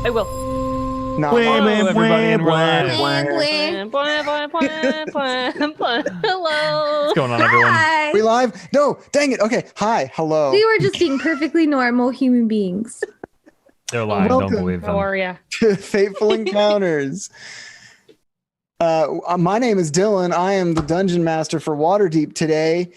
I will. No, Hello, everybody, and we're live. Hello. What's going on, everyone? we live? No, dang it. Okay, hi, hello. We were just being perfectly normal human beings. They're lying. Welcome. Don't believe How them. are ya? To Fateful Encounters. My name is Dylan. I am the Dungeon Master for Waterdeep today.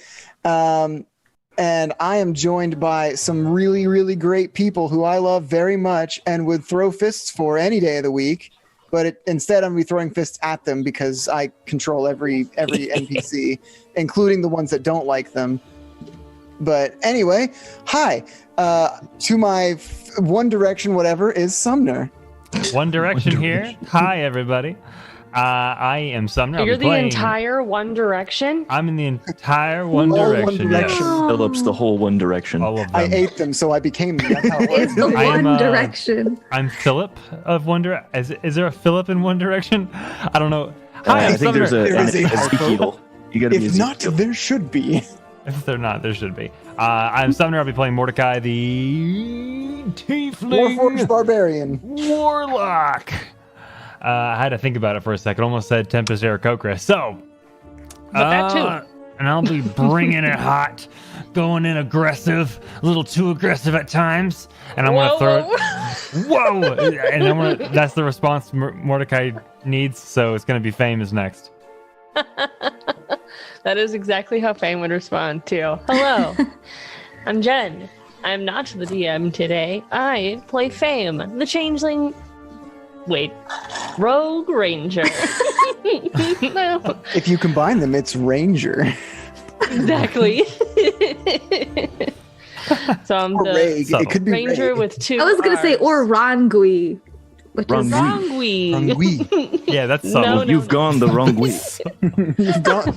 And I am joined by some really, really great people who I love very much and would throw fists for any day of the week. But instead, I'm going to be throwing fists at them because I control every NPC, including the ones that don't like them. But anyway, hi. To my One Direction whatever is Sumner. One Direction here. Hi, everybody. I am Sumner. I'll You're be the playing- entire One Direction? I'm in the entire One All One Direction. Direction. Yes. Phillips, the whole One Direction. All of them. I ate them, so I became them. That's how it It's the works. I am, One Direction. I'm Philip of One Direction. Is there a Philip in One Direction? I don't know. Hi, I I'm think there's Sumner. There is a Ezekiel. You gotta be If not, Ezekiel. there should be. If they're not, there should be. I'm Sumner. I'll be playing Mordecai, the Tiefling Warforged Barbarian. Warlock. I had to think about it for a second. Almost said Tempest Aarakocra. So, But that too. and I'll be bringing it hot, going in aggressive, a little too aggressive at times, and I'm gonna throw it. Whoa! And I'm gonna. That's the response Mordecai needs. So it's gonna be famous next. That is exactly how Fame would respond to. Hello, I'm Jen. I'm not the DM today. I play Fame, the changeling. Wait, Rogue Ranger. No, If you combine them, it's Ranger. exactly. So I'm Or the Rag. subtle. It could be Ranger Rag. with two. I was gonna say Rs. or Rangui, which is Rangui. Rongui. Rangui. Yeah, that's No, subtle. no. You've gone the wrong way. You've gone,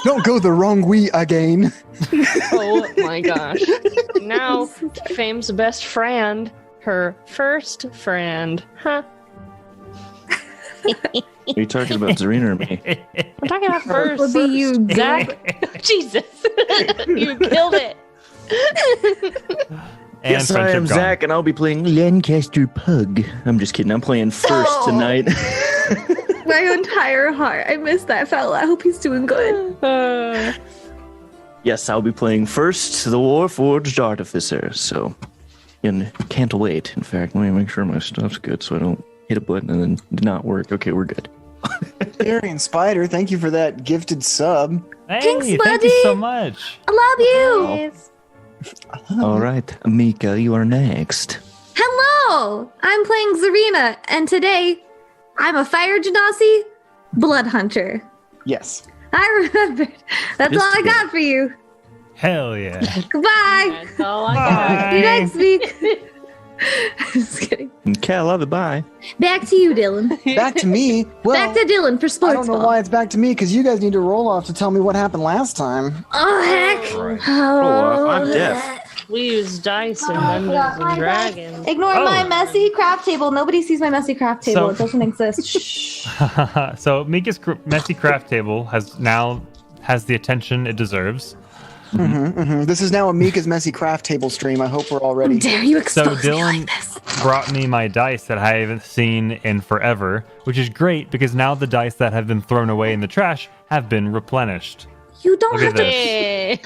don't go the wrong way again. Oh my gosh. Now, Fame's best friend, her first friend. Huh? Are you talking about Zarina or me? I'm talking about first. would be you, Zach. Jesus. You killed it. And Yes, I friendship am gone. Zach, and I'll be playing Lancaster Pug. I'm just kidding. I'm playing first Oh. tonight. my entire heart. I miss that fella. I hope he's doing good. Yes, I'll be playing first, the Warforged Artificer. So, can't wait. In fact, let me make sure my stuff's good so I don't hit a button and then did not work. Okay, we're good. Darian Spider, thank you for that gifted sub. Hey, Thanks, thank buddy. you so much. I love you. All right, Mika, you are next. Hello, I'm playing Zarina, and today I'm a fire genasi blood hunter. Yes. I remembered. That's Just all I kidding. got for you. Hell yeah. Goodbye. That's all I got. See you next week. Just kidding. Okay, I love it. Bye. Back to you, Dylan. Back to me. Well, Back to Dylan for I sports don't know ball. why it's back to me because you guys need to roll off to tell me what happened last time. Oh heck! Right. Oh, I'm deaf. We use dice and Dungeons and Dragons. Ignore Oh. my messy craft table. Nobody sees my messy craft table. So- It doesn't exist. Shh. So Mika's messy craft table has the attention it deserves. This is now a Mika's Messy Craft Table stream. I hope we're all ready. Dare you So expose me Dylan like this? brought me my dice that I haven't seen in forever, which is great because now the dice that have been thrown away in the trash have been replenished. You don't Look have at to. this. Yay.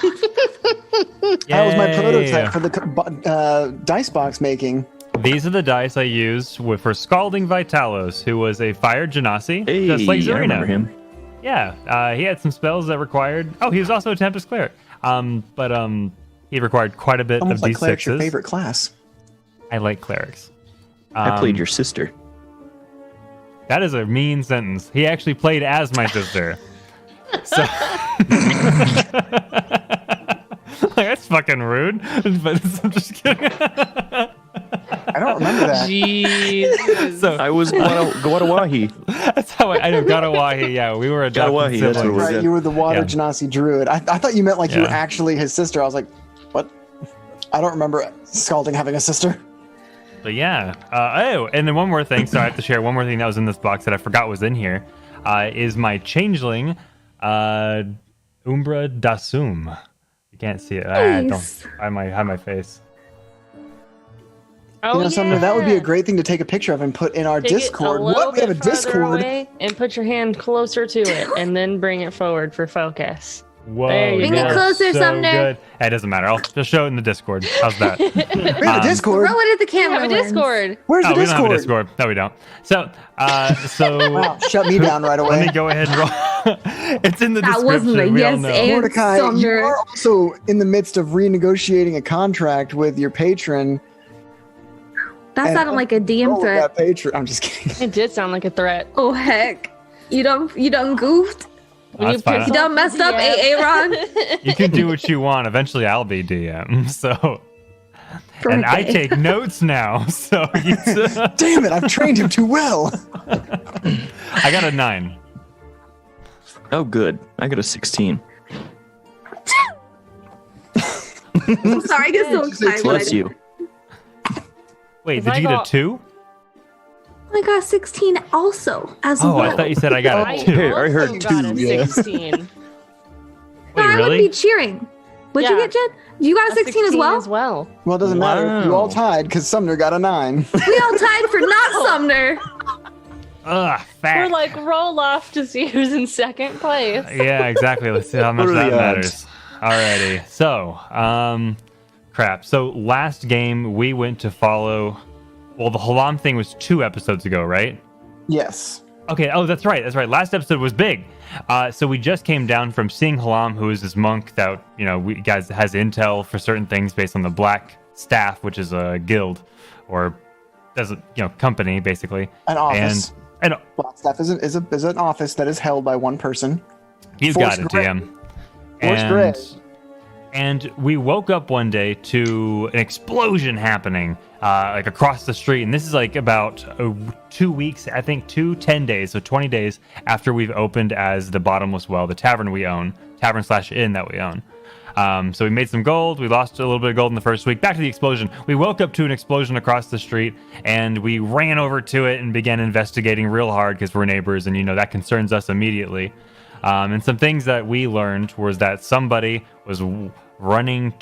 That was my Yay. prototype for the dice box making. These are the dice I used for Scalding Vitalos, who was a fire genasi, Hey, just like I remember Zarina. him. Yeah, he had some spells that required. Oh, he was also a Tempest Cleric. But he required quite a bit Almost of like D6s. Cleric's your favorite class. I like clerics. I played your sister. That is a mean sentence. He actually played as my sister. So like, that's fucking rude. But I'm just kidding. I don't remember that. Jesus. So I was Guadawahi. that's how I know Gadawahi. Yeah, we were adopted Gadawahi, that's what siblings. we're Right, good. you were the Water Yeah. Genasi Druid. I thought you meant like you were Yeah. actually his sister. I was like, what? I don't remember Scalding having a sister. But yeah. Oh, and then one more thing. So I have to share one more thing that was in this box that I forgot was in here. Is my changeling, Umbra Dasum. You can't see it. I don't. Nice. I might have my face. Oh, Sumner, that would be a great thing to take a picture of and put in our Take Discord. It a little What? We have a bit farther Discord. away and put your hand closer to it, and then bring it forward for focus. Whoa, There you Bring go. it closer, so Sumner. good. It doesn't matter. I'll just show it in the Discord. How's that? We have a Discord. Throw it at the We camera. have a lens. Discord. Where's the We don't have a Discord? Discord. No, we don't. So, Wow, shut me down right let away. me go ahead and roll. It's in the That description. wasn't a we all yes know. and- Mordecai, you Sumner. are also in the midst of renegotiating a contract with your patron. That And sounded like a Oh, DM threat. that patron. I'm just kidding. It did sound like a threat. Oh heck. You done goofed? When That's fine. piss You done off messed the up, DM. Aaron? You can do what you want. Eventually, I'll be DM. So, and I Okay. take notes now. So, Damn it! I've trained him too well. I got a 9. Oh, good. I got a 16. I'm sorry, I get so excited. Bless you. Wait, Because did you I get a got- 2? I got 16 also as Oh, well. I thought you said I got I a 2. I heard also got a two, yeah. 16. No, Wait, I would really? be cheering. What'd you Yeah. get, Jen? You got a 16 as well? Well, it doesn't matter. You all Wow. tied because Sumner got a 9. We all tied for not Sumner. Ugh, We're fat. like roll off to see who's in second place. Yeah, exactly. Let's see how much What are that the matters. Alrighty. So, crap. So last game we went to follow. Well, the Halam thing was 2 episodes ago, right? Yes. Okay. Oh, that's right. That's right. Last episode was big. So we just came down from seeing Halam, who is this monk that we guys has intel for certain things based on the Black Staff, which is a guild or as a company basically. An office. And Blackstaff is an office that is held by one person. you Force got it, Gray. DM. Force Gray. And we woke up one day to an explosion happening, like across the street. And this is like about 2 weeks, I think 10 days, so 20 days after we've opened as the Bottomless Well, the tavern we own, tavern/inn that we own. So we made some gold. We lost a little bit of gold in the first week. Back to the explosion. We woke up to an explosion across the street, and we ran over to it and began investigating real hard because we're neighbors, and that concerns us immediately. And some things that we learned was that somebody was running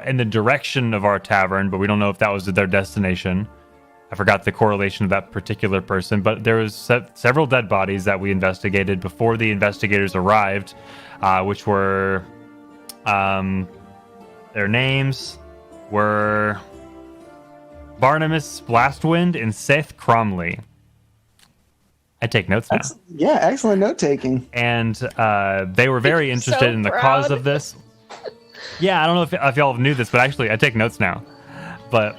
in the direction of our tavern, but we don't know if that was their destination. I forgot the correlation of that particular person, but there was several dead bodies that we investigated before the investigators arrived, which were their names were Barnabas Blastwind and Seth Cromley. I take notes now. Yeah, excellent note taking. And they were very So interested in the proud. cause of this. Yeah, I don't know if y'all knew this, but actually I take notes now. But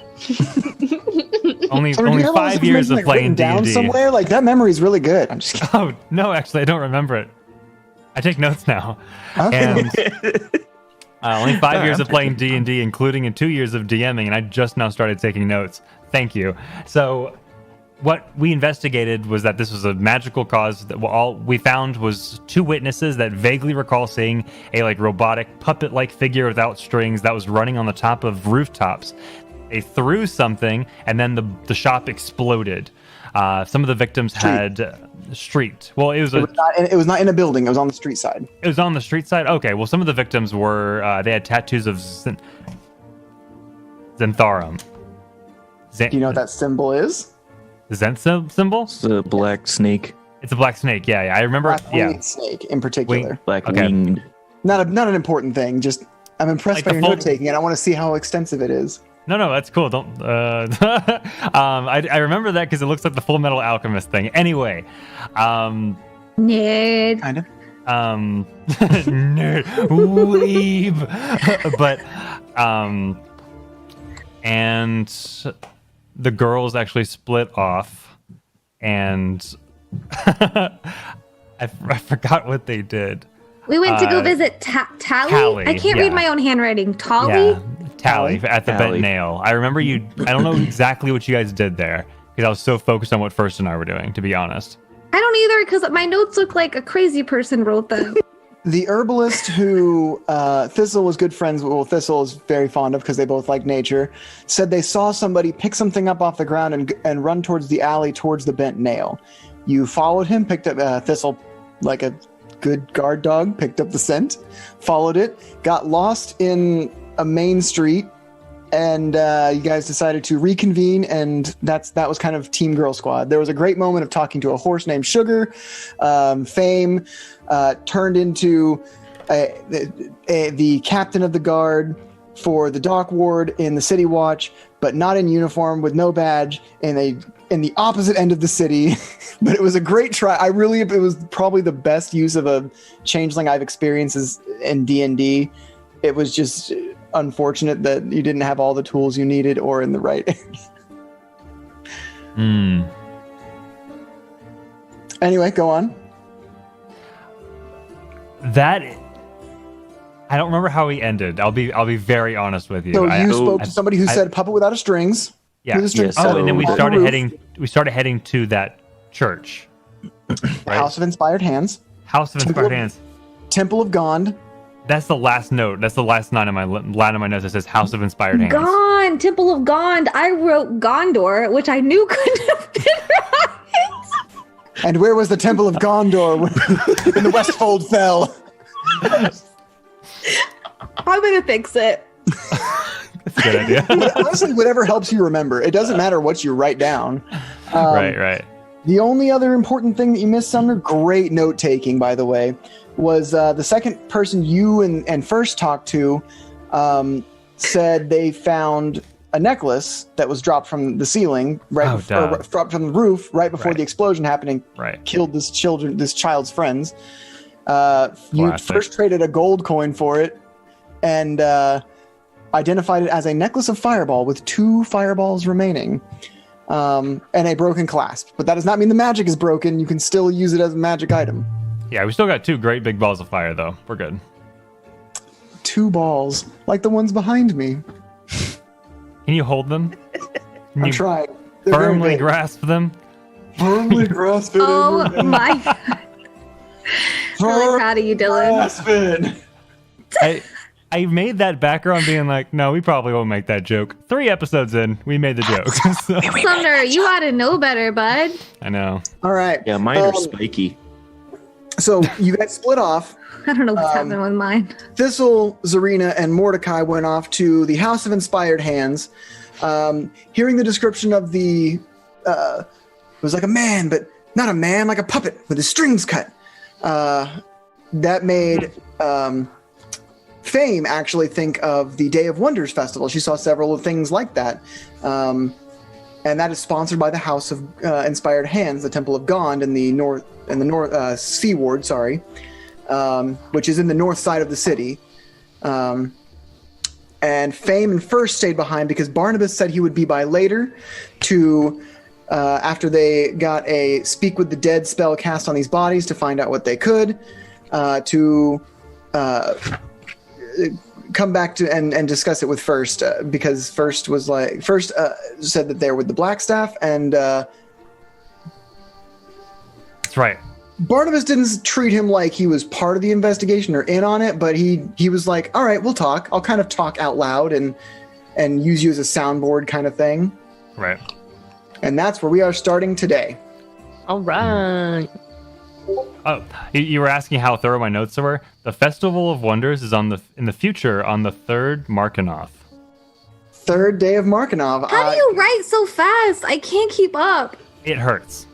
only So do you have all this 5 years information, of playing written down D&D. somewhere? Like that memory is really good. I'm just kidding. Oh no, actually I don't remember it. I take notes now. Okay. And only 5 years of playing D&D, including in 2 years of DMing, and I just now started taking notes. Thank you. So what we investigated was that this was a magical cause. That all we found was 2 witnesses that vaguely recall seeing a robotic puppet-like figure without strings that was running on the top of rooftops. They threw something, and then the shop exploded. Some of the victims had street. Well, it was It was not in a building. It was on the street side. it was on the street side. Okay. Well, some of the victims were they had tattoos of Zentharum. Do you know what that symbol is? The Zent symbol? It's a black snake, It's a black snake. Yeah, I remember. Black Yeah. winged snake in particular. black Okay. winged. Not an important thing. Just I'm impressed Like by the your full- note taking, and I want to see how extensive it is. No, that's cool. Don't. I remember that because it looks like the Full Metal Alchemist thing. Anyway, Nerd. Kind of. nerd, weeb, but and the girls actually split off, and I forgot what they did. We went to go Uh, visit Tally. Tally, I can't yeah. read my own handwriting. Tally? Yeah, Tally at the Tally. Bent Nail. I remember you. I don't know exactly what you guys did there because I was so focused on what First and I were doing. To be honest. I don't either because my notes look like a crazy person wrote them. The herbalist who Thistle was good friends with, well, Thistle is very fond of because they both like nature, said they saw somebody pick something up off the ground and run towards the alley towards the Bent Nail. You followed him, picked up Thistle like a good guard dog, picked up the scent, followed it, got lost in a main street, and you guys decided to reconvene, and that was kind of Team Girl Squad. There was a great moment of talking to a horse named Sugar. Fame turned into the captain of the guard for the dock ward in the city watch, but not in uniform, with no badge, in the opposite end of the city. But it was a great try. It was probably the best use of a changeling I've experienced in D&D. It was just unfortunate that you didn't have all the tools you needed or in the right area. Anyway, go on. I don't remember how he ended. I'll be very honest with you. So you spoke to somebody who said puppet without a strings. Yeah. Strings. Yeah, And then we so- started heading to that church. Right? House of Inspired Hands. House of Inspired Hands. Temple of Gond. That's the last note. That's the last line of my notes that says House of Inspired Hands. Gond, Temple of Gond. I wrote Gondor, which I knew couldn't have been right. And where was the Temple of Gondor when the Westfold fell? I'm gonna fix it. That's a good idea. Honestly, whatever helps you remember. It doesn't matter what you write down. Right. The only other important thing that you missed, Sumner, great note taking, by the way, was the second person you and first talked to said they found a necklace that was dropped from the ceiling, dropped from the roof right before the explosion happened and killed this child's friends. You first traded a gold coin for it and identified it as a necklace of fireball with 2 fireballs remaining. And a broken clasp. But that does not mean the magic is broken. You can still use it as a magic item. Yeah, we still got 2 great big balls of fire, though. We're good. 2 balls, like the ones behind me. Can you hold them? Can I'm you trying. firmly grasp them? Firmly grasp it. Oh my god. Really proud of you, Dylan. Grasp it. I made that background being like, no, we probably won't make that joke. 3 episodes in, we made the joke. So, Sumner, you ought to know better, bud. I know. All right. Yeah, mine are spiky. So you guys split off. I don't know what's happening with mine. Thistle, Zarina, and Mordecai went off to the House of Inspired Hands. Hearing the description of it was like a man, but not a man, like a puppet with his strings cut. That made Fame actually think of the Day of Wonders festival. She saw several of things like that. And that is sponsored by the House of Inspired Hands, the Temple of Gond in the north Sea Ward, which is in the north side of the city. And Fame and First stayed behind because Barnabas said he would be by later to after they got a speak with the dead spell cast on these bodies to find out what they could come back to and discuss it with First because First said that they're with the Blackstaff and That's right. Barnabas didn't treat him like he was part of the investigation or in on it, but he was like, all right, we'll talk. I'll kind of talk out loud and use you as a soundboard kind of thing. Right. And that's where we are starting today. All right. Oh, you were asking how thorough my notes were? The Festival of Wonders is in the future on the 3rd Markanoth. 3rd day of Markanoth. How do you write so fast? I can't keep up. It hurts.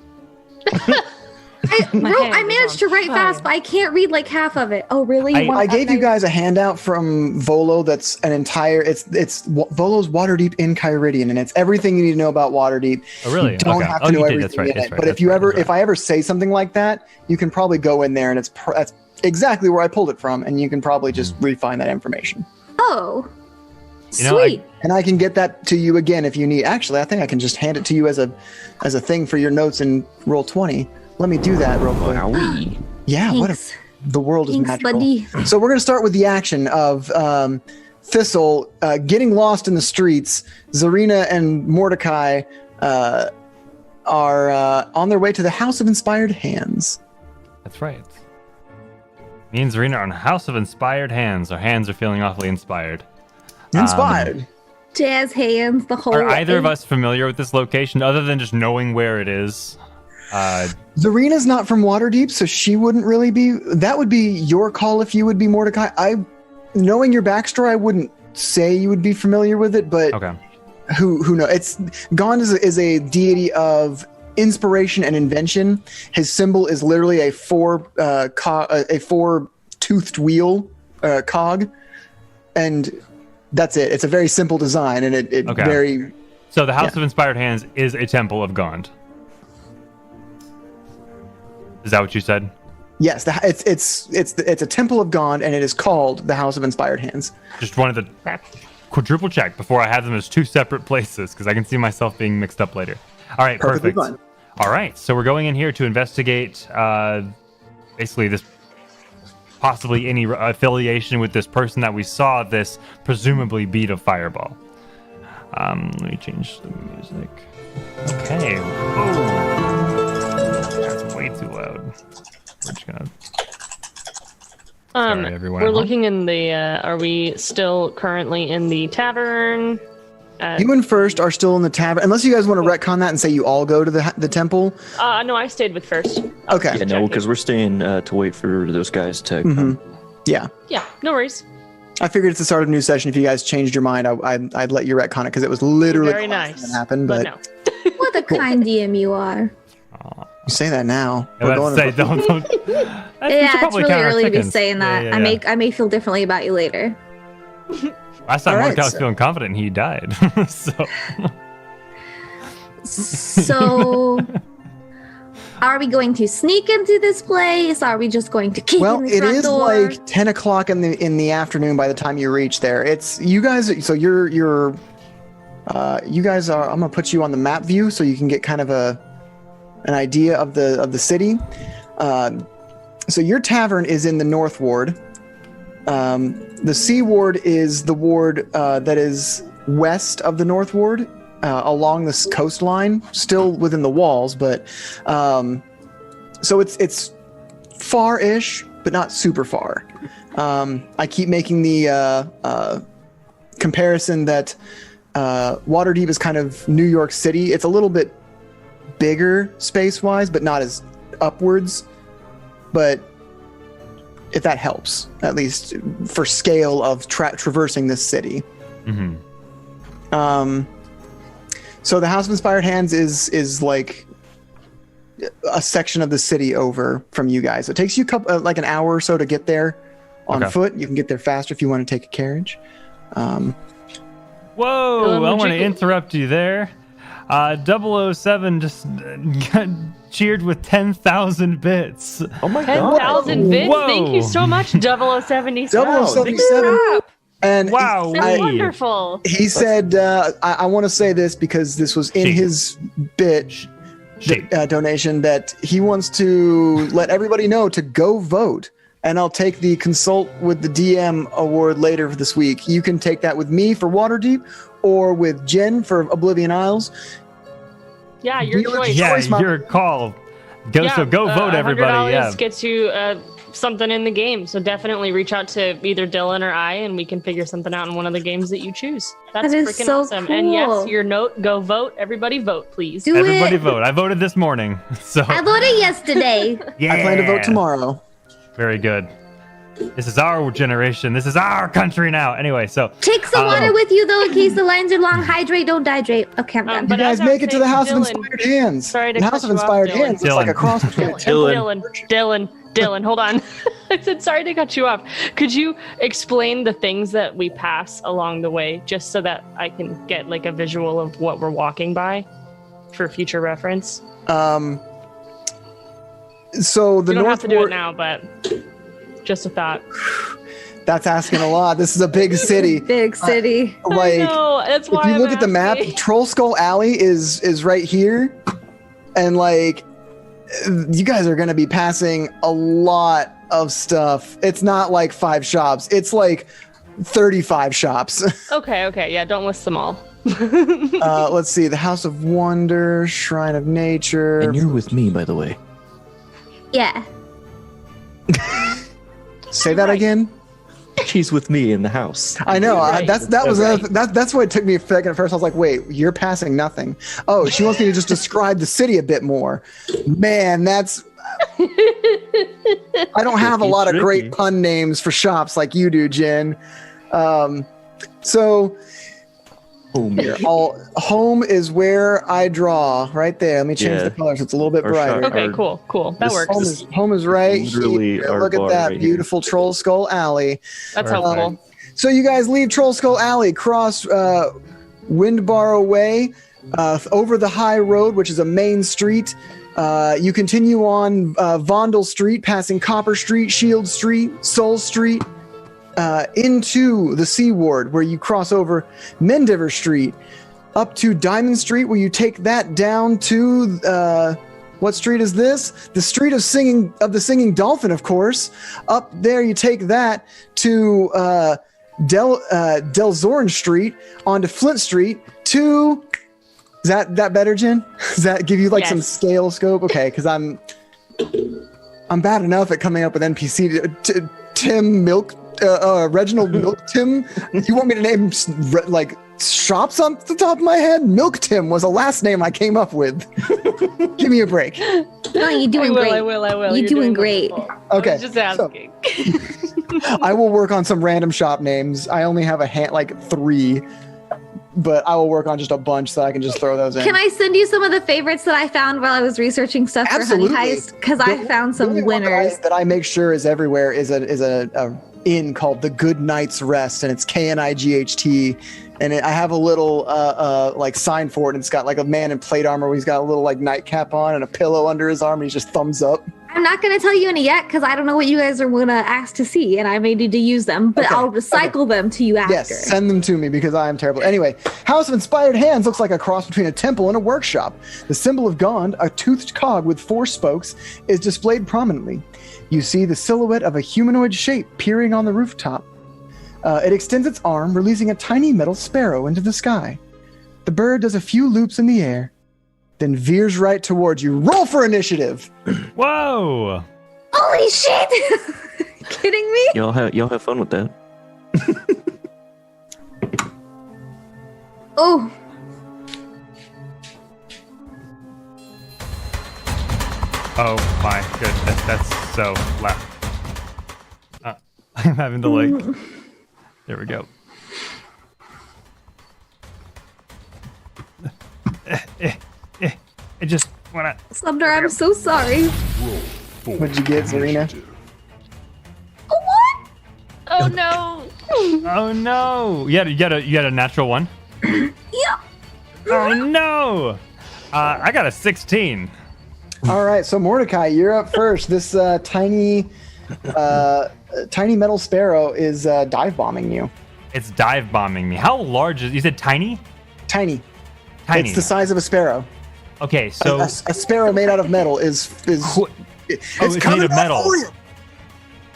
I managed to write fast, but I can't read like half of it. Oh, really? I gave you guys a handout from Volo that's an entire, it's Volo's Waterdeep in Kyridian, and it's everything you need to know about Waterdeep. Oh, really? You don't have to know everything in it. But if I ever say something like that, you can probably go in there and that's exactly where I pulled it from, and you can probably just refine that information. Oh, know, sweet. And I can get that to you again if you need. Actually, I think I can just hand it to you as a thing for your notes in Roll20. Let me do that real quick. Wowee. Yeah, Thanks. the world is Thanks, magical. buddy. So we're going to start with the action of Thistle getting lost in the streets. Zarina and Mordecai are on their way to the House of Inspired Hands. That's right. Me and Zarina are on House of Inspired Hands. Our hands are feeling awfully inspired. Inspired. Jazz hands, the whole Are either way. of us familiar with this location other than just knowing where it is? Zarina's not from Waterdeep, so she wouldn't really be. That would be your call if you would be Mordecai. Knowing your backstory, I wouldn't say you would be familiar with it, but Okay. who knows? It's Gond is a deity of inspiration and invention. His symbol is literally a four-toothed wheel cog, and that's it. It's a very simple design, and it very. So the House of Inspired Hands is a temple of Gond. Is that what you said? Yes, it's a temple of Gond, and it is called the House of Inspired Hands. Just wanted to quadruple check before I have them as two separate places because I can see myself being mixed up later. All right, Perfectly perfect. fine. All right, so we're going in here to investigate basically this possibly any affiliation with this person that we saw this presumably beat a fireball. Let me change the music. Okay. Whoa. That's way too loud. We're just gonna. Sorry, everyone we're at home. looking in the. Are we still currently in the tavern? You and First are still in the tavern, unless you guys want to retcon that and say you all go to the temple. No, I stayed with First. Okay. Yeah, no, because we're staying to wait for those guys to come. Yeah. Yeah, no worries. I figured it's the start of a new session. If you guys changed your mind, I'd let you retcon it because it was literally Very the last nice. thing that happened. But no. What a kind DM you are. you say that now. Yeah, We're let's say, going don't. Yeah, it's really early to be saying that. Yeah. I may feel differently about you later. Last time All right, Mordecai was so- feeling confident, he died. So So, are we going to sneak into this place? Are we just going to kick well, in the it front is door? like 10 o'clock in the afternoon by the time you reach there. It's you guys. So you guys are. I'm gonna put you on the map view so you can get kind of an idea of the city. So your tavern is in the North Ward. The Sea Ward is the ward that is west of the North Ward, along this coastline, still within the walls, but so it's far-ish, but not super far. I keep making the comparison that Waterdeep is kind of New York City. It's a little bit bigger space-wise, but not as upwards. But if that helps, at least for scale of traversing this city. So the House of Inspired Hands is like a section of the city over from you guys. It takes you like an hour or so to get there on foot. You can get there faster if you want to take a carriage. Whoa! Dylan, I would want to you- interrupt you there. 007 just got cheered with 10,000 bits. Oh my god! 10,000 bits. Whoa. Thank you so much, 0077. 0077. And Wow. That's Hey. wonderful. he said, I want to say this because this was in She. his bit Shit. donation that he wants to let everybody know to go vote. And I'll take the consult with the DM award later this week. You can take that with me for Waterdeep or with Jen for Oblivion Isles. Yeah, your Dealer- choice. Yeah, choice, Mom. your call. So go vote, everybody. Yeah. $100 gets you something in the game. So definitely reach out to either Dylan or I, and we can figure something out in one of the games that you choose. That's That is freaking so awesome. And yes, cool. your note, go vote. Everybody vote, please. Do Everybody it. vote. I voted this morning. So I voted yesterday. yeah. I plan to vote tomorrow. Very good. This is our generation. This is our country now. Anyway, so Take some water with you though, in case the lines are long. Hydrate, don't dehydrate. Okay, I'm done. You But guys as I was make it to the saying, House of Dylan- Inspired Hands. Sorry to the cut House of you off, Inspired Dylan. Hands looks like a Dylan. cross between Dylan, hold on. I said sorry to cut you off. Could you explain the things that we pass along the way, just so that I can get like a visual of what we're walking by for future reference? So the You don't have North to do it Ward, now, but just a thought. that's asking a lot. This is a big city. Big city. Like, no, that's why if you I'm look at the map, asking. Troll Skull Alley is right here, and like you guys are going to be passing a lot of stuff. It's not like 5 shops. It's like 35 shops. Okay, yeah, don't list them all. Let's see. The House of Wonder, Shrine of Nature. And you're with me, by the way. Yeah. Say that Right. again. She's with me in the house. I know. Right. That's why it took me a second at first. I was like, wait, you're passing nothing. Oh, she wants me to just describe the city a bit more. Man, that's. I don't have a lot of great Tricky. pun names for shops like you do, Jen. So Home. home is where I draw. Right there. Let me change the color so it's a little bit Our brighter. shot- Okay, cool. That works. Home is right literally here. our Look at bar that right here. beautiful Troll Skull Alley. That's helpful. So you guys leave Troll Skull Alley, cross Windbarrow Way, over the high road, which is a main street. You continue on Vondel Street, passing Copper Street, Shield Street, Soul Street, into the Sea Ward, where you cross over Mendiver Street, up to Diamond Street, where you take that down to what street is this? The street of the Singing Dolphin, of course. Up there, you take that to Del Zorn Street, onto Flint Street, to... Is that better, Jen? Does that give you some scale scope? Okay, because I'm bad enough at coming up with NPC. Tim Milk, Reginald Milk Tim. You want me to name shops on the top of my head? Milk Tim was the last name I came up with. Give me a break. No, you're doing great. I will. You're doing great. Wonderful. Okay, I was just asking. I will work on some random shop names. I only have 3. But I will work on just a bunch so I can just throw those in. Can I send you some of the favorites that I found while I was researching stuff for Honey Heist? Because I found some The only one winners. that I make sure is everywhere is a inn called the Good Night's Rest, and it's KNIGHT. And I have a little sign for it, and it's got a man in plate armor where he's got a little nightcap on and a pillow under his arm, and he's just thumbs up. I'm not going to tell you any yet because I don't know what you guys are going to ask to see, and I may need to use them, but I'll recycle them to you after. Yes, send them to me because I am terrible. Anyway, House of Inspired Hands looks like a cross between a temple and a workshop. The symbol of Gond, a toothed cog with 4 spokes, is displayed prominently. You see the silhouette of a humanoid shape peering on the rooftop. It extends its arm, releasing a tiny metal sparrow into the sky. The bird does a few loops in the air, then veers right towards you. Roll for initiative! Whoa! Holy shit! Kidding me? Y'all have fun with that. Oh. Oh my goodness, that's so loud. I'm having to there we go. I just wanna. Sumner, I'm so sorry. What'd you get, Zarina? What? Oh no! Oh no! You had a natural one. Yeah. Oh no! I got a 16. All right, so Mordecai, you're up first. This tiny metal sparrow is dive bombing you. It's dive bombing me. How large is? You said tiny? Tiny. Tiny. It's the size of a sparrow. Okay, so a sparrow made out of metal is it's made of metal.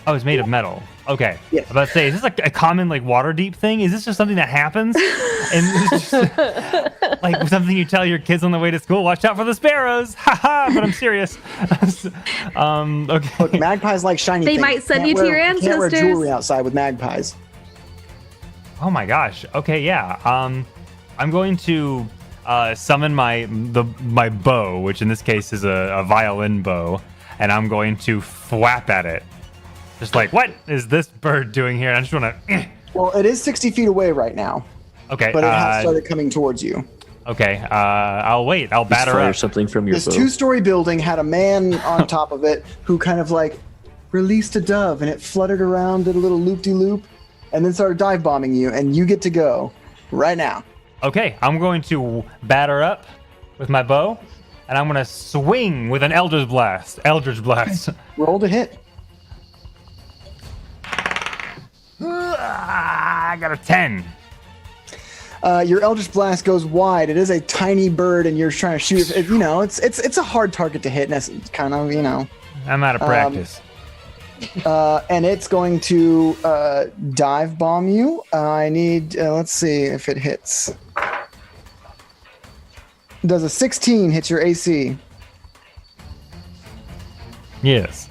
Oh, it's made of metal. Okay. Yes. I was about to say, is this a common Waterdeep thing? Is this just something that happens? And it's just, something you tell your kids on the way to school? Watch out for the sparrows! Haha! But I'm serious. Okay. Look, magpies like shiny They things. might send Can't you to your Can't wear ancestors. jewelry outside with magpies. Oh my gosh. Okay, yeah. I'm going to summon my bow, which in this case is a violin bow, and I'm going to thwap at it. Just what is this bird doing here? And I just want to. Well, it is 60 feet away right now. Okay. But it has started coming towards you. Okay. I'll wait. I'll batter fire up. something from your This bow. 2-story building had a man on top of it who kind of released a dove, and it fluttered around, did a little loop-de-loop, and then started dive bombing you, and you get to go right now. Okay, I'm going to batter up with my bow, and I'm going to swing with an Eldritch Blast. Roll to hit. I got a 10. Your Eldritch Blast goes wide. It is a tiny bird, and you're trying to shoot it. It's a hard target to hit, and it's kind of, I'm out of practice. And it's going to dive bomb you. I need, let's see if it hits. Does a 16 hit your AC? Yes.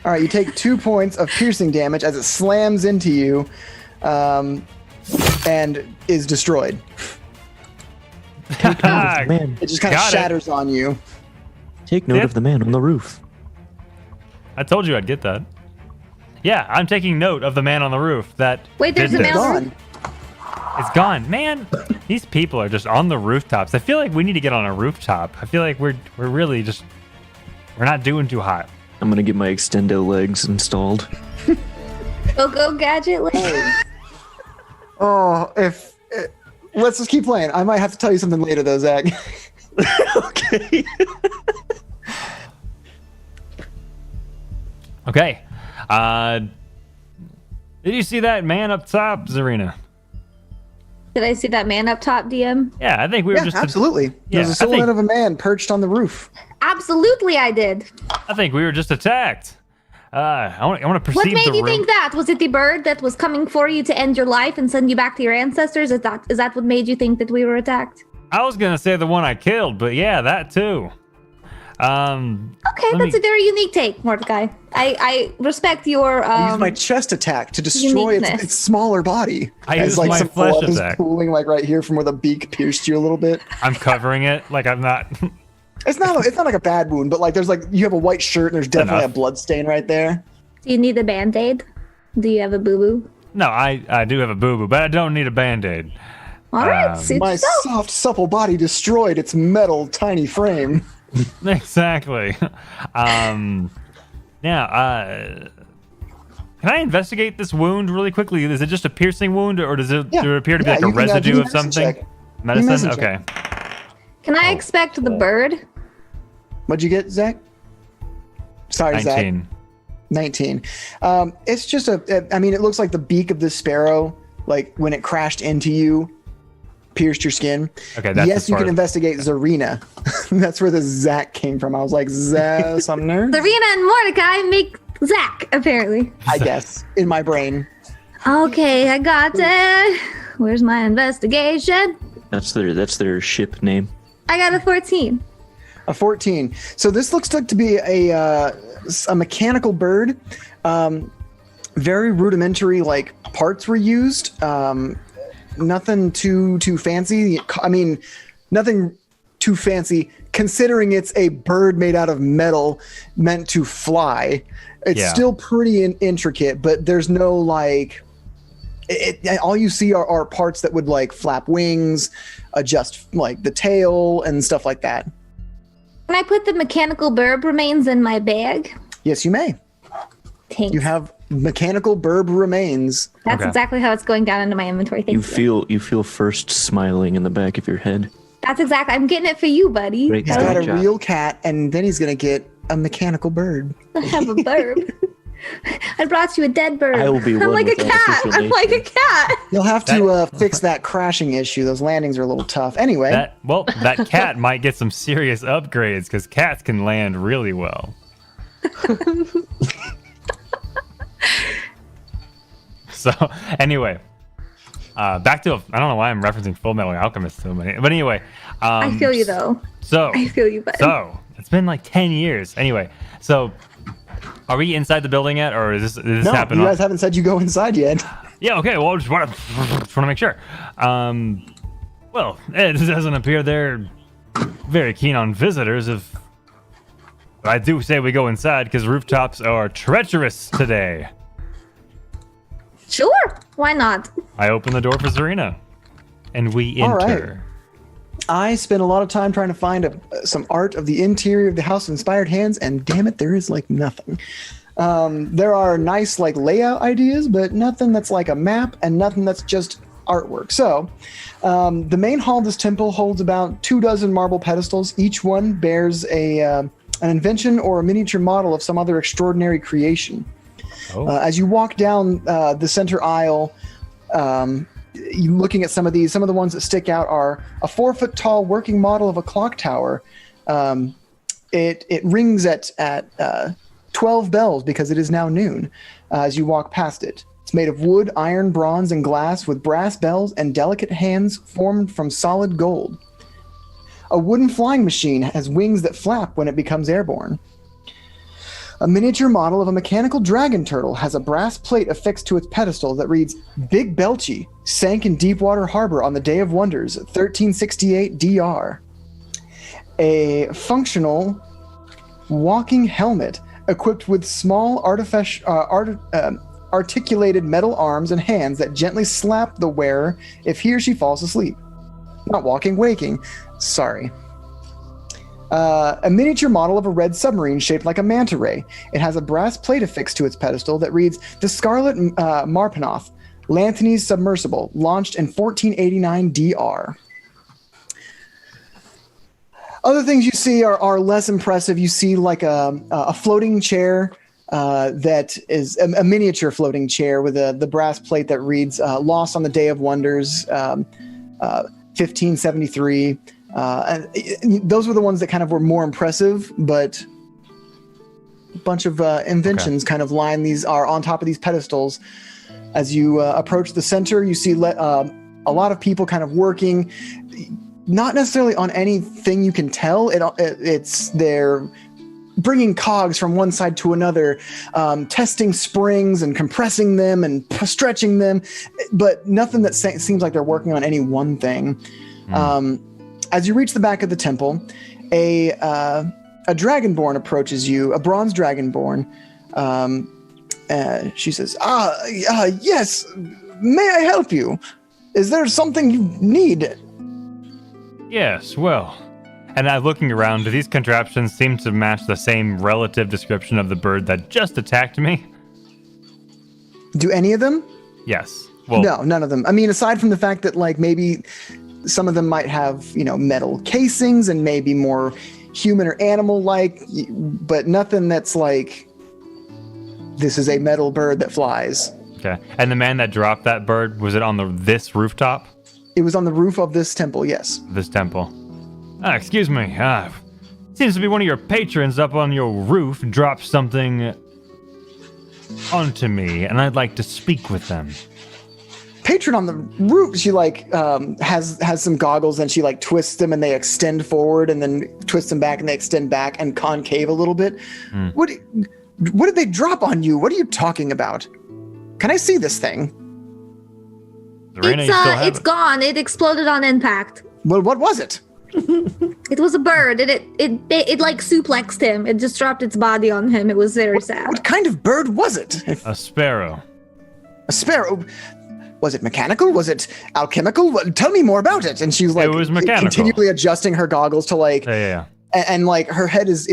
All right, you take 2 points of piercing damage as it slams into you and is destroyed. Man, It just kind of shatters on you. take note of the man on the roof. I told you I'd get that. Yeah, I'm taking note of the man on the roof that Wait, there's did a this. man on the Gone. roof? It's gone. Man, these people are just on the rooftops. I feel like we need to get on a rooftop. I feel like we're really just, we're not doing too hot. I'm gonna get my extendo legs installed. Go gadget legs. Oh, let's just keep playing. I might have to tell you something later, though, Zach. Okay. Okay. Did you see that man up top, Zarina? Did I see that man up top, DM? Yeah, I think we were Yeah, just. absolutely. There's a silhouette of a man perched on the roof. Absolutely, I did. I think we were just attacked. I want to perceive What made the you room. think that? Was it the bird that was coming for you to end your life and send you back to your ancestors? Is that what made you think that we were attacked? I was gonna say the one I killed, but yeah, that too. Okay, that's a very unique take, Mordecai. I respect your I used my chest attack to destroy its smaller body. I As, used like my some flesh blood is attack. pooling like right here from where the beak pierced you a little bit. I'm covering it like I'm not. It's not like a bad wound, but like there's like you have a white shirt and there's definitely Enough. a blood stain right there. Do you need a band-aid? Do you have a boo-boo? No, I do have a boo-boo, but I don't need a band-aid. All right, suit My yourself. soft, supple body destroyed its metal, tiny frame. Exactly. Now, can I investigate this wound really quickly? Is it just a piercing wound, or does it, Yeah. there appear to be Yeah, like a you can, residue do of medicine something? check. Medicine? medicine Okay. Can I expect the bird? What'd you get, Zach? Sorry, 19. Zach. 19. It's just I mean, it looks like the beak of this sparrow, like when it crashed into you, pierced your skin. Okay, that's yes, you can investigate Zarina. That's where the Zach came from. I was like, Sumner? Serena and Mordecai make Zach, apparently. I guess, in my brain. Okay, I got it. Where's my investigation? That's their ship name. I got a 14. A 14. So this looks like to be a mechanical bird. Very rudimentary, like parts were used. Nothing too fancy. I mean, nothing too fancy considering it's a bird made out of metal meant to fly. It's still pretty intricate, but there's no like. All you see are parts that would like flap wings, adjust like the tail and stuff like that. Can I put the mechanical burb remains in my bag? Yes, you may. Thanks. You have mechanical burb remains. That's exactly how it's going down into my inventory. Thank you. You feel first smiling in the back of your head. That's exactly. I'm getting it for you, buddy. Great He's job. got a Good job. real cat, and then he's gonna get a mechanical bird. I have a burb. I brought you a dead bird. I will be I'm one like a with cat. artificial I'm like a nature. cat. You'll have to fix that crashing issue. Those landings are a little tough. Anyway, That cat might get some serious upgrades because cats can land really well. So anyway, back to I don't know why I'm referencing Full Metal Alchemist so many, but anyway, I feel you though. So I feel you, bud. So it's been like 10 years. Anyway, so are we inside the building yet, or is this no, happen? you guys haven't said you go inside yet. Yeah. Okay. Well, just want to make sure. Well, it doesn't appear they're very keen on visitors. But I do say we go inside because rooftops are treacherous today. Sure. Why not? I open the door for Serena, and we All enter. I spent a lot of time trying to find some art of the interior of the House of Inspired Hands, and damn it, there is like nothing. There are nice like layout ideas, but nothing that's like a map and nothing that's just artwork. So the main hall of this temple holds about 24 marble pedestals. Each one bears an invention or a miniature model of some other extraordinary creation. Oh. As you walk down the center aisle, looking at some of the ones that stick out are a 4-foot tall working model of a clock tower. It rings at 12 bells because it is now noon as you walk past it. It's made of wood, iron, bronze, and glass with brass bells and delicate hands formed from solid gold. A wooden flying machine has wings that flap when it becomes airborne. A miniature model of a mechanical dragon turtle has a brass plate affixed to its pedestal that reads, Big Belchy, sank in Deepwater Harbor on the Day of Wonders, 1368 DR. A functional walking helmet equipped with small artificial articulated metal arms and hands that gently slap the wearer if he or she falls asleep. Not walking, waking. Sorry. A miniature model of a red submarine shaped like a manta ray. It has a brass plate affixed to its pedestal that reads, "The Scarlet Marpanoth, Lanthony's submersible, launched in 1489 DR." Other things you see are less impressive. You see like a floating chair that is a miniature floating chair with the brass plate that reads, "Lost on the Day of Wonders, 1573. And those were the ones that kind of were more impressive, but a bunch of inventions kind of are on top of these pedestals. As you approach the center, you see a lot of people kind of working, not necessarily on anything you can tell. It's they're bringing cogs from one side to another, testing springs and compressing them and stretching them, but nothing that seems like they're working on any one thing. As you reach the back of the temple, a dragonborn approaches you, a bronze dragonborn. She says, yes, may I help you? Is there something you need? Yes, well, and looking around, do these contraptions seem to match the same relative description of the bird that just attacked me? Do any of them? Yes. Well, no, none of them. I mean, aside from the fact that like maybe some of them might have, metal casings and maybe more human or animal-like, but nothing that's like, this is a metal bird that flies. Okay. And the man that dropped that bird, was it on this rooftop? It was on the roof of this temple, yes. This temple. Excuse me. Seems to be one of your patrons up on your roof dropped something onto me, and I'd like to speak with them. Patron on the roof, she like has some goggles and she like twists them and they extend forward and then twists them back and they extend back and concave a little bit. What did they drop on you? What are you talking about? Can I see this thing? It's gone. It exploded on impact. Well, what was it? It was a bird. It like suplexed him. It just dropped its body on him. It was very sad. What kind of bird was it? A sparrow. A sparrow? Was it mechanical? Was it alchemical? Tell me more about it. And she's like, it was mechanical. Continually adjusting her goggles to like, yeah. And like her head is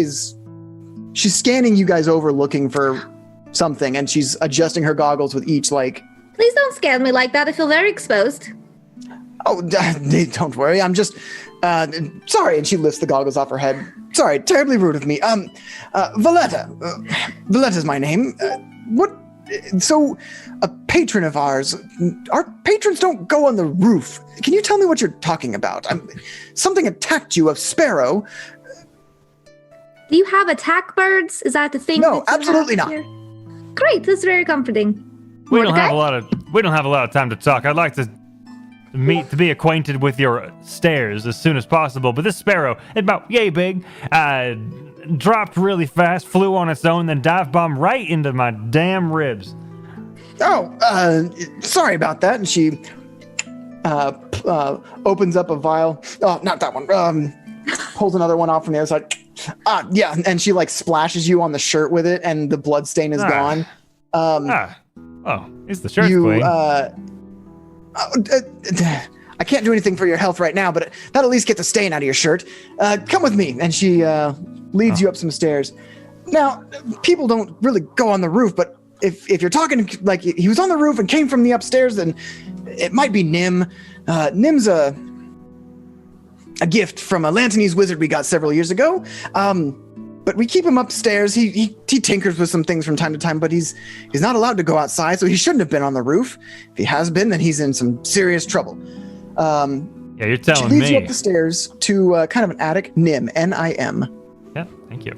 she's scanning you guys over looking for something, and she's adjusting her goggles with each like. Please don't scan me like that. I feel very exposed. Oh, don't worry. I'm just sorry. And she lifts the goggles off her head. Sorry, terribly rude of me. Valletta. Valletta's my name. What? So, a patron of ours. Our patrons don't go on the roof. Can you tell me what you're talking about? Something attacked you, a sparrow. Do you have attack birds? Is that the thing? No, absolutely not. Here? Great. That's very comforting. We don't have a lot of time to talk. I'd like to be acquainted with your stairs as soon as possible. But this sparrow, about yay big, dropped really fast, flew on its own, then dive bombed right into my damn ribs. Oh, sorry about that. And she opens up a vial. Oh, not that one. Pulls another one off from the other side. Yeah, and she like splashes you on the shirt with it, and the blood stain is gone. Oh, is the shirt clean? I can't do anything for your health right now, but that'll at least get the stain out of your shirt. Come with me. And she leads you up some stairs. Now, people don't really go on the roof, but if you're talking like he was on the roof and came from the upstairs, then it might be Nim. Nim's a gift from a Lantonese wizard we got several years ago. But we keep him upstairs. He tinkers with some things from time to time, but he's not allowed to go outside, so he shouldn't have been on the roof. If he has been, then he's in some serious trouble. Yeah, you're telling me. She leads you up the stairs to kind of an attic. Nim, N-I-M. Yeah, thank you.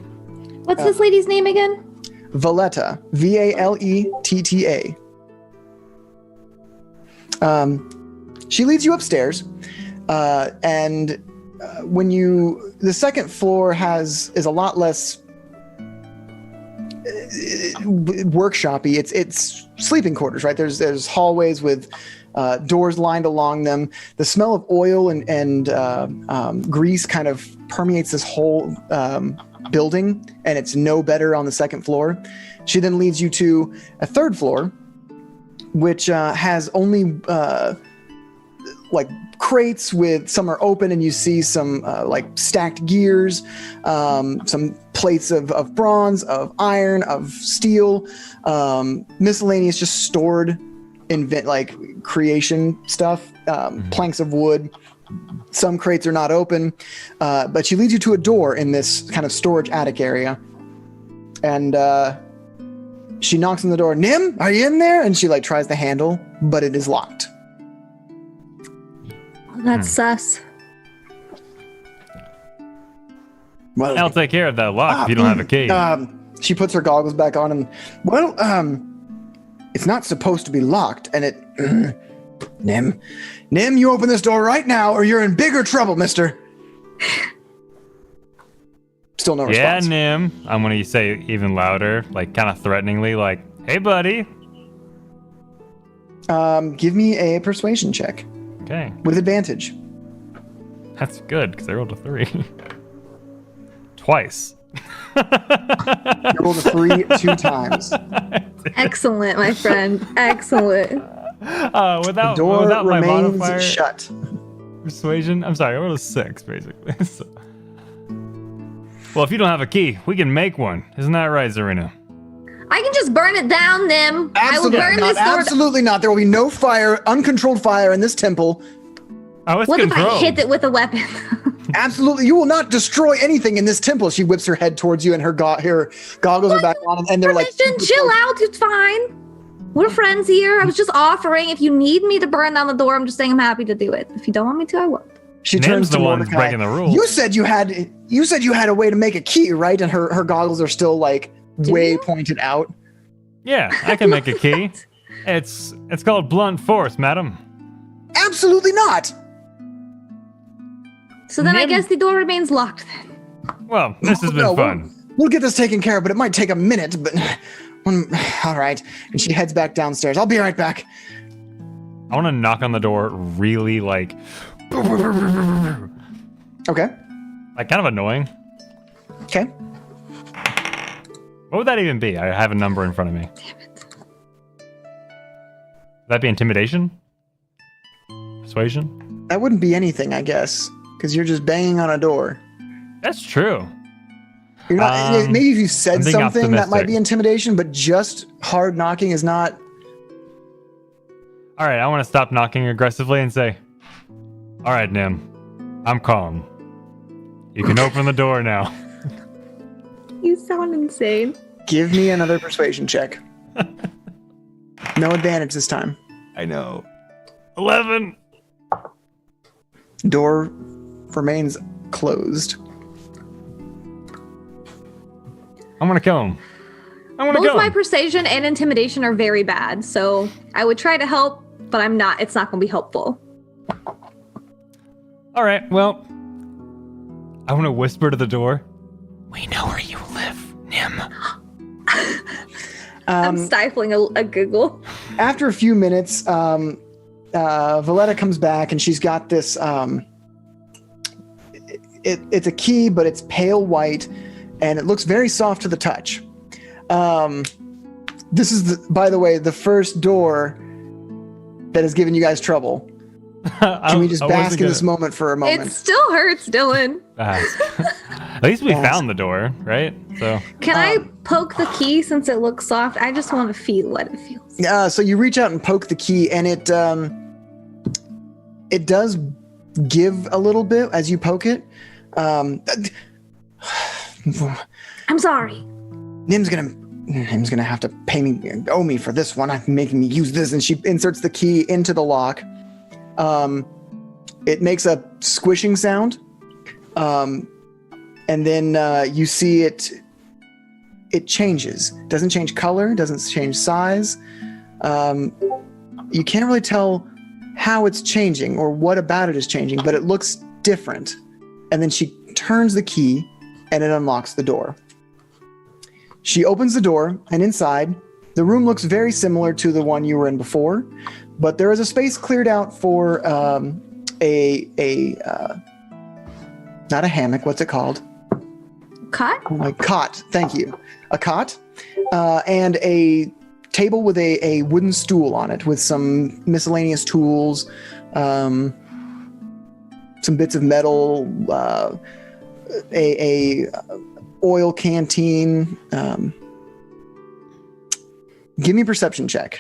What's this lady's name again? Valletta, V-A-L-E-T-T-A. She leads you upstairs, and when the second floor is a lot less workshopy. It's sleeping quarters, right? There's hallways with doors lined along them. The smell of oil and grease kind of permeates this whole building, and it's no better on the second floor. She then leads you to a third floor which has only like crates with some are open, and you see some like stacked gears, some plates of bronze, of iron, of steel, miscellaneous just stored like creation stuff, planks of wood. Some crates are not open, but she leads you to a door in this kind of storage attic area, and she knocks on the door. Nim, are you in there? And she like tries the handle, but it is locked. That's sus. Well, I'll take care of that lock if you don't have a key. She puts her goggles back on and, it's not supposed to be locked. And it, Nim, you open this door right now or you're in bigger trouble, mister. Still no response. Yeah, Nim. I'm going to say even louder, like kind of threateningly, like, hey, buddy. Give me a persuasion check. Okay. With advantage. That's good, because I rolled a 3. Twice. You rolled a 3 2 times. Excellent, my friend. Excellent. The Without door my remains modifier shut. persuasion, I'm sorry, I rolled a 6, basically. So. Well, if you don't have a key, we can make one. Isn't that right, Zarina? I can just burn it down, Nim. I will burn this door. Absolutely not. There will be no fire, uncontrolled fire in this temple. Oh, it's What controlled. if I hit it with a weapon? Absolutely. You will not destroy anything in this temple. She whips her head towards you and her goggles are back on and they're like... Permission, chill out. It's fine. We're friends here. I was just offering. If you need me to burn down the door, I'm just saying I'm happy to do it. If you don't want me to, I won't. She Nim's turns to the one Mordecai. breaking the rules. You said you had a way to make a key, right? And her goggles are still like way pointed out. Yeah, I can make a key. It's called blunt force, madam. Absolutely not. So then I Nim- guess the door remains locked then. Well, this has been No, fun. We'll get this taken care of, but it might take a minute. But all right. And she heads back downstairs. I'll be right back. I want to knock on the door really like Okay. kind of annoying. Okay. What would that even be? I have a number in front of me. Damn it. Would that be intimidation? Persuasion? That wouldn't be anything, I guess, because you're just banging on a door. That's true. You're not. Maybe if you said I'm being something, that might optimistic. be intimidation, but just hard knocking is not. All right, I want to stop knocking aggressively and say, all right, Nim, I'm calm. You can open the door now. You sound insane. Give me another persuasion check. No advantage this time. I know. 11. Door remains closed. I'm going to kill him. I'm going to Both kill my him. persuasion and intimidation are very bad, so I would try to help, but I'm not. It's not going to be helpful. All right, well, I want to whisper to the door. We know where you live, Nim. I'm stifling a giggle. After a few minutes, Valletta comes back and she's got this. It's a key, but it's pale white, and it looks very soft to the touch. This is, by the way, the first door that has given you guys trouble. Can we just bask in this moment for a moment? It still hurts, Dylan. At least we found the door, right? So Can I poke the key since it looks soft? I just want to feel what it feels. So you reach out and poke the key, and it does give a little bit as you poke it. I'm sorry. Nim's gonna have to owe me for this one. I'm making me use this, and she inserts the key into the lock. It makes a squishing sound, and then you see it changes. Doesn't change color, doesn't change size. You can't really tell how it's changing or what about it is changing, but it looks different. And then she turns the key and it unlocks the door. She opens the door, and inside, the room looks very similar to the one you were in before, but there is a space cleared out for not a hammock, what's it called? Cut? A cot, thank you. A cot and a table with a wooden stool on it with some miscellaneous tools, some bits of metal, a oil canteen. Give me a perception check.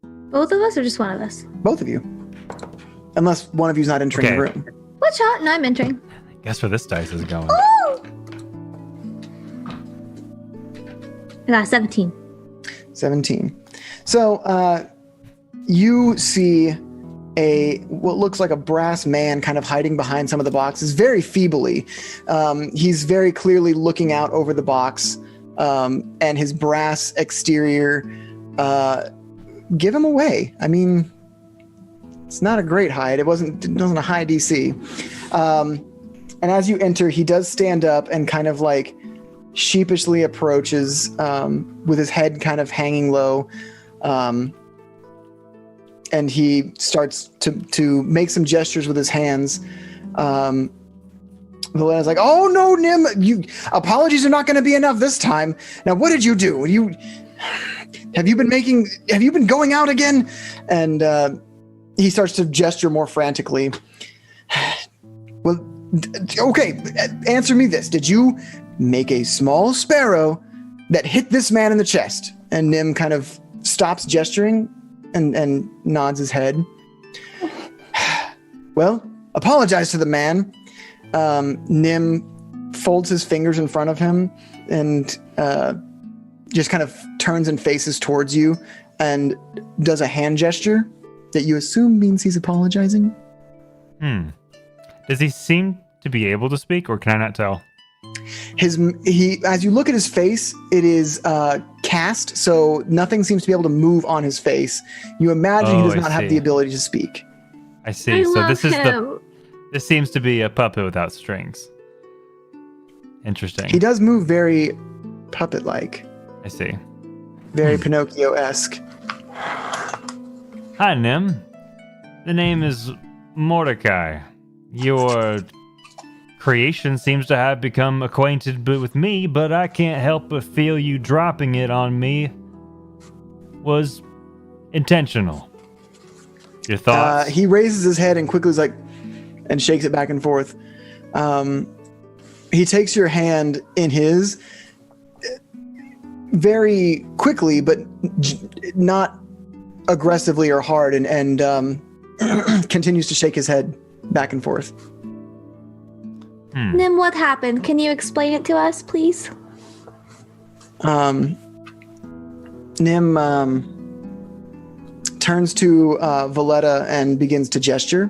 Both of us or just one of us? Both of you. Unless one of you's not entering the room. What shot? No, I'm entering. Guess where this dice is going. Oh! I got a 17. 17. So you see what looks like a brass man kind of hiding behind some of the boxes very feebly. He's very clearly looking out over the box, and his brass exterior give him away. I mean, it's not a great hide. It wasn't a high DC. And as you enter, he does stand up and kind of like sheepishly approaches with his head kind of hanging low. And he starts to make some gestures with his hands. Valetta's like, "Oh no, Nim! Apologies are not going to be enough this time. Now, what did you do? Have you been going out again?" And he starts to gesture more frantically. Well, okay, answer me this: did you make a small sparrow that hit this man in the chest? And Nim kind of stops gesturing and nods his head. Well, apologize to the man. Nim folds his fingers in front of him and just kind of turns and faces towards you and does a hand gesture that you assume means he's apologizing. Does he seem to be able to speak, or can I not tell? As you look at his face, it is cast, so nothing seems to be able to move on his face. You imagine he does not have the ability to speak. I see. So this seems to be a puppet without strings. Interesting. He does move very puppet-like. I see. Very Pinocchio-esque. Hi, Nim. The name is Mordecai. Your creation seems to have become acquainted with me, but I can't help but feel you dropping it on me was intentional. Your thoughts? He raises his head and quickly is like, and shakes it back and forth. He takes your hand in his very quickly, but not aggressively or hard, and continues to shake his head back and forth. Nim, what happened? Can you explain it to us, please? Nim turns to Valletta and begins to gesture.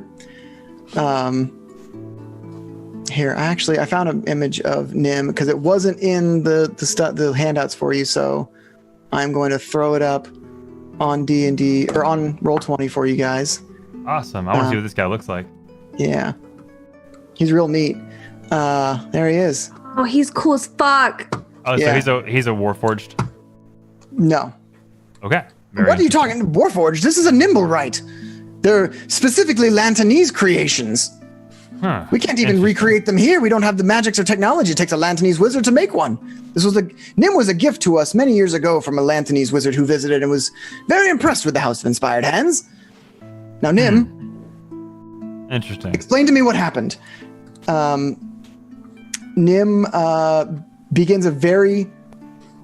Here, actually, I found an image of Nim because it wasn't in the handouts for you, so I'm going to throw it up on D&D or on Roll20 for you guys. Awesome! I want to see what this guy looks like. Yeah, he's real neat. There he is. Oh, he's cool as fuck. Oh, Yeah. so he's a Warforged. No. Okay. What are you talking? Warforged? This is a Nimblewright. They're specifically Lantanese creations. Huh. We can't even recreate them here. We don't have the magics or technology. It takes a Lantanese wizard to make one. Nim was a gift to us many years ago from a Lantanese wizard who visited and was very impressed with the House of Inspired Hands. Now, Nim. Interesting. Explain to me what happened. Nim begins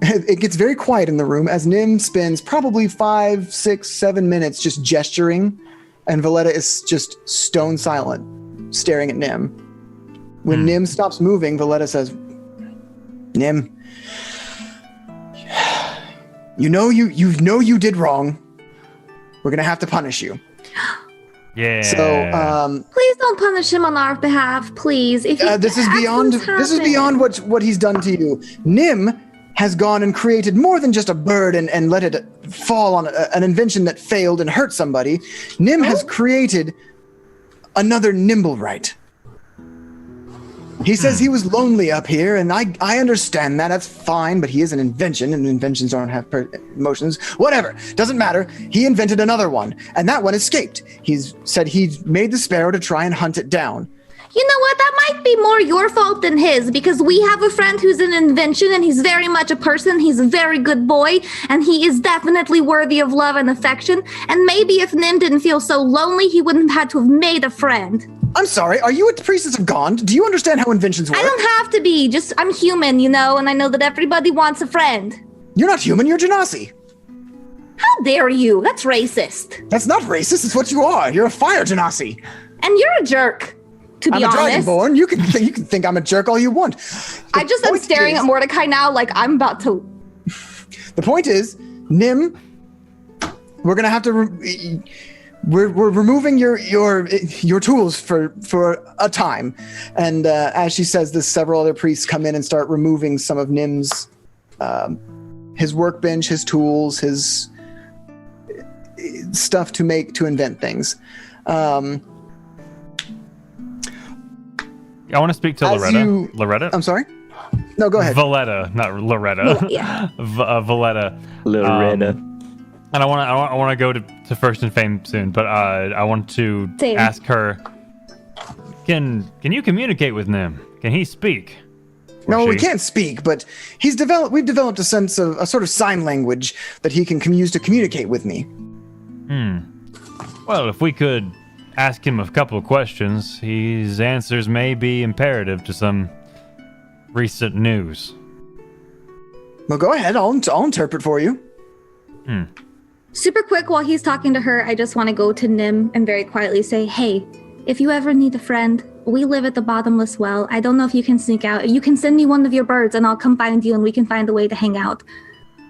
it gets very quiet in the room as Nim spends probably 5, 6, 7 minutes just gesturing, and Valletta is just stone silent, staring at Nim. When Nim stops moving, Valletta says, "Nim, you know you did wrong. We're gonna have to punish you." Yeah. So, Please don't punish him on our behalf, please. If this is beyond what he's done to you. Nim has gone and created more than just a bird and let it fall on an invention that failed and hurt somebody. Nim has created another Nimblewright. He says he was lonely up here, and I understand that. That's fine, but he is an invention, and inventions don't have emotions. Whatever. Doesn't matter. He invented another one, and that one escaped. He's said he made the sparrow to try and hunt it down. You know what? That might be more your fault than his, because we have a friend who's an invention and he's very much a person. He's a very good boy and he is definitely worthy of love and affection. And maybe if Nim didn't feel so lonely, he wouldn't have had to have made a friend. I'm sorry, are you a priestess of Gond? Do you understand how inventions work? I don't have to be. Just, I'm human, you know, and I know that everybody wants a friend. You're not human, you're Genasi. How dare you? That's racist. That's not racist, it's what you are. You're a fire Genasi. And you're a jerk. To be honest, I'm a Dragonborn. You can think I'm a jerk all you want. I just am staring at Mordecai now like I'm about to. The point is, Nim, we're gonna have to. We're removing your tools for a time, and as she says this, several other priests come in and start removing some of Nim's his workbench, his tools, his stuff to invent things. I want to speak to Loretta. Loretta? I'm sorry? No, go ahead. Valletta, not Loretta. Yeah. Valletta. Loretta. And I want to go to First and Fame soon, but I want to ask her, can you communicate with Nim? Can he speak? No, we can't speak, but we've developed a sense of a sort of sign language that he can use to communicate with me. Well, if we could ask him a couple of questions, his answers may be imperative to some recent news. Well, go ahead. I'll interpret for you. Super quick, while he's talking to her, I just want to go to Nim and very quietly say, hey, if you ever need a friend, we live at the Bottomless Well. I don't know if you can sneak out. You can send me one of your birds and I'll come find you and we can find a way to hang out.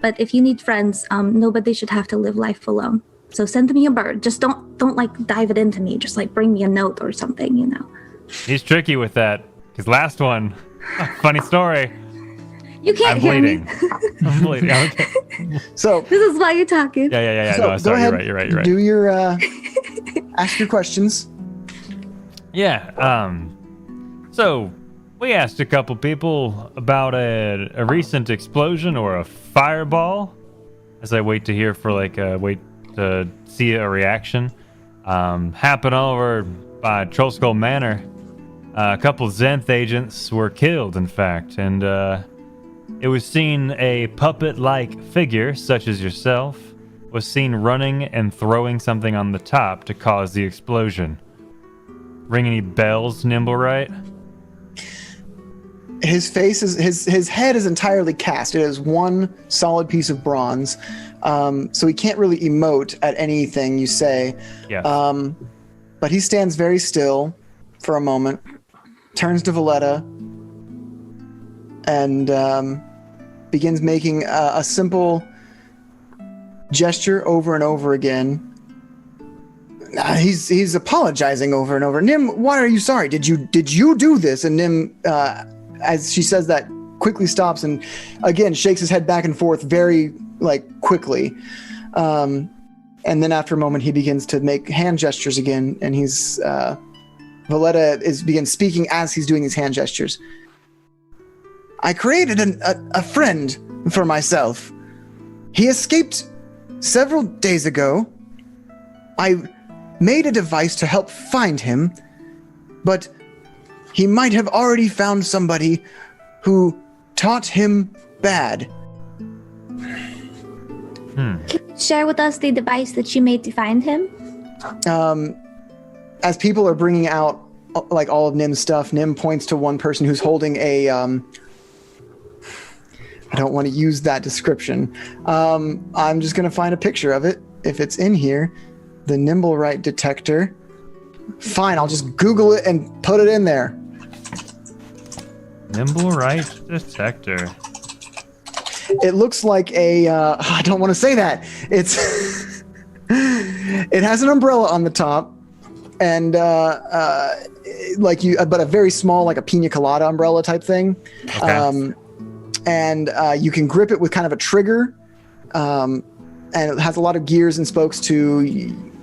But if you need friends, nobody should have to live life alone. So send me a bird. Just don't like dive it into me. Just like bring me a note or something, you know. He's tricky with that. His last one, funny story. You can't hear me. I'm bleeding. Okay. So this is why you're talking. Yeah. So No, sorry, go ahead. You're right. Do your ask your questions. Yeah. So we asked a couple people about a recent explosion or a fireball. As I wait to hear for to see a reaction. Happened over by Trollskull Manor. A couple Zenth agents were killed, in fact, and it was seen a puppet-like figure, such as yourself, was seen running and throwing something on the top to cause the explosion. Ring any bells, Nimblewright? His face is his head is entirely cast. It is one solid piece of bronze, so he can't really emote at anything you say. Yes. But he stands very still for a moment, turns to Valletta, and begins making a simple gesture over and over again. He's apologizing over and over. Nim, why are you sorry? Did you do this? And Nim, as she says that, quickly stops and again shakes his head back and forth very quickly. And then after a moment, he begins to make hand gestures again, and Valletta begins speaking as he's doing these hand gestures. I created a friend for myself. He escaped several days ago. I made a device to help find him, but he might have already found somebody who taught him bad. Can you share with us the device that you made to find him? As people are bringing out all of Nim's stuff, Nim points to one person who's holding a I don't want to use that description. I'm just going to find a picture of it if it's in here. The Nimblewright detector. Fine, I'll just Google it and put it in there. Nimblewright detector. It looks like I don't want to say that. It has an umbrella on the top, and but a very small, like a pina colada umbrella type thing. Okay. And you can grip it with kind of a trigger, and it has a lot of gears and spokes to.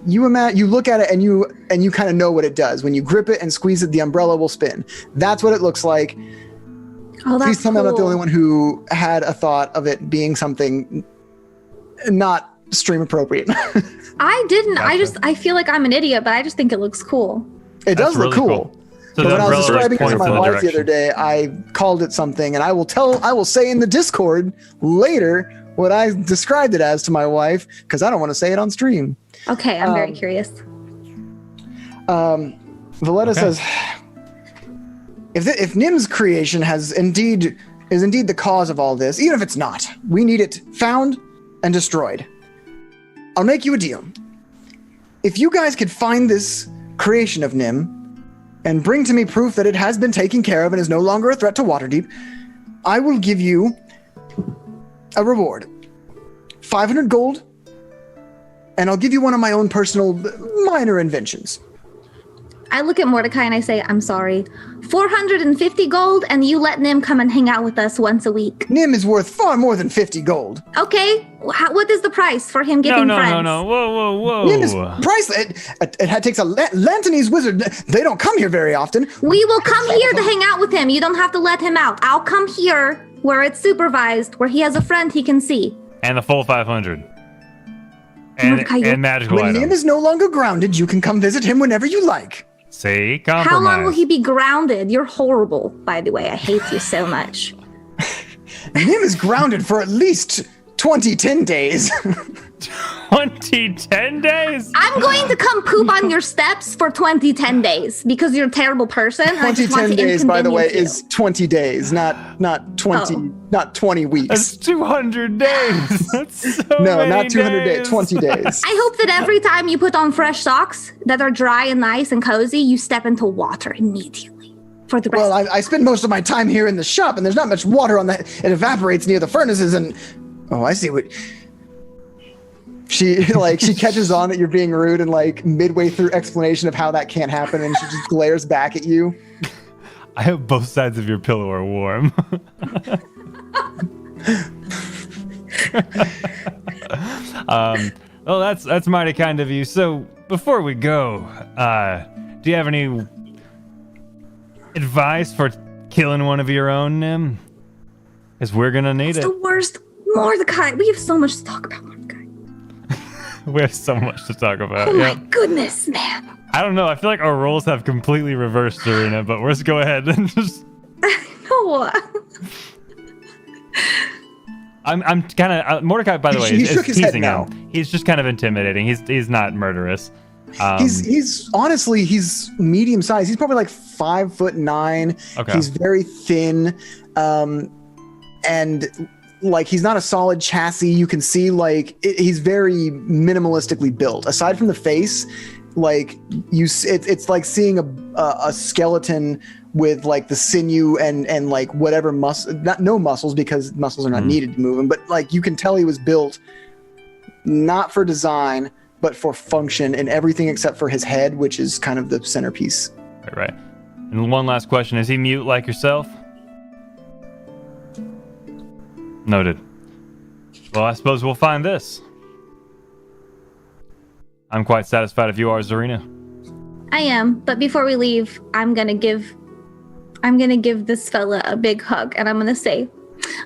You look at it and you kind of know what it does. When you grip it and squeeze it, the umbrella will spin. That's what it looks like. Oh, that's Please tell me I'm not the cool. only one who had a thought of it being something not stream appropriate. I didn't. Gotcha. I feel like I'm an idiot, but I just think it looks cool. It does That's look really cool. So But when I was umbrella describing it to points my in the wife the direction. other day, I called it something, and I will say in the Discord later what I described it as to my wife, because I don't want to say it on stream. Okay, I'm very curious. Valletta says, if Nim's creation is indeed the cause of all this, even if it's not, we need it found and destroyed. I'll make you a deal. If you guys could find this creation of Nim and bring to me proof that it has been taken care of and is no longer a threat to Waterdeep, I will give you a reward. 500 gold, and I'll give you one of my own personal minor inventions. I look at Mordecai and I say, I'm sorry. 450 gold, and you let Nim come and hang out with us once a week. Nim is worth far more than 50 gold. Okay, what is the price for him getting friends? No. Whoa. Nim is priceless. It takes a Lantanese wizard. They don't come here very often. We will come here to hang out with him. You don't have to let him out. I'll come here where it's supervised, where he has a friend he can see. And the full 500. And magical When items. Nim is no longer grounded, you can come visit him whenever you like. See? Compromise. How long will he be grounded? You're horrible, by the way. I hate you so much. Nim is grounded for at least 10 days. 10 days? I'm going to come poop on your steps for 10 days because you're a terrible person. 10 days, by the way, is 20 days, not 20 weeks. That's 200 days. That's so No, many not 200 days, days. 20 days. I hope that every time you put on fresh socks that are dry and nice and cozy, you step into water immediately for the rest Well, of I spend most of my time here in the shop, and there's not much water on that. It evaporates near the furnaces, and I see what she catches on that you're being rude, and like midway through explanation of how that can't happen, and she just glares back at you. I hope both sides of your pillow are warm. Well, that's mighty kind of you. So before we go, do you have any advice for killing one of your own, Nim? Because we're gonna need It's it. the worst. Mordecai, we have so much to talk about, Mordecai. We have so much to talk about. Oh my Yep. goodness, man. I don't know. I feel like our roles have completely reversed, Serena. But let's go ahead and just. No. I'm kind of Mordecai. By the way, He is shook his head teasing no. him. He's just kind of intimidating. He's not murderous. He's honestly medium sized. He's probably like 5'9". Okay. He's very thin, and like he's not a solid chassis. You can see he's very minimalistically built. Aside from the face, like it's like seeing a skeleton with like the sinew and like whatever no muscles, because muscles are not needed to move him. But like you can tell he was built not for design, but for function in everything except for his head, which is kind of the centerpiece. Right. And one last question: is he mute like yourself? Noted. Well, I suppose we'll find this. I'm quite satisfied if you are, Zarina. I am, but before we leave, I'm gonna give this fella a big hug, and I'm gonna say,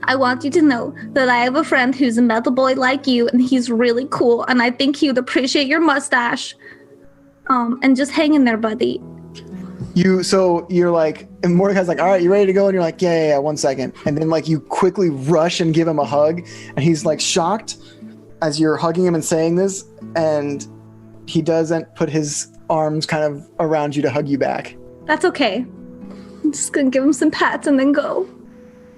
I want you to know that I have a friend who's a metal boy like you, and he's really cool, and I think he would appreciate your mustache. And just hang in there, buddy. You're like, and Mordecai's like, all right, you ready to go? And you're like, yeah, 1 second. And then like you quickly rush and give him a hug, and he's like shocked as you're hugging him and saying this, and he doesn't put his arms kind of around you to hug you back. That's okay. I'm just gonna give him some pats and then go.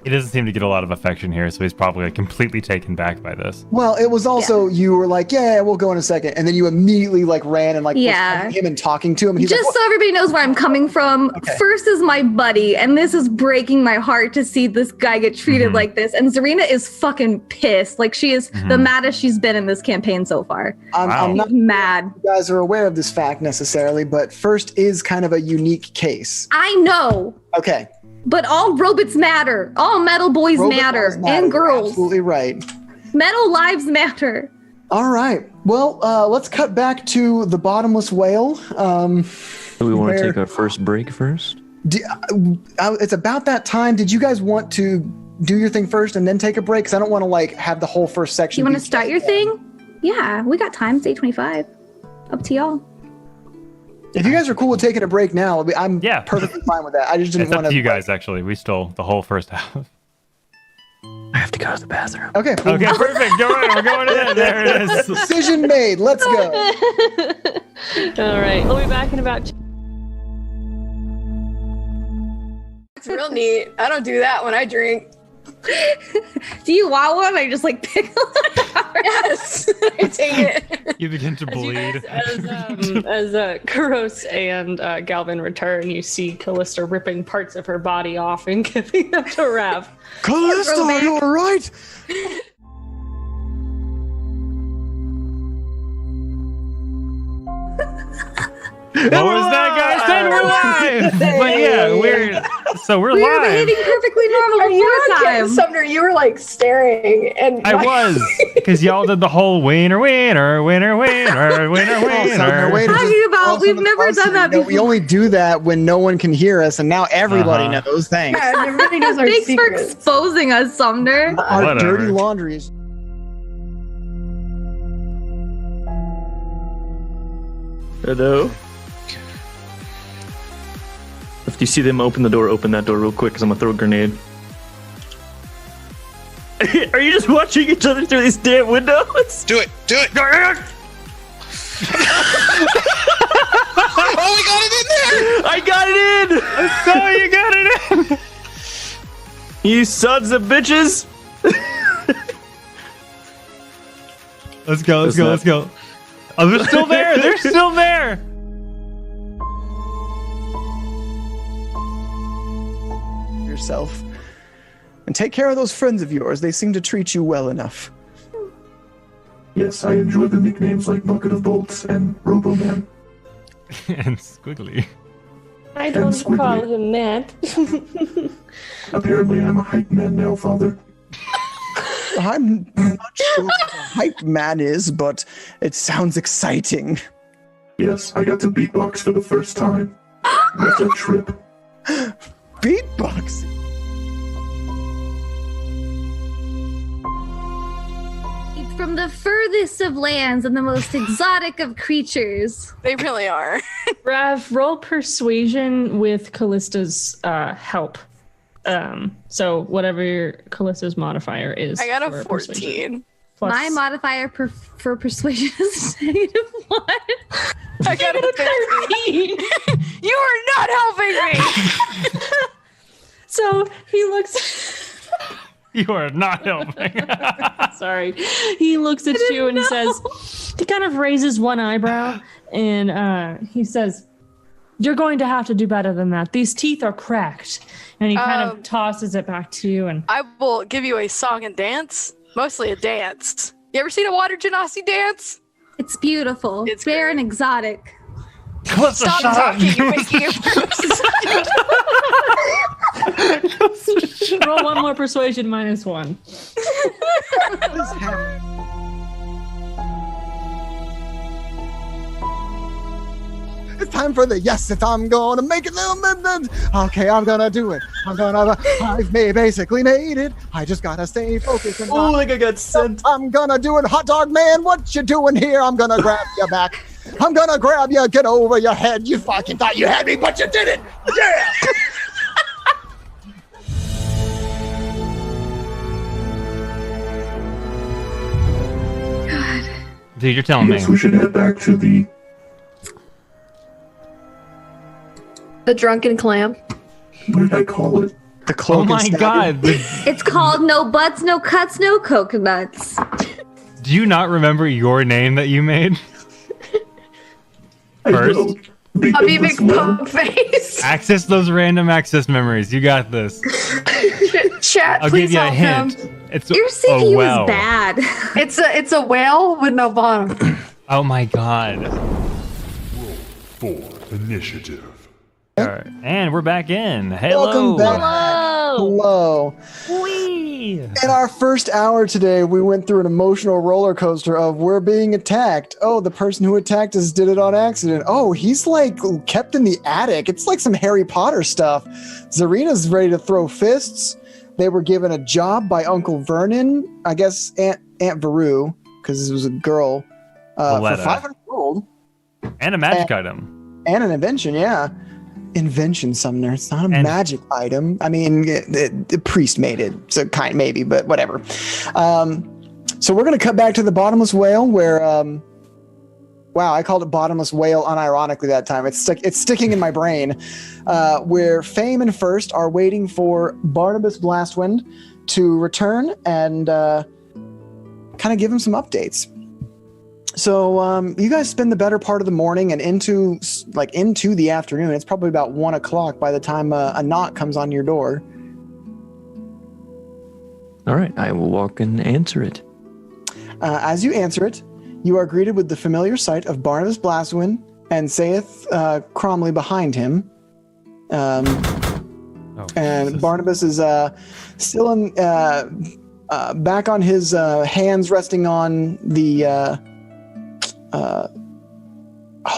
He doesn't seem to get a lot of affection here, so he's probably like, completely taken back by this. Well, it was also you were like, yeah, we'll go in a second, and then you immediately like ran and like was hugging him and talking to him. And he's Just like, so everybody knows where I'm coming from, First is my buddy, and this is breaking my heart to see this guy get treated like this. And Zarina is fucking pissed. Like she is the maddest she's been in this campaign so far. I'm not mad. You guys are aware of this fact necessarily, but First is kind of a unique case. I know. Okay. But all robots matter. All metal boys matter. And girls. You're absolutely right. Metal lives matter. All right. Well, let's cut back to the bottomless whale. Do we want to take our first break first? It's about that time. Did you guys want to do your thing first and then take a break? Because I don't want to like have the whole first section. You want to start your thing? Yeah, we got time. It's 8:25. Up to y'all. If you guys are cool with taking a break now, I'm Yeah. perfectly fine with that. I just didn't It's up want to you guys, actually. We stole the whole first half. I have to go to the bathroom. Okay. Okay, perfect. Go right. We're going in. There it is. Decision made. Let's go. All right. We'll be back in about. It's real neat. I don't do that when I drink. Do you want one? I just like pick Yes, I take it. You begin to bleed. As Kuros and Galvin return, you see Callista ripping parts of her body off and giving them to Rav. Callista, are you all right? What was that, guys? Then we're live. But yeah, we're We were live. behaving perfectly normal Are you before okay, time. Sumner? You were like staring, and I was, because y'all did the whole winner, winner, winner, winner, winner, winner. Talking about, we've never done that before. We only do that when no one can hear us, and now everybody knows. Thanks. Yeah, everybody knows our Thanks for secrets. exposing us, Sumner. Our Whatever. dirty laundries. Hello. If you see them open the door, open that door real quick, because I'm gonna throw a grenade. Are you just watching each other through these damn windows? Do it! Do it! Oh, Oh, we got it in there! I got it in! so you got it in. You sons of bitches! Let's go. Let's go. Oh, they're still there. They're still there. Yourself. And take care of those friends of yours. They seem to treat you well enough. Yes, I enjoy the nicknames like Bucket of Bolts and Robo-Man. And squiggly. I don't squiggly. call him that. Apparently I'm a hype man now, Father. I'm not sure what a hype man is, but it sounds exciting. Yes, I got to beatbox for the first time. That's a trip. Beatbox. From the furthest of lands and the most exotic of creatures. They really are. Rav, roll persuasion with Callista's help. So whatever your Callista's modifier is. I got for a persuasion. 14. Plus- My modifier for persuasion is -1. I got a 13. You are not helping me. So he looks. You are not helping. Sorry. He looks at you and says, he kind of raises one eyebrow and he says, "You're going to have to do better than that. These teeth are cracked." And he kind of tosses it back to you. And I will give you a song and dance. Mostly a dance. You ever seen a water genasi dance? It's beautiful. It's It's fair and exotic. Stop talking. You're making it worse. roll one more persuasion -1. What is happening? It's time for the yes. If I'm gonna make it, okay, I'm gonna do it. I've basically made it. I just gotta stay focused. And Oh, like I got sent. I'm gonna do it, hot dog man. What you doing here? I'm gonna grab your back. I'm gonna grab you. Get over your head. You fucking thought you had me, but you didn't. Yeah. Dude, you're telling me. Yes, we should head back to the... The drunken clam. What did I call it? The cloak Oh and my stabber. god. It's called No Butts, No Cuts, No Coconuts. Do you not remember your name that you made? I First? know. Big Bobby Douglas Well. McPugface. Access those random access memories. You got this. Chat, I'll please give you a help hint. him. It's Your a CPU well. is bad. It's a whale with no bottom. Oh my god. For initiative. All right. And we're back in. Hello. Welcome back. Hello. Hello. Whee! In our first hour today, we went through an emotional roller coaster of we're being attacked. Oh, the person who attacked us did it on accident. Oh, he's like kept in the attic. It's like some Harry Potter stuff. Zarina's ready to throw fists. They were given a job by Uncle Vernon, I guess Aunt Veru, because it was a girl, for Valletta. 500 gold. And a magic item. And an invention, yeah. Invention summoner. It's not a magic item. I mean, the priest made it, so maybe, but whatever. So we're going to cut back to the Bottomless Whale where, wow, I called it Bottomless Whale unironically that time. It's sticking in my brain, where Fame and First are waiting for Barnabas Blastwind to return and kind of give him some updates. So you guys spend the better part of the morning and into the afternoon. It's probably about 1 o'clock by the time a knock comes on your door. All right, I will walk and answer it. As you answer it, you are greeted with the familiar sight of Barnabas Blastwind and saith Cromley behind him. And Jesus. Barnabas is still in, back on his hands resting on the... oh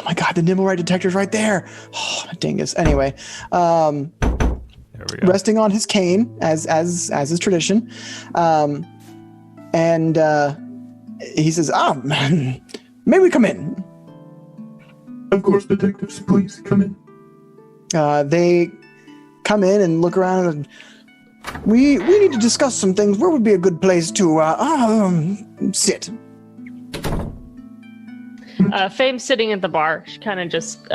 my God, the Nimblewright detector's right there. Oh, dingus. Anyway, there we go. Resting on his cane, as is tradition. And he says, may we come in? Of course, detectives, please come in. They come in and look around and we need to discuss some things. Where would be a good place to sit? Fame's sitting at the bar. She kind of just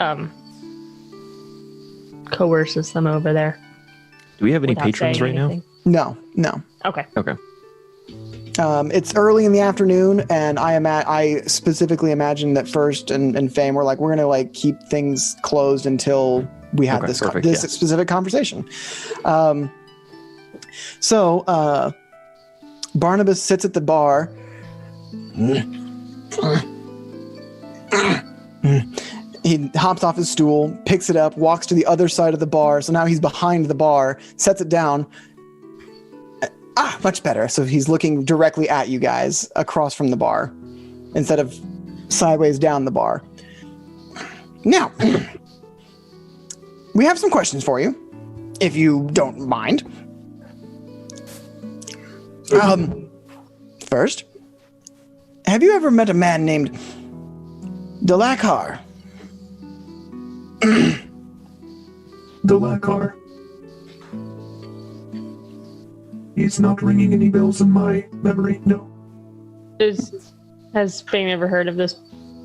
coerces them over there. Do we have any patrons right anything. No. Okay. It's early in the afternoon, and I specifically imagine that First and Fame were like, we're gonna like keep things closed until we have this specific conversation. So Barnabas sits at the bar. He hops off his stool, picks it up, walks to the other side of the bar. So now he's behind the bar, sets it down. Much better. So he's looking directly at you guys across from the bar instead of sideways down the bar. Now, we have some questions for you, if you don't mind. First, have you ever met a man named Dalakar? Dalakar. He's not ringing any bells in my memory, no. Has Fame ever heard of this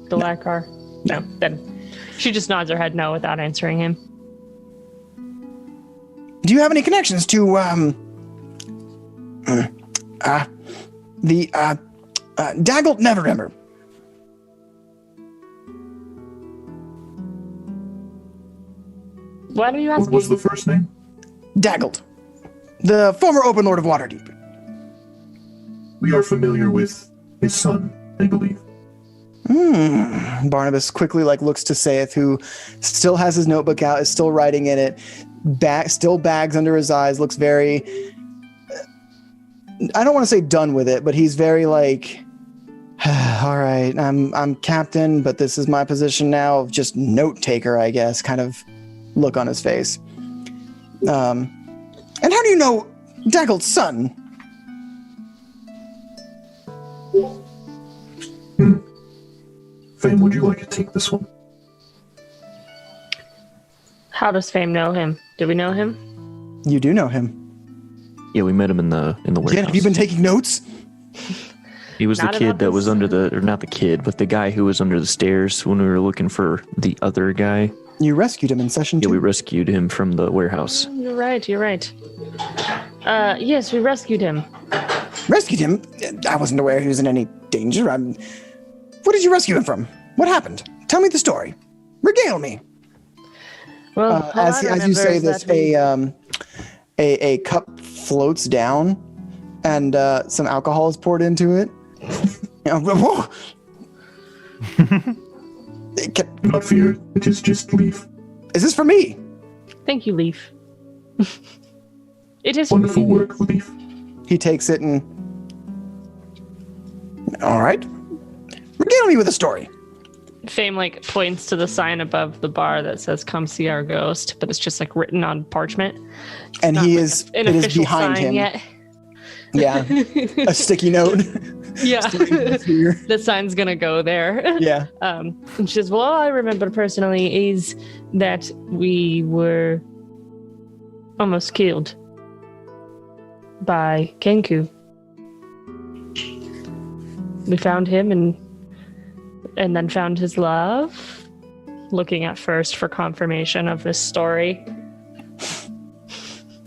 Dalakar? No. Then she just nods her head no without answering him. Do you have any connections to the Daggled Neverember? What are you asking? What was the first name? Daggled, the former Open Lord of Waterdeep. We are familiar with his son, I believe. Barnabas quickly looks to Saith, who still has his notebook out, is still writing in it, still bags under his eyes, looks very... I don't want to say done with it, but he's very all right, I'm captain, but this is my position now of just note taker, I guess, kind of look on his face. And how do you know Daggled's son? Fame, would you like to take this one? How does Fame know him? Do we know him? You do know him. Yeah, we met him in the warehouse. Yeah, have you been taking notes? He was the kid that was under the, or not the kid, but the guy who was under the stairs when we were looking for the other guy. You rescued him in session 2. Yeah, we rescued him from the warehouse. You're right. Yes, we rescued him. Rescued him? I wasn't aware he was in any danger. What did you rescue him from? What happened? Tell me the story. Regale me. Well, as you say this, a cup floats down, and some alcohol is poured into it. Not fear. It is just Leaf. Is this for me? Thank you, Leaf. It is wonderful work, Leaf. He takes it and... All right. Regale me with a story. Fame points to the sign above the bar that says "Come see our ghost," but it's just written on parchment. And it is behind him. Yet. Yeah, a sticky note. Yeah. Here. The sign's gonna go there. Yeah. And she says, well, all I remember personally is that we were almost killed by Kenku. We found him and then found his love. Looking at first for confirmation of this story.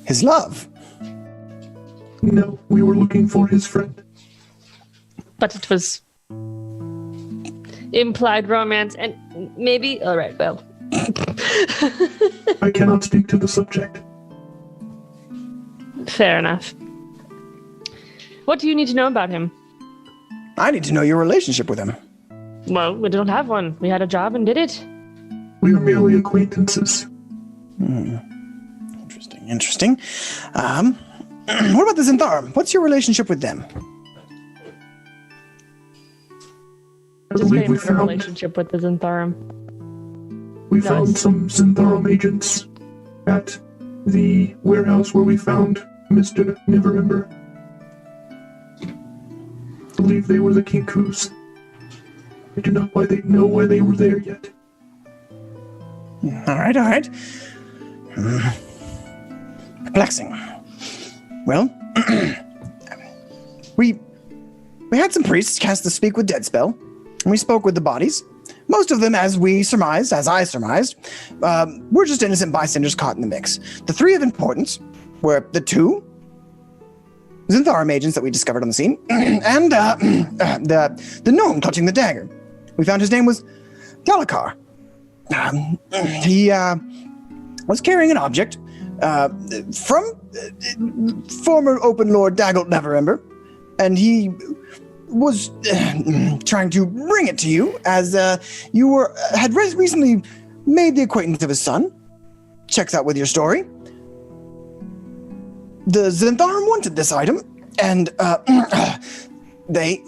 His love? No, we were looking for his friend. But it was implied romance and maybe... All right, well. I cannot speak to the subject. Fair enough. What do you need to know about him? I need to know your relationship with him. Well, we don't have one. We had a job and did it. We are merely acquaintances. Interesting. What about the Zentharum? What's your relationship with them? I Just believe we a found relationship with the Zentharum. found some Zentharum agents at the warehouse where we found Mr. Neverember. I believe they were the Kinkus. I do not know why they were there yet. All right. Perplexing. Well, we had some priests cast the Speak with Dead spell, and we spoke with the bodies. Most of them, as I surmised, were just innocent bystanders caught in the mix. The three of importance were the two Zentharum agents that we discovered on the scene, and the gnome clutching the dagger. We found his name was Dalakar. He was carrying an object from former Open Lord Daggelt Neverember, and he was trying to bring it to you as you had recently made the acquaintance of his son. Checks out with your story. The Zentharum wanted this item, and they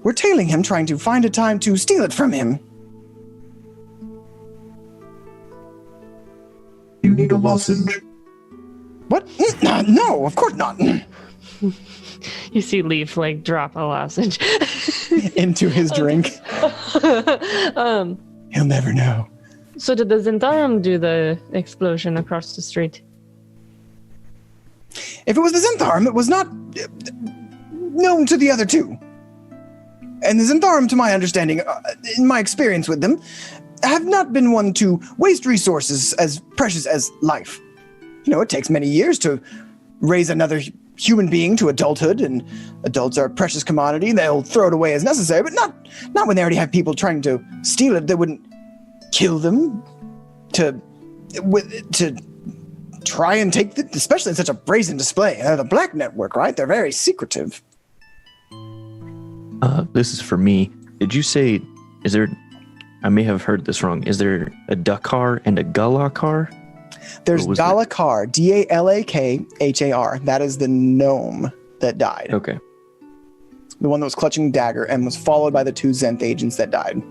were tailing him, trying to find a time to steal it from him. You need a lozenge. What? No, of course not. You see Leaf drop a lozenge Into his drink. He'll never know. So did the Zentharum do the explosion across the street? If it was the Zentharum, it was not known to the other two. And the Zentharum, to my understanding, in my experience with them, have not been one to waste resources as precious as life. It takes many years to raise another human being to adulthood, and adults are a precious commodity. They'll throw it away as necessary, but not when they already have people trying to steal it. They wouldn't kill them to try and take it, especially in such a brazen display. The Black Network, right? They're very secretive. This is for me. Did you say, I may have heard this wrong. Is there a Dakar and a Galakar? There's Dalakar, Dalakhar. That is the gnome that died. Okay. The one that was clutching the dagger and was followed by the two Zenth agents that died.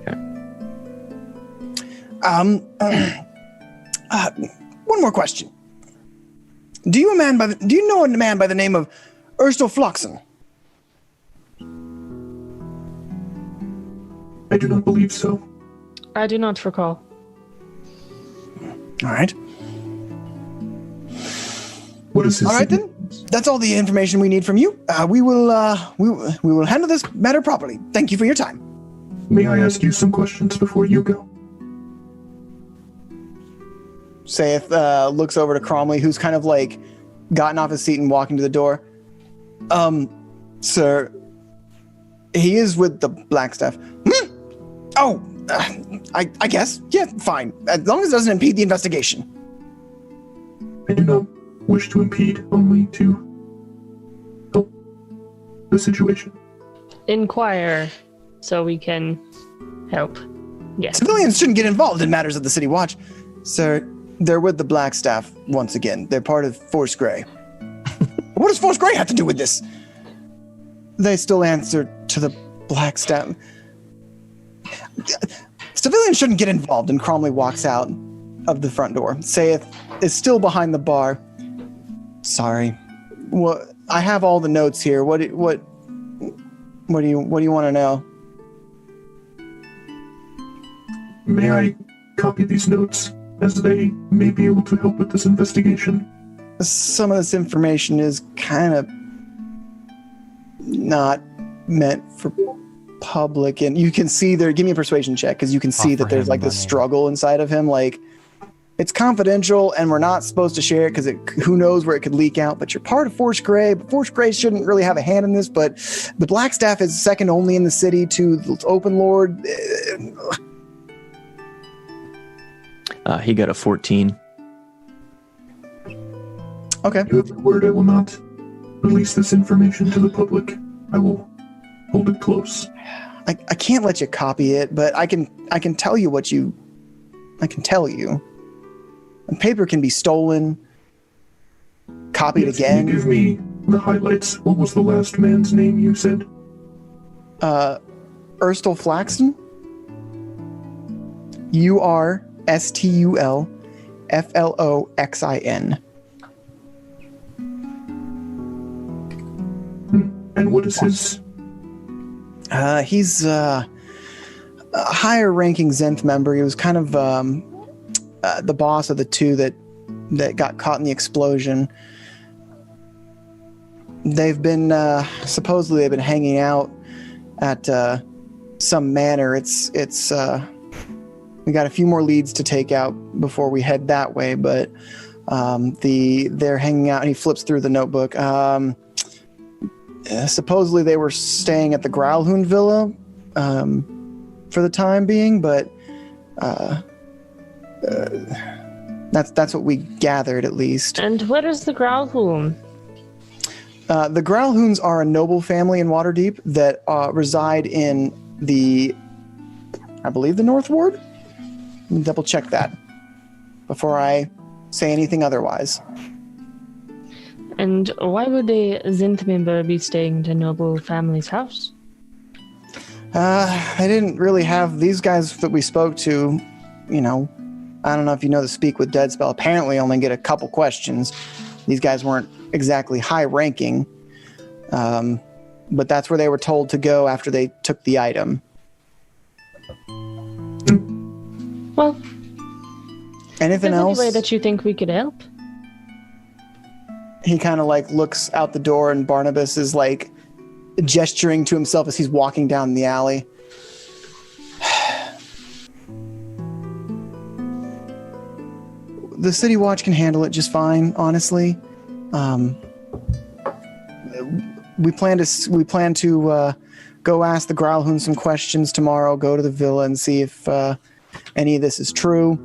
Okay. One more question. Do you know a man by the name of Erstel Floxen? I do not believe so. I do not recall. All right. What is his All right then. That's all the information we need from you. We will handle this matter properly. Thank you for your time. May I ask you some questions before you go? Saith looks over to Cromley, who's kind of gotten off his seat and walking to the door. Sir, he is with the Blackstaff. Oh, I guess. Yeah, fine. As long as it doesn't impede the investigation. I do not wish to impede, only to help the situation. Inquire so we can help. Yes. Civilians shouldn't get involved in matters of the City Watch. Sir, they're with the Blackstaff once again. They're part of Force Grey. What does Force Grey have to do with this? They still answer to the Blackstaff. Civilians shouldn't get involved. And Cromley walks out of the front door. Saith is still behind the bar. Sorry. What? I have all the notes here. What do you want to know? May I copy these notes, as they may be able to help with this investigation? Some of this information is kind of not meant for public, and you can see there. Give me a persuasion check, because you can see that there's like this struggle inside of him. Like, it's confidential, and we're not supposed to share it because who knows where it could leak out. But you're part of Force Grey. But Force Grey shouldn't really have a hand in this. But the Blackstaff is second only in the city to the Open Lord. He got a 14. Okay. You have the word I will not release this information to the public. I will hold it close. I can't let you copy it, but I can tell you what I can tell you. And paper can be stolen, copied again. Can you give me the highlights? What was the last man's name you said? Erstul Flaxton. URSTULFLOXIN. And what is his? He's a higher ranking Zenth member. He was kind of the boss of the two that got caught in the explosion. They've been supposedly they've been hanging out at some manor. It's we got a few more leads to take out before we head that way, but they're hanging out, and he flips through the notebook. Supposedly they were staying at the Growlhound Villa for the time being, but that's what we gathered, at least. And what is the Growlhound? The Growlhounds are a noble family in Waterdeep that reside in I believe the North Ward? Let me double check that before I say anything otherwise. And why would a Zenth member be staying at a noble family's house? They didn't really have these guys that we spoke to, I don't know if you know the Speak with Dead spell, apparently only get a couple questions. These guys weren't exactly high ranking, but that's where they were told to go after they took the item. Well, anything else? Any way that you think we could help? He kind of looks out the door, and Barnabas is gesturing to himself as he's walking down the alley. The City Watch can handle it just fine, honestly. We plan to go ask the Growlhound some questions tomorrow. Go to the villa and see if any of this is true.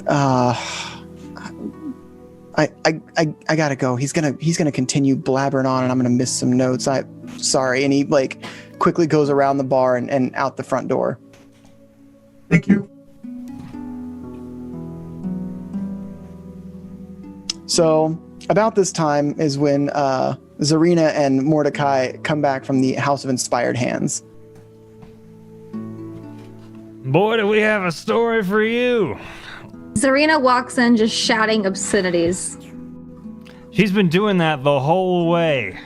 I gotta go. He's gonna continue blabbering on, and I'm gonna miss some notes. Sorry. And he quickly goes around the bar and out the front door. Thank you. So about this time is when Zarina and Mordecai come back from the House of Inspired Hands. Boy, do we have a story for you. Zarina walks in just shouting obscenities. She's been doing that the whole way.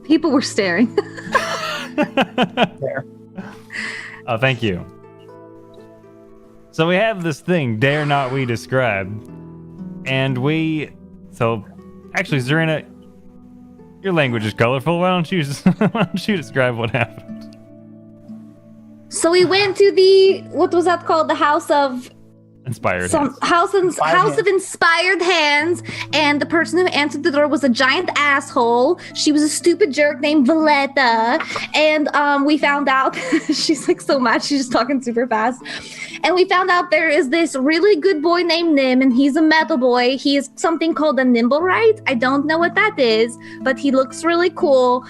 People were staring. There. Oh, thank you. So we have this thing, Dare Not We Describe. And actually, Zarina, your language is colorful. Why don't you describe what happened? So we went to what was that called? The House of Inspired Hands. House of Inspired Hands, and the person who answered the door was a giant asshole. She was a stupid jerk named Valletta, and we found out she's so mad. She's just talking super fast, and we found out there is this really good boy named Nim, and he's a metal boy. He is something called a Nimblerite. I don't know what that is, but he looks really cool.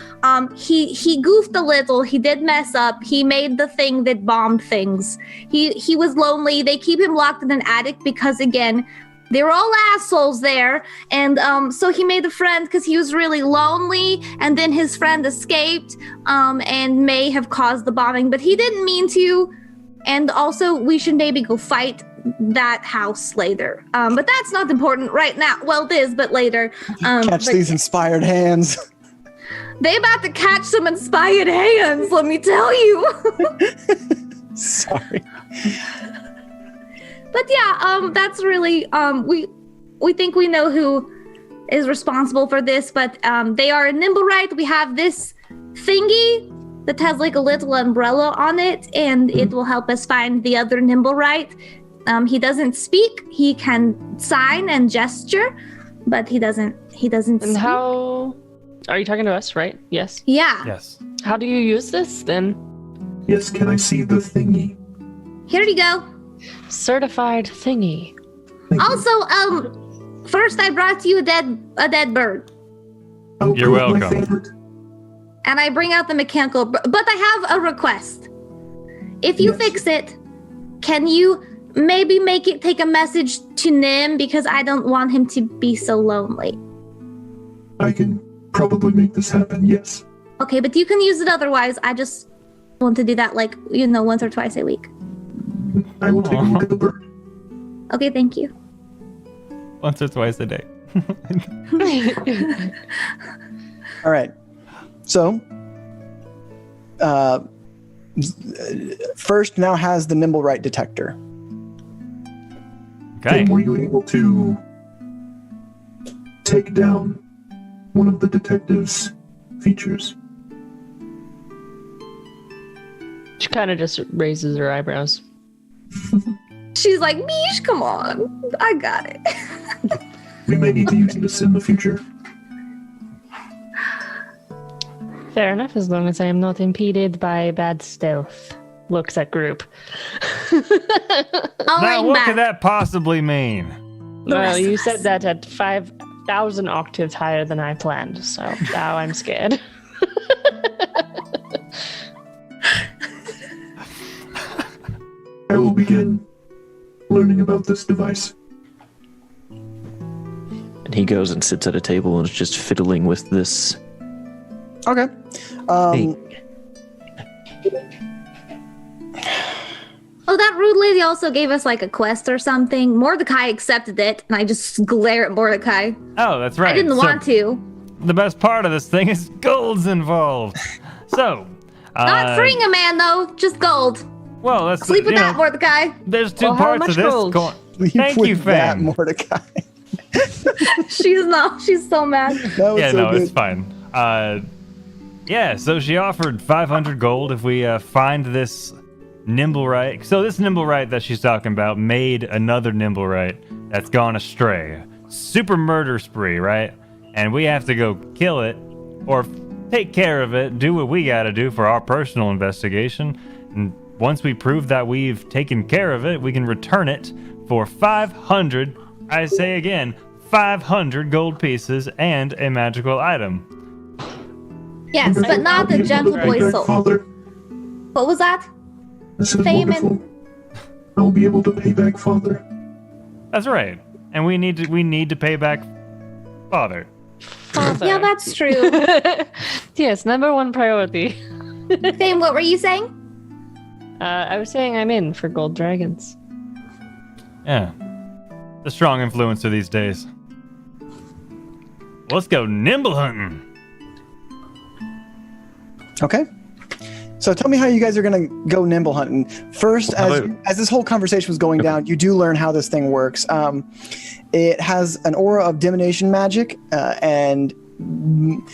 He goofed a little. He did mess up. He made the thing that bombed things. He was lonely. They keep him locked in an attic because, again, they were all assholes there, and so he made a friend because he was really lonely, and then his friend escaped and may have caused the bombing, but he didn't mean to. And also, we should maybe go fight that house later. But that's not important right now. Well, it is, but later. Catch these inspired hands. They about to catch some inspired hands, let me tell you. Sorry. But yeah, that's really we think we know who is responsible for this, but they are a Nimblewright. We have this thingy that has like a little umbrella on it, and it will help us find the other Nimblewright. He doesn't speak. He can sign and gesture, but he doesn't And speak. how are you talking to us, right? Yes. Yeah. Yes. How do you use this then? Yes, can I see the thingy? Here you go. Certified thingy. Thank you. Also, first I brought you a dead bird. Oh, You're good, my welcome. favorite. And I bring out the mechanical, but I have a request. If you Yes. fix it, can you maybe make it take a message to Nim, because I don't want him to be so lonely. I can probably make this happen, yes. Okay, but you can use it otherwise. I just want to do that once or twice a week. I will take a look at the bird. Okay, thank you. Once or twice a day. All right. So, first now has the Nimblewright detector. Okay. And were you able to take down one of the detective's features? She kind of just raises her eyebrows. She's like, Mish, come on. I got it. We may need to use this in the future. Fair enough, as long as I am not impeded by bad stealth. Looks at group. I'll Now, ring what back. could that possibly mean? Well, rest you of said us. that at 5,000 octaves higher than I planned, so now I'm scared. I will begin learning about this device. And he goes and sits at a table and is just fiddling with this Okay. thing. Oh, that rude lady also gave us like a quest or something. Mordecai accepted it, and I just glare at Mordecai. Oh, that's right. I didn't So, want to. The best part of this thing is gold's involved. So, Not freeing a man, though. Just gold. well, that's Sleep with that, Mordecai. There's two Well, how parts much of this. gold? Leave Thank with you, that, fam. Mordecai. She's so mad. That was Yeah, so no, good. it's fine. Yeah, so she offered 500 gold if we find this Nimblewright. So this Nimblewright that she's talking about made another Nimblewright that's gone astray. Super murder spree, right? And we have to go kill it or take care of it, do what we gotta do for our personal investigation. And once we prove that we've taken care of it, we can return it for 500, I say again, 500 gold pieces and a magical item. Yes, but not the gentle boy Back, soul. Father. What was that? This is Fame wonderful. I will be able to pay back Father. That's right. And we need to pay back Father. Father. Yeah, that's true. Yes, number one priority. Fame, what were you saying? I was saying I'm in for gold dragons. Yeah. The strong influencer these days. Let's go nimble hunting. Okay. So tell me how you guys are going to go nimble hunting. First, How as, about- as this whole conversation was going down, you do learn how this thing works. It has an aura of divination magic, and you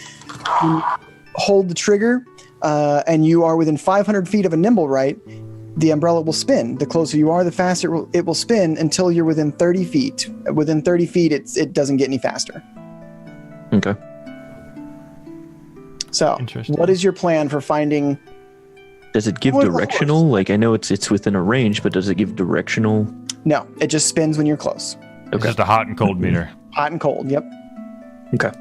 hold the trigger, and you are within 500 feet of a Nimblewright. The umbrella will spin. The closer you are, the faster it will spin until you're within 30 feet. Within 30 feet, it doesn't get any faster. Okay. So, Interesting. what is your plan for finding? Does it give What- directional? Like, I know it's within a range, but does it give directional? No, it just spins when you're close. It's just a hot and cold meter. Hot and cold. Yep. Okay.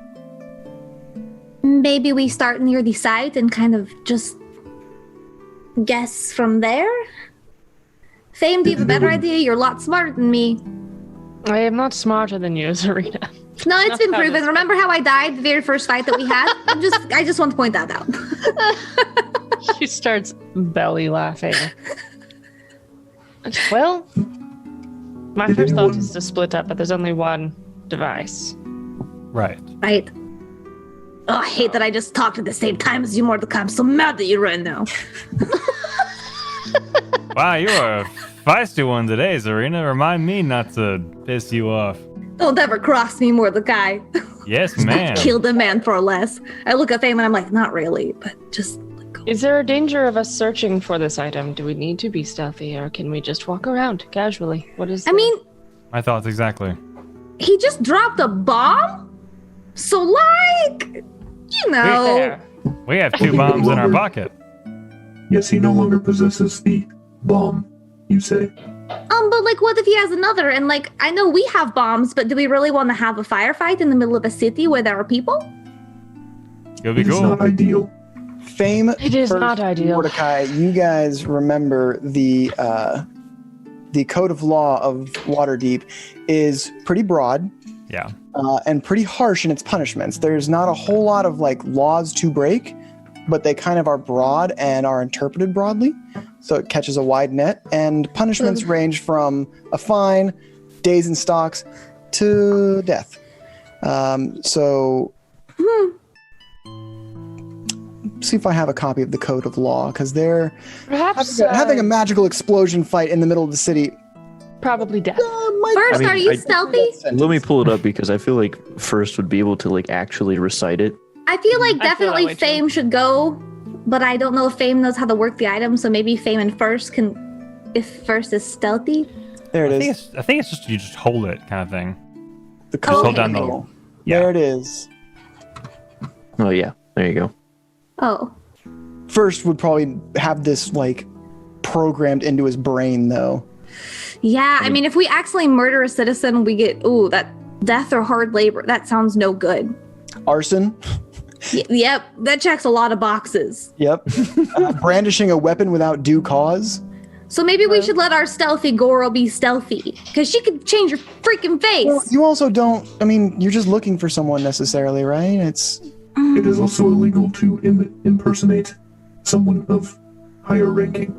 Maybe we start near the site and kind of just guess from there? Fame, do you have a better idea? You're a lot smarter than me. I am not smarter than you, Zarina. No, it's been How does- proven. Remember how I died the very first fight that we had? I just want to point that out. She starts belly laughing. Well, My Did first thought anyone- is to split up, but there's only one device. Right. Right. Oh, I hate that I just talked at the same time as you, Mordecai. I'm so mad that you're right now. Wow, you are a feisty one today, Zarina. Remind me not to piss you off. Don't ever cross me, Mordecai. Yes, ma'am. Killed a man for less. I look at Fame and I'm like, not really, but just let go. Is there a danger of us searching for this item? Do we need to be stealthy, or can we just walk around casually? What is? I mean, My thoughts exactly. he just dropped a bomb? So, like, you know. there. We have 2 bombs in our pocket. Yes, he no longer possesses the bomb, you say? But like, what if he has another? And like, I know we have bombs, but do we really want to have a firefight in the middle of a city where there are people? It'll be It is cool. not ideal. Fame. It is first, not ideal. Mordecai, you guys remember the code of law of Waterdeep is pretty broad. Yeah. And pretty harsh in its punishments. There's not a whole lot of like laws to break, but they kind of are broad and are interpreted broadly. So it catches a wide net, and punishments range from a fine, days in stocks, to death. See if I have a copy of the code of law, because they're Perhaps having a magical explosion fight in the middle of the city. probably death. First, are you stealthy? Let me pull it up because I feel like First would be able to like actually recite it. I feel like I feel that definitely way, too. Fame should go, but I don't know if Fame knows how to work the item, so maybe Fame and First can, if First is stealthy. There it I is. think it's just you just hold it kind of thing. The Just hold code down of the- law. yeah. There it is. Oh yeah, there you go. Oh. First would probably have this like programmed into his brain, though. Yeah, I mean, if we accidentally murder a citizen, we get, that death or hard labor. That sounds no good. Arson. Yep, that checks a lot of boxes. Yep. Brandishing a weapon without due cause. So maybe we should let our stealthy Goro be stealthy, because she could change her freaking face. Well, you also don't. I mean, you're just looking for someone necessarily, right? It's. It is also illegal to impersonate someone of higher ranking.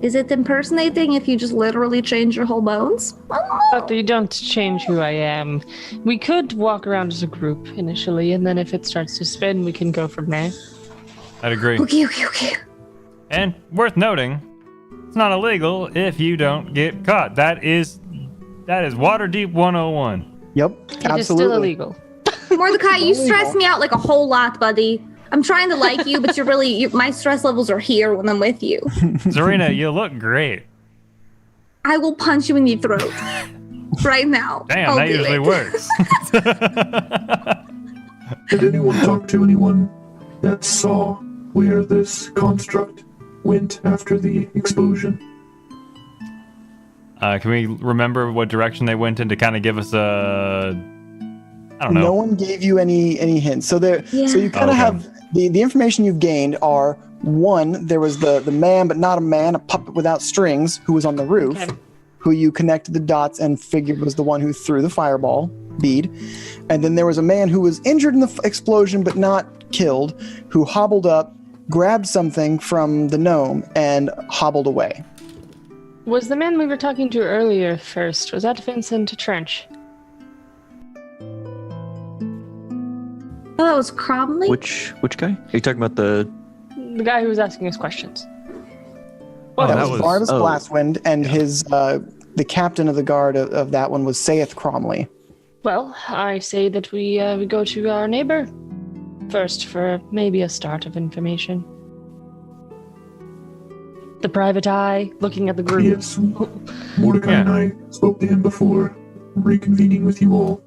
Is it impersonating if you just literally change your whole bones? But you don't change who I am. We could walk around as a group initially, and then if it starts to spin, we can go from there. I'd agree. Okay. And worth noting, it's not illegal if you don't get caught. That is Waterdeep 101. Yep. It is Absolutely. still illegal. Mordecai, you stress me out like a whole lot, buddy. I'm trying to like you, but my stress levels are here when I'm with you. Zarina, you look great. I will punch you in the throat right now. Damn, I'll that do usually it. works. Did anyone talk to anyone that saw where this construct went after the explosion? Can we remember what direction they went in to kind of give us a... I don't know. No one gave you any hints. So there. Yeah. So you kind of Okay. have the information you've gained are one. There was the man, but not a man, a puppet without strings, who was on the roof, Okay. who you connected the dots and figured was the one who threw the fireball bead. And then there was a man who was injured in the explosion but not killed, who hobbled up, grabbed something from the gnome, and hobbled away. Was the man we were talking to earlier First? Was that Vincent Trench? Oh, that was Cromley? Which guy? Are you talking about the? The guy who was asking us questions. Oh, that that was was- Barnabas oh. Glasswind, and his the captain of the guard of that one was Saith Cromley. Well, I say that we go to our neighbor first for maybe a start of information. The private eye, looking at the group. Yes. Mordecai and I spoke to him before reconvening with you all.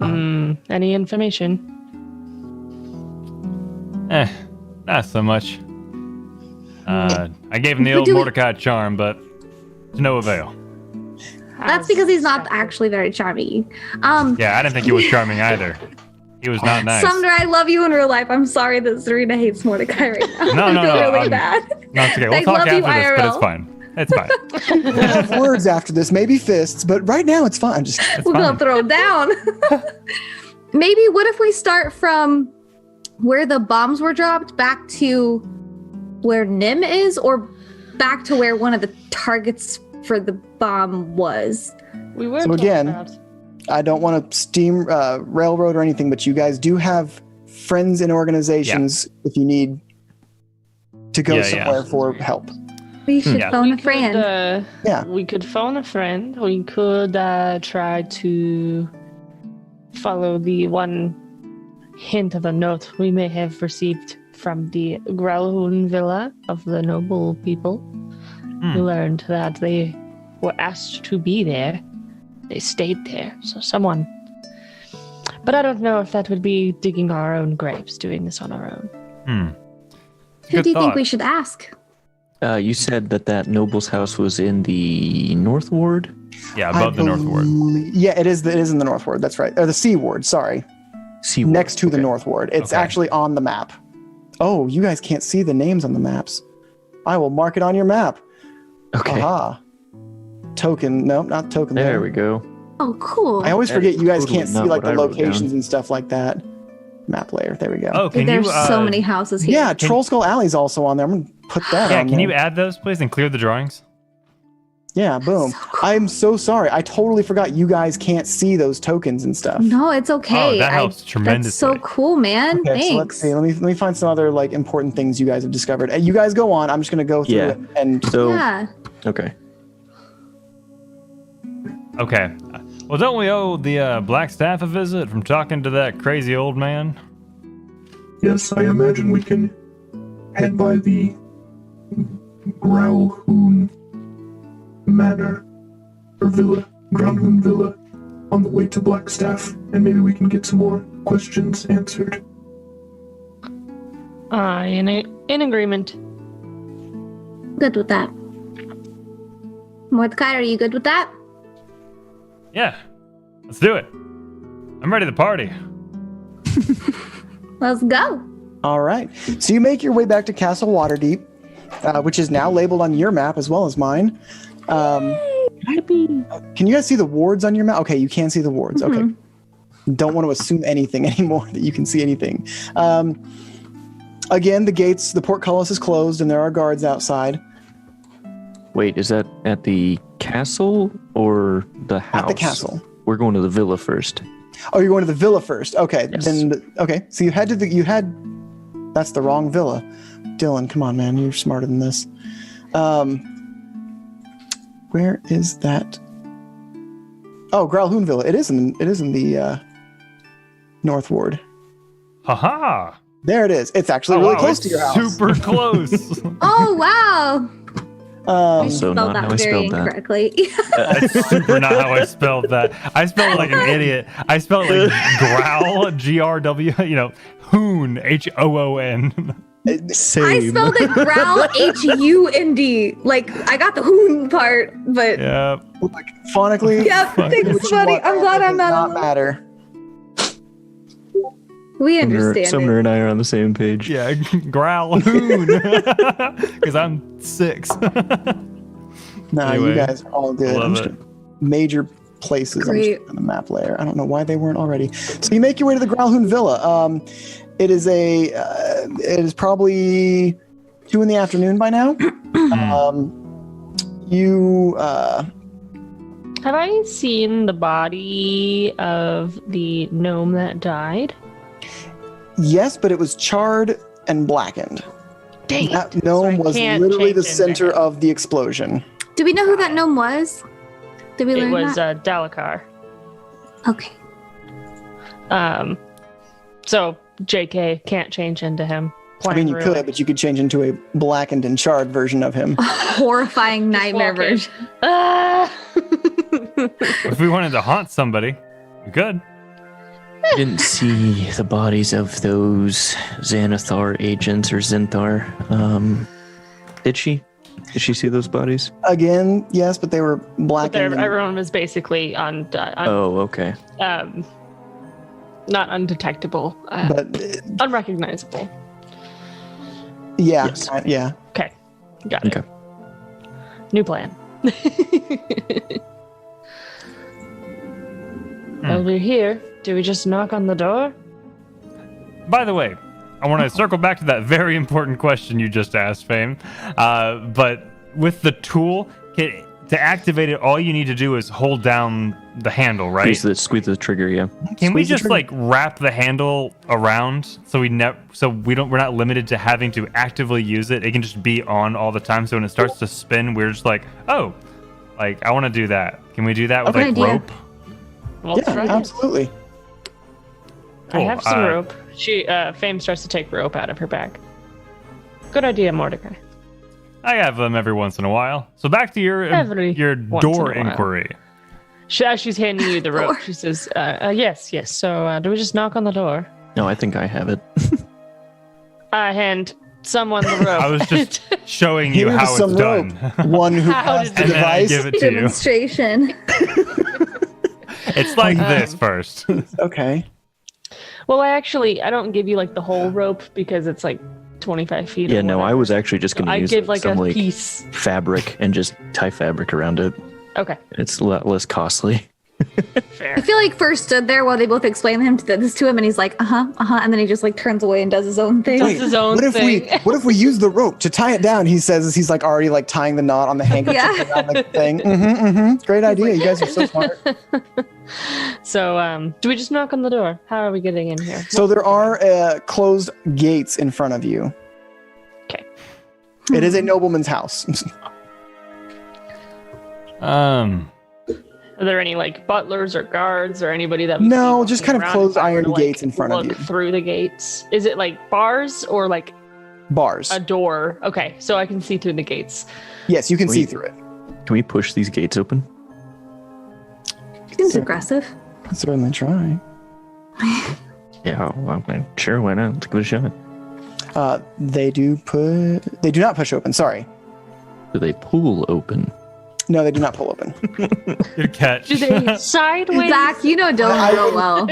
Any information? Not so much. I gave him the But old do we- Mordecai charm, but to no avail. That's because he's not actually very charming. Yeah, I didn't think he was charming either. He was not nice. Sumner, I love you in real life. I'm sorry that Serena hates Mordecai right now. No, I feel really I'm- bad. No, it's okay. We'll I talk love after you, this, but it's IRL. fine. It's fine. We'll have words after this, maybe fists, but right now it's fine. Just It's We're fine. gonna throw down. Maybe what if we start from where the bombs were dropped back to where Nim is, or back to where one of the targets for the bomb was? We were So told again, that. I don't want to steam railroad or anything, but you guys do have friends in organizations if you need to go somewhere for help. We should phone a We friend. could, we could phone a friend. We could try to follow the one hint of a note we may have received from the Growlhound Villa of the noble people. We learned that they were asked to be there. They stayed there, so someone. But I don't know if that would be digging our own graves, doing this on our own. Who do you think we should ask? You said that noble's house was in the North Ward? Yeah, above the North Ward. Yeah, it is in the North Ward. That's right. Or the Sea Ward, sorry. Sea Ward. Next to the North Ward. It's actually on the map. Oh, you guys can't see the names on the maps. I will mark it on your map. Okay. Aha. Token. No, not token. There we go. Oh, cool. I always forget you guys can't see not like what the I wrote locations down. and stuff like that. Map layer. There we go. Oh, can There's you? so many houses here. Yeah, Troll Skull Alley's also on there. I'm gonna put that Yeah, on can there. you add those, please, and clear the drawings? Yeah, boom. So cool. I'm so sorry. I totally forgot you guys can't see those tokens and stuff. No, it's okay. Oh, that helps tremendously. That's so cool, man. Okay, Thanks. so let's see. Let me find some other like important things you guys have discovered. You guys go on. I'm just gonna go through Yeah. it and So, Yeah. okay. Okay. Well, don't we owe the Black Staff a visit from talking to that crazy old man? Yes, I imagine we can head by the Growlhound Manor, or Villa, Growlhound Villa, on the way to Blackstaff, and maybe we can get some more questions answered. In agreement. Good with that. Mordecai, are you good with that? Yeah. Let's do it. I'm ready to party. Let's go. all right. So you make your way back to Castle Waterdeep, which is now labeled on your map as well as mine. Can you guys see the wards on your map? Okay, you can see the wards. Okay. Don't want to assume anything anymore that you can see anything. Again, the gates, the portcullis is closed and there are guards outside. Wait, is that at the castle or the house? At the castle. We're going to the villa first. Oh, you're going to the villa first. Okay. Yes. Okay. So that's the wrong villa. Dylan, come on, man. You're smarter than this. Where is that? Oh, Growlhound Villa. It is in the North Ward. Haha. There it is. It's actually really close to your house. Super close. Oh, wow. Also Spelled not that how I very spelled that. incorrectly. That's super not how I spelled that. I spelled it like an idiot. I spelled it like growl, G-R-W, hoon, H-O-O-N. Same. I spelled it growl, H-U-N-D. Like, I got the hoon part, but... Yeah. Like, phonically. Yep, thanks, buddy. I'm glad I'm not not alone. matter. We understand Sumner it. and I are on the same page. Yeah, growl, hoon. Because I'm 6. Nah, Anyway, you guys are all good. love I'm just it. gonna- major places I'm Great. just on the map layer. I don't know why they weren't already. So you make your way to the Growlhound Villa. It is probably 2 p.m. by now. Have I seen the body of the gnome that died? Yes, but it was charred and blackened. Dang That it. gnome So I was can't literally the change into center him. of the explosion. Do we know who that gnome was? Did we It learn was that? Dalakar. Okay. So JK can't change into him. I mean, you Plan could, but you could change into a blackened and charred version of him. Horrifying nightmare walk in. version. Ah! If we wanted to haunt somebody, we could. I didn't see the bodies of those Xanathar agents or Zinthar. Did she? Did she see those bodies? Again, yes, but they were But blackened. and- everyone was basically on Oh, okay. not undetectable, but unrecognizable. yeah, Yes. yeah. Okay, got it. Okay. New plan. Well, we're here. Do we just knock on the door? By the way, I want to circle back to that very important question you just asked, Fame. But with the tool, to activate it, all you need to do is hold down the handle, right? Squeeze the trigger, yeah. Can we just like wrap the handle around so we're not limited to having to actively use it? It can just be on all the time. So when it starts to spin, we're just like, oh, like I want to do that. Can we do that with like rope? Well, absolutely. I have some rope. Fame starts to take rope out of her bag. Good idea, Mordecai. I have them every once in a while. So back to your door inquiry. She's handing you the rope. She says, yes. So do we just knock on the door? No, I think I have it. I hand someone the rope. I was just showing you how it's done. One who has the device. Give it to Demonstration. It's like this first. Okay. Well, I don't give you like the whole rope because it's like 25 feet. Yeah, no, I was actually just going to use give like some a piece fabric and just tie fabric around it. Okay. It's a lot less costly. Fair. I feel like first stood there while they both explain this to him, and he's like, and then he just like turns away and does his own thing. Does his own thing. What if we use the rope to tie it down? He says as he's like already like tying the knot on the handkerchief around the thing. Great idea. You guys are so smart. So, do we just knock on the door? How are we getting in here? So there are closed gates in front of you. Okay. It is a nobleman's house. Are there any like butlers or guards or anybody that? No, just kind of closed iron gates in front of you. Through the gates. Is it like bars or like bars? A door. Okay, so I can see through the gates. Yes, you can see through it. Can we push these gates open? Seems aggressive. I'll certainly try. Yeah, well, sure, why not? Let's give it a shot. They do not push open. Sorry. Do they pull open? No, they do not pull open. Good catch. Do they sideways? Zach, you know Dylan real well.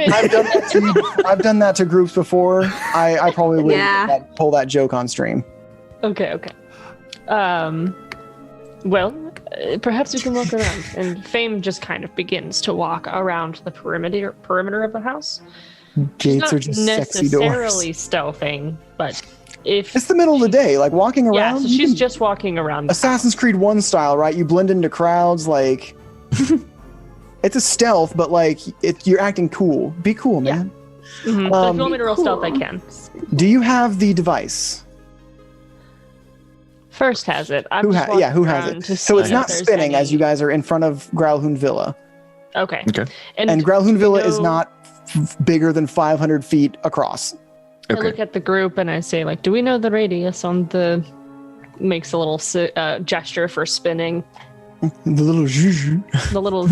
I've done that to groups before. I probably wouldn't pull that joke on stream. Okay. Well, perhaps we can walk around. And Fame just kind of begins to walk around the perimeter of the house. Gates are just sexy doors. Not necessarily stealthing, but it's the middle of the day, like walking around. Yeah, so she's just walking around. Assassin's Creed 1 style, right? You blend into crowds, like it's a stealth, but like you're acting cool. Be cool, man. Yeah. Mm-hmm. So if you want me to roll stealth, I can. Do you have the device? First has it. Who has it? So it's not spinning as you guys are in front of Growlhound Villa. Okay. And Growlhound Villa is not bigger than 500 feet across. I look at the group and I say, like, do we know the radius on the... Makes a little gesture for spinning. The little zhuzh. The little...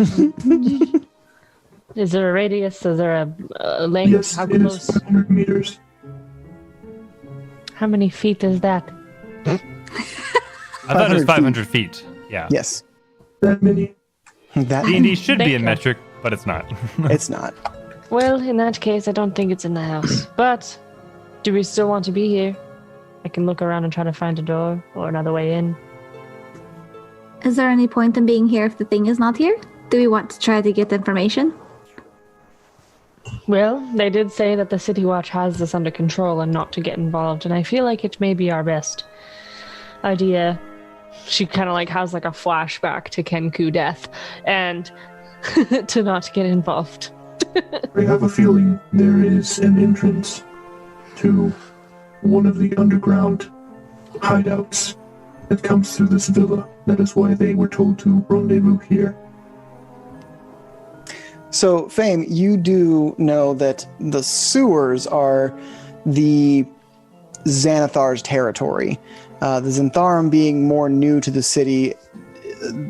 Is there a radius? Is there a length? Yes, How it close? is 500 meters. How many feet is that? I thought it was 500 feet. Yeah. Yes. That many. D&D should be a metric, but it's not. It's not. Well, in that case, I don't think it's in the house. But do we still want to be here? I can look around and try to find a door or another way in. Is there any point in being here if the thing is not here? Do we want to try to get information? Well, they did say that the City Watch has this under control and not to get involved, and I feel like it may be our best idea. She kind of like has like a flashback to Kenku death and to not get involved. I have a feeling there is an entrance to one of the underground hideouts that comes through this villa. That is why they were told to rendezvous here. So, Fame, you do know that the sewers are the Xanathar's territory. The Xantharum being more new to the city,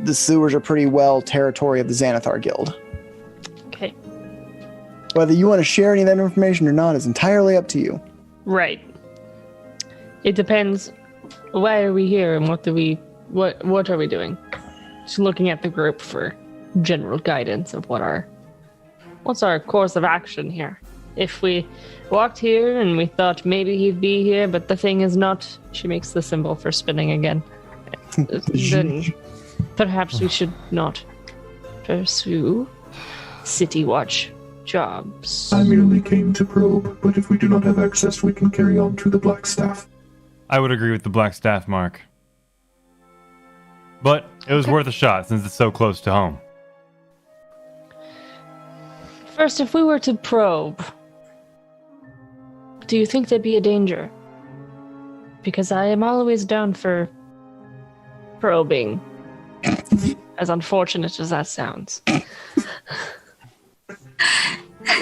the sewers are pretty well territory of the Xanathar Guild. Okay. Whether you want to share any of that information or not is entirely up to you. Right. It depends. Why are we here and what are we doing? Just looking at the group for general guidance of what's our course of action here. If we walked here and we thought maybe he'd be here, but the thing is not, she makes the symbol for spinning again, then perhaps we should not pursue City Watch jobs. I merely came to probe, but if we do not have access, we can carry on to the Black Staff. I would agree with the Black Staff, Mark. But It was worth a shot since it's so close to home. First, if we were to probe, do you think there'd be a danger? Because I am always down for probing. As unfortunate as that sounds.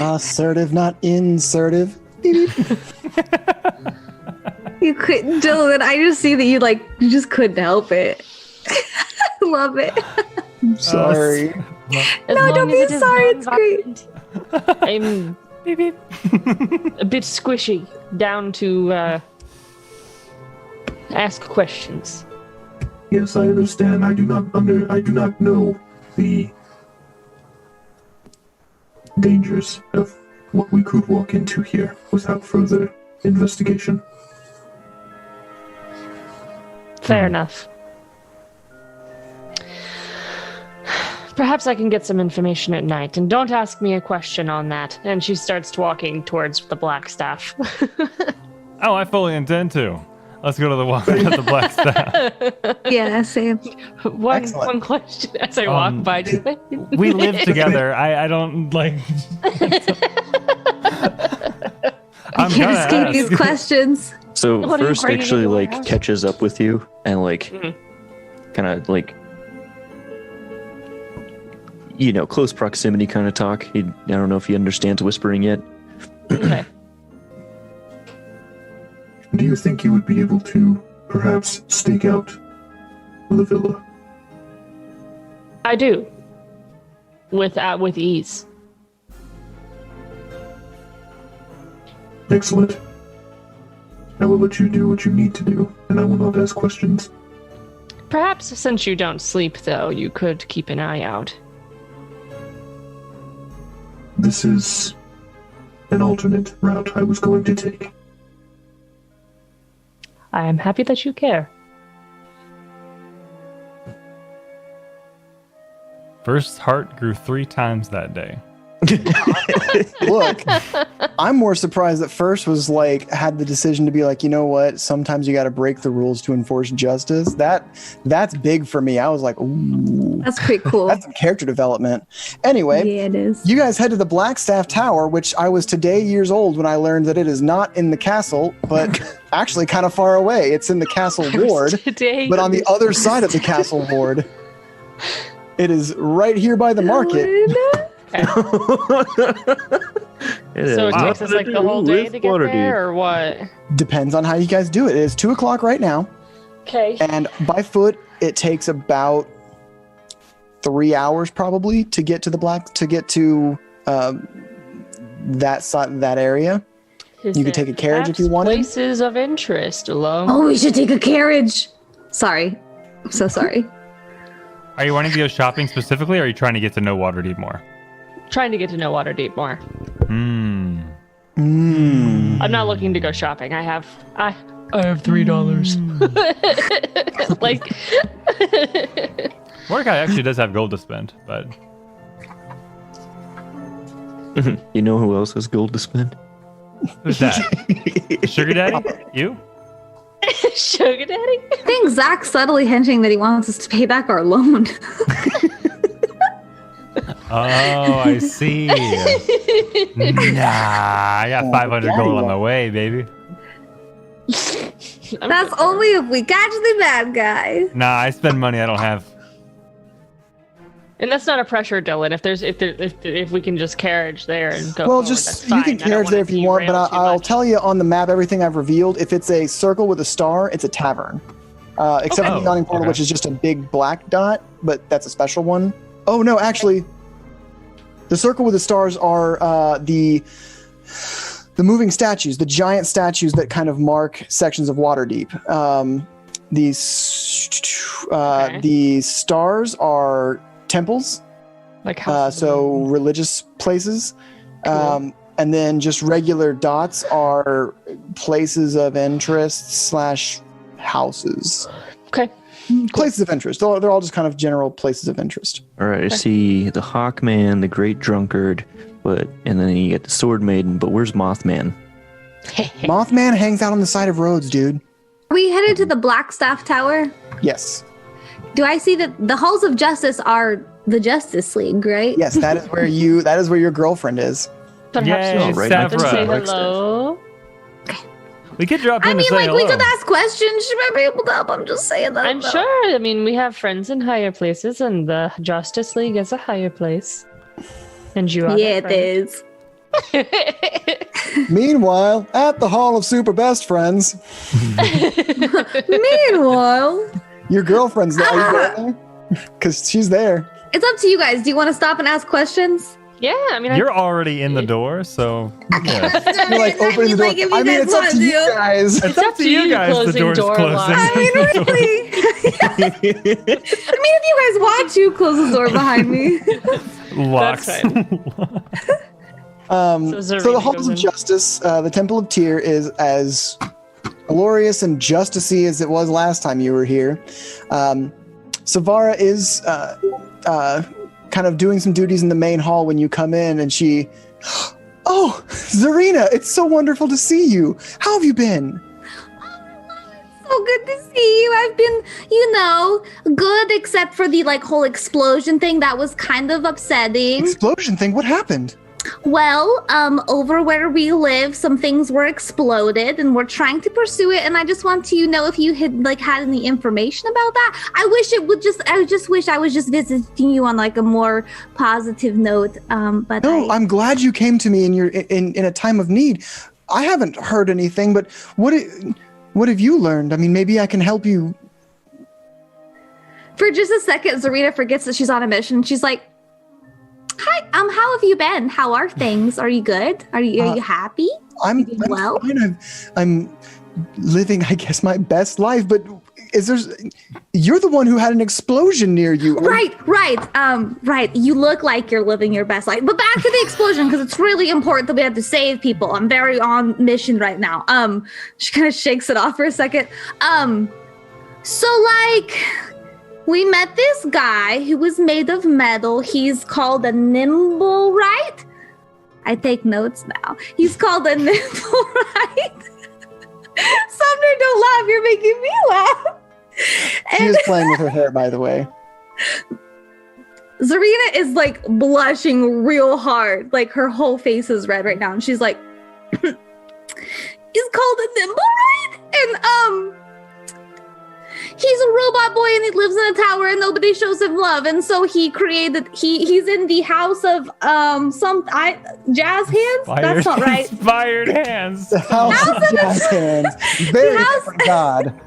Assertive, not insertive. You couldn't, Dylan. I just see that you just couldn't help it. I love it. I'm sorry. No, don't be sorry. It's great. I'm a bit squishy, down to ask questions. Yes, I understand. I do not know the dangers of what we could walk into here without further investigation. Fair enough. Perhaps I can get some information at night, and don't ask me a question on that. And she starts walking towards the black staff. Oh, I fully intend to. Let's go to the black staff. Yeah, same. One question as I walk by. Just We live together. I don't like. I can't escape these questions. So What are you first bringing actually into our like house? catches up with you and like kind of like close proximity kind of talk. I don't know if he understands whispering yet. Okay. Do you think you would be able to perhaps stake out the villa? I do. With ease. Excellent. I will let you do what you need to do, and I will not ask questions. Perhaps since you don't sleep, though, you could keep an eye out. This is an alternate route I was going to take. I am happy that you care. First heart grew 3 times that day. Look, I'm more surprised that First was had the decision to be you know what? Sometimes you got to break the rules to enforce justice. That's big for me. I was like, ooh, That's pretty cool. that's some character development. Anyway, Yeah, it is. you guys head to the Blackstaff Tower, which I was today years old when I learned that it is not in the castle, but actually kind of far away. It's in the castle ward, Today, but on the other side of the castle ward. It is right here by the market. So it takes us the whole day to get there, or what? Depends on how you guys do it. It is 2:00 right now. Okay. And by foot, it takes about 3 hours probably to get to that area. You could take a carriage if you wanted. Places of interest alone. Oh, we should take a carriage. Sorry. I'm so sorry. Are you wanting to go shopping specifically, or are you trying to get to know Waterdeep more? Trying to get to know Waterdeep more. Hmm. I'm not looking to go shopping. I have $3. Mordecai actually does have gold to spend, but You know who else has gold to spend? who's that? Sugar Daddy? You? Sugar daddy? I think Zach's subtly hinting that he wants us to pay back our loan. Oh, I see. Nah, I got 500 gold on the way, baby. That's only if we catch the bad guy. Nah, I spend money I don't have. And that's not a pressure, Dylan. If we can just carriage there and go. Well, forward, just that's you fine. can I don't carriage wanna there if you want, but derail too I'll much. tell you on the map everything I've revealed. If it's a circle with a star, it's a tavern. Except for the Yawning Portal, okay. which is just a big black dot, but that's a special one. Oh no, actually, the circle with the stars are the moving statues, the giant statues that kind of mark sections of Waterdeep. The stars are temples. Like houses of So the moon. religious places. Cool. And then just regular dots are places of interest / houses. Okay. Places of interest. They're all just kind of general places of interest. All right, I see the Hawkman, the Great Drunkard, and then you get the Sword Maiden. But where's Mothman? Mothman hangs out on the side of roads, dude. Are we headed to the Blackstaff Tower? Yes. Do I see that the halls of justice are the Justice League, right? Yes, that is where your girlfriend is. Perhaps Yay, we should right stop next and to say the hello. We could drop in I and mean, say like, hello. we could ask questions. She might be able to help. I'm just saying that. I'm sure. I mean, we have friends in higher places, and the Justice League is a higher place. And you are. Yeah, it is. Meanwhile, at the Hall of Super Best Friends, Meanwhile, your girlfriend's there. Are you going there? Because she's there. it's up to you guys. Do you want to stop and ask questions? Yeah, I mean, You're already in the door, so yeah. You're like opening the door. Like, if you I mean, guys it's up wanna to you do. guys. It's up to you guys. The closing door's door closing. locks. I mean, really. I mean, if you guys want to close the door behind me. Locks. That's So the Halls goes of in. Justice, the Temple of Tyr, is as glorious and justicey as it was last time you were here. Savara is kind of doing some duties in the main hall when you come in, and she, oh, Zarina, it's so wonderful to see you. How have you been? So good to see you. I've been, good except for the whole explosion thing that was kind of upsetting. Explosion thing. What happened? Well, over where we live, some things were exploded, and we're trying to pursue it. And I just want to know if you had had any information about that. I just wish I was just visiting you on a more positive note. But No, I'm glad you came to me in a time of need. I haven't heard anything, but what have you learned? I mean, maybe I can help you. For just a second, Zarina forgets that she's on a mission. She's like, "Hi, how have you been? How are things? Are you good? Are you happy? I'm doing well? fine. I'm living, I guess, my best life. But you're the one who had an explosion near you. Right. You look like you're living your best life. But back to the explosion, because it's really important that we have to save people. I'm very on mission right now. She kind of shakes it off for a second. We met this guy who was made of metal. He's called a nimble, right? I take notes now. He's called a nimble, right? Sumner, don't laugh. You're making me laugh. She is playing with her hair, by the way. Zarina is blushing real hard. Her whole face is red right now. And she's like, he's called a nimble, right? And, he's a robot boy and he lives in a tower and nobody shows him love. And so he's in the house of jazz hands? That's not right. Inspired hands. The House of Jazz Hands. Very different god.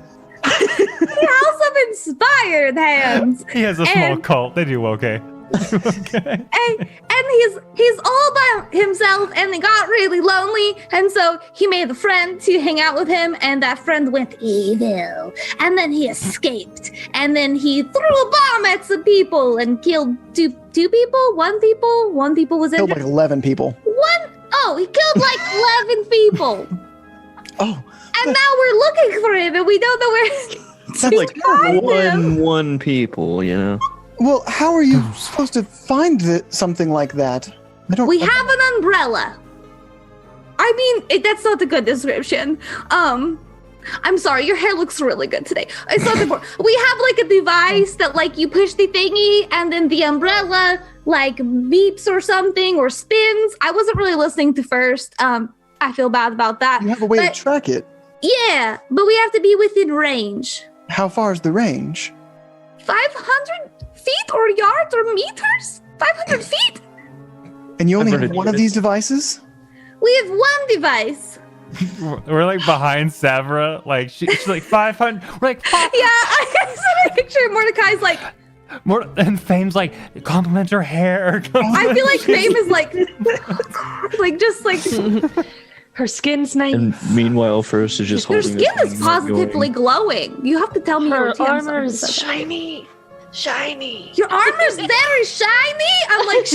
The house of inspired hands. He has a small cult. They do okay. Okay. And he's all by himself and he got really lonely, and so he made a friend to hang out with him, and that friend went evil, and then he escaped, and then he threw a bomb at some people and killed two people. One people was Killed injured. 11 people. He killed 11 people. Oh. And now we're looking for him and we don't know where It's like one people, Well, how are you supposed to find something like that? We have an umbrella. I mean, that's not a good description. I'm sorry, your hair looks really good today. It's not important. We have a device that you push the thingy and then the umbrella beeps or something or spins. I wasn't really listening to first. I feel bad about that. You have a way to track it. Yeah, but we have to be within range. How far is the range? 500 feet or yards or meters? 500 feet. And you only have one of these devices? We have one device. We're behind Savra. She's 500. We're Yeah, I saw a picture. Mordecai's more, and Fame's compliment her hair. I feel Fame is her skin's nice. And meanwhile, First is just her holding skin is positively glowing. You have to tell me Her your TM's armor is 100%. shiny. Your armor's very shiny. I'm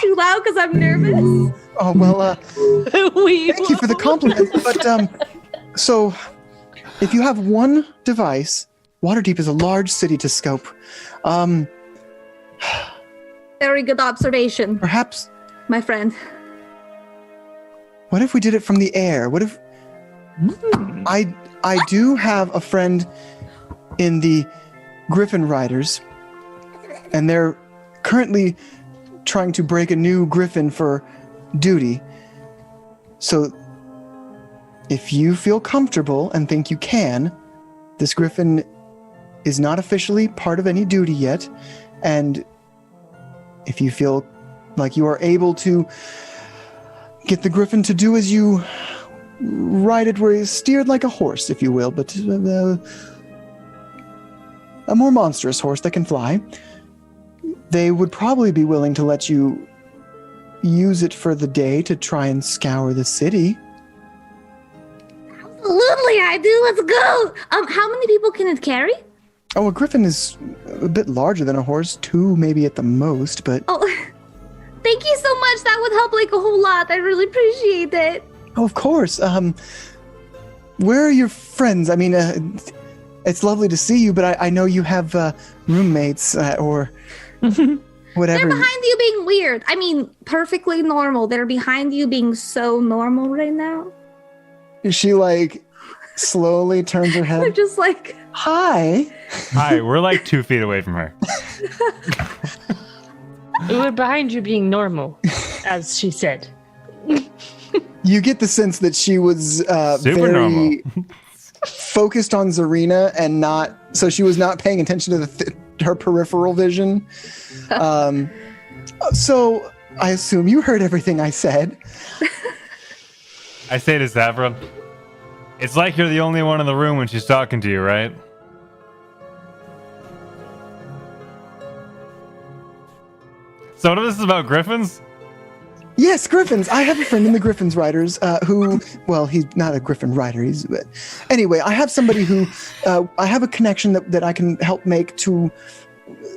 too loud because I'm nervous. Oh, well, thank you for the compliment. But, so, if you have one device, Waterdeep is a large city to scope. Very good observation, Perhaps, my friend. what if we did it from the air? What if... I do have a friend in the Griffin riders, and they're currently trying to break a new Griffin for duty. So, if you feel comfortable and think you can, this Griffin is not officially part of any duty yet, and if you feel like you are able to get the Griffin to do as you ride it, where he's steered like a horse, if you will, but a more monstrous horse that can fly, they would probably be willing to let you use it for the day to try and scour the city. Absolutely, I do. Let's go. How many people can it carry? Oh, a Griffin is a bit larger than a horse, 2 maybe at the most, but... Oh, thank you so much. That would help like a whole lot. I really appreciate it. Oh, of course. Where are your friends? I mean, it's lovely to see you, but I know you have roommates or whatever. They're behind you being weird. I mean, perfectly normal. They're behind you being so normal right now. She like slowly turns her They're head. just like, Hi. Hi, we're like 2 feet away from her. We were behind you being normal, as she said. You get the sense that she was Super very normal. focused on Zarina and not, so she was not paying attention to her peripheral vision. So I assume you heard everything I said. I say to Saffron, it's like you're the only one in the room when she's talking to you, right? So what if this is about Griffins? Yes, Griffins. I have a friend in the Griffins Riders who, well, he's not a Griffin Rider. Anyway, I have somebody who, I have a connection that I can help make to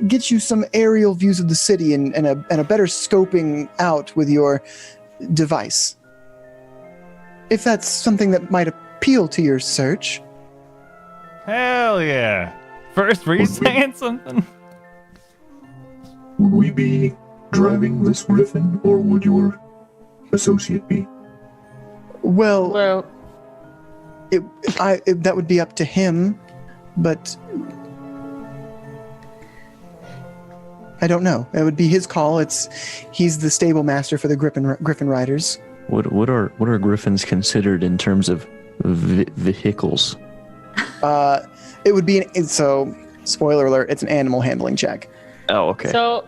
get you some aerial views of the city and a better scoping out with your device. If that's something that might appeal to your search. Hell yeah. First, were you saying something? Would we be driving this Griffin, or would your associate be? Well, that would be up to him, but I don't know. It would be his call. He's the stable master for the Griffin Riders. What are Griffins considered in terms of vehicles? It would be so. Spoiler alert! It's an animal handling check. Oh, okay. So,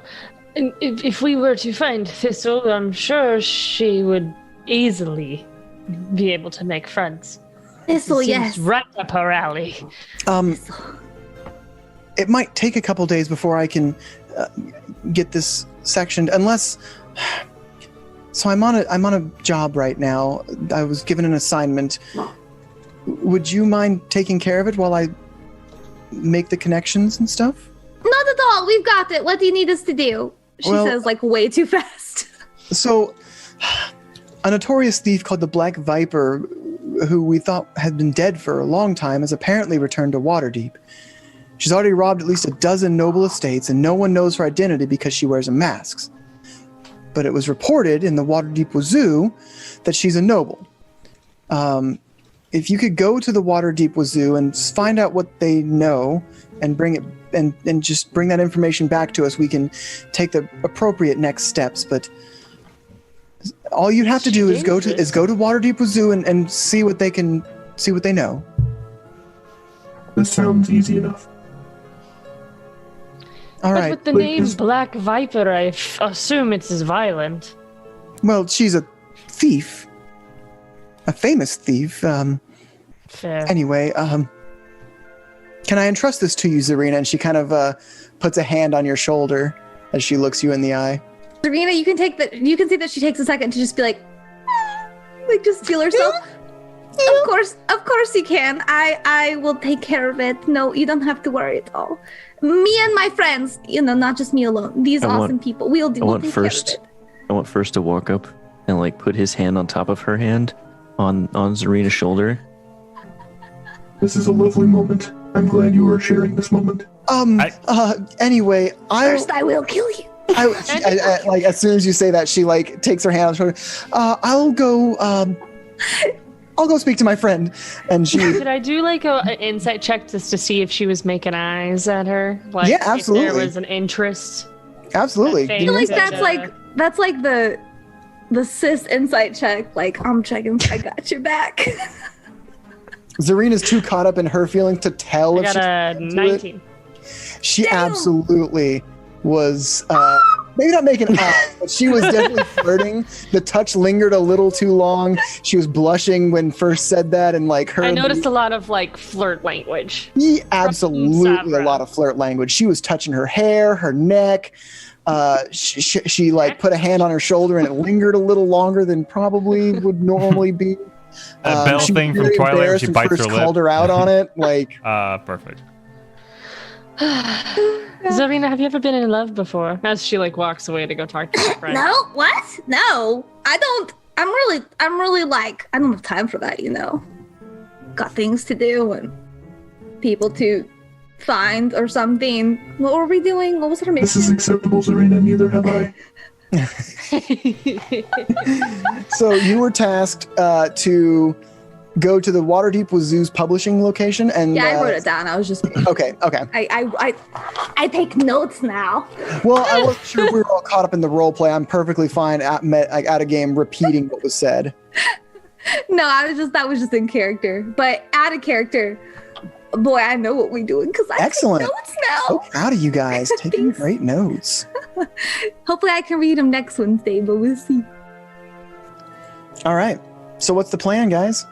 if we were to find Thistle, I'm sure she would easily be able to make friends. Thistle, Seems yes. right up her alley. It might take a couple days before I can get this sectioned, unless. So I'm on a job right now. I was given an assignment. Would you mind taking care of it while I make the connections and stuff? Not at all. We've got it. What do you need us to do? She says like way too fast. So, a notorious thief called the Black Viper, who we thought had been dead for a long time, has apparently returned to Waterdeep. She's already robbed at least a dozen noble estates, and no one knows her identity because she wears a mask. But it was reported in the Waterdeep Wazoo that she's a noble. If you could go to the Waterdeep Wazoo and find out what they know and bring it and just bring that information back to us, we can take the appropriate next steps. But all you'd have to do is go to Waterdeep Wazoo and see what they know. This sounds easy enough. All right. But with the name Black Viper, I assume it's as violent. Well, she's a thief. A famous thief. Fair. Anyway, can I entrust this to you, Zarina? And she kind of puts a hand on your shoulder as she looks you in the eye. Serena, you can see that she takes a second to just be like just feel herself. Of course you can. I will take care of it. No, you don't have to worry at all. Me and my friends, not just me alone. These awesome people. We'll take care of it. I want First to walk up and like put his hand on top of her hand on Zarina's shoulder. This is a lovely moment. I'm glad you are sharing this moment. Anyway, First, I will kill you. like as soon as you say that, she like takes her hand on her shoulder. I'll go I'll go speak to my friend. And she, Could I do like an insight check just to see if she was making eyes at her? Like, Yeah, absolutely. If there was an interest. absolutely. That I feel like Good, that's like the cis insight check. Like, I'm checking. I got your back. Zarina's too caught up in her feelings to tell I if got she's a into it. 19. She Damn. absolutely was, maybe not making eyes, but she was definitely flirting. The touch lingered a little too long. She was blushing when first said that, and like her. I noticed a lot of like flirt language. Absolutely a Sabra. lot of flirt language. She was touching her hair, her neck. She like put a hand on her shoulder, and it lingered a little longer than probably would normally be. That bell she was thing from very Twilight where she embarrassed when bites her first lip. called her out on it. Like, Perfect. Zarina, have you ever been in love before? As she like walks away to go talk to her friend. No, what? No, I don't. I'm really like, I don't have time for that, you know. Got things to do and people to find or something. What were we doing? What was our This is mission? acceptable, Zarina. Neither have I. so you were tasked to go to the Waterdeep with Zoo's publishing location, and Yeah, I wrote it down. I was just. Okay. I take notes now. Well, I wasn't sure if we were all caught up in the role play. I'm perfectly fine at a game repeating what was said. No, that was just in character. But out of character, boy, I know what we're doing because I Excellent. take notes So now. proud of you guys, taking great notes. Hopefully, I can read them next Wednesday, but we'll see. All right. So what's the plan, guys?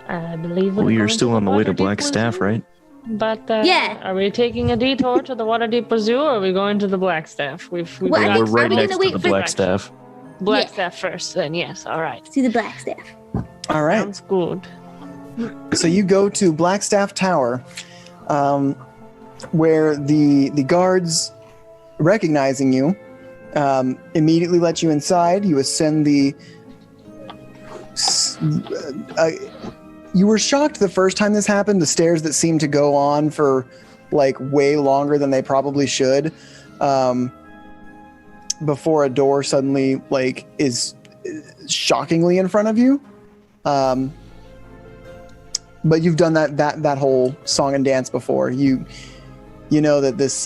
I believe Well, we're you're going still on the way to Waterdeep Blackstaff, Zoo. right? But Yeah. are we taking a detour to the Waterdeep Zoo, or are we going to the Blackstaff? We've Well, I got We're think- right are we next gonna to the wait for- Blackstaff. Blackstaff first. Then yes, all right. See the black staff. All right. Sounds good. So you go to Blackstaff Tower, where the guards, recognizing you, immediately let you inside. You ascend the. You were shocked the first time this happened. The stairs that seemed to go on for like way longer than they probably should, before a door suddenly like is shockingly in front of you. But you've done that whole song and dance before. You know that this.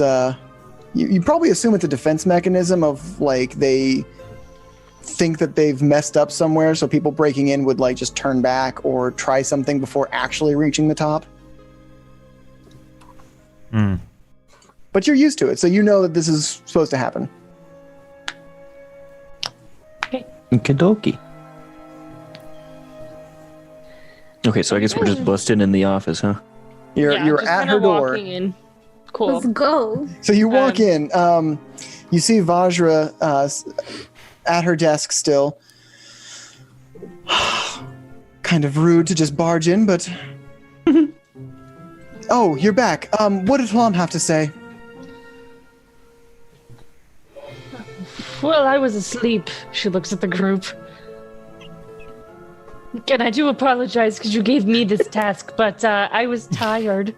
You probably assume it's a defense mechanism of like they think that they've messed up somewhere, so people breaking in would like just turn back or try something before actually reaching the top. But you're used to it, so you know that this is supposed to happen. Okie Okay, so I guess we're just busting in the office, huh? You're just at kinda her door. walking in. Cool. Let's go. So you walk in. You see Vajra at her desk still. Kind of rude to just barge in, but. Oh, you're back. What did Plum have to say? Well, I was asleep. She looks at the group. And I do apologize because you gave me this task, but I was tired.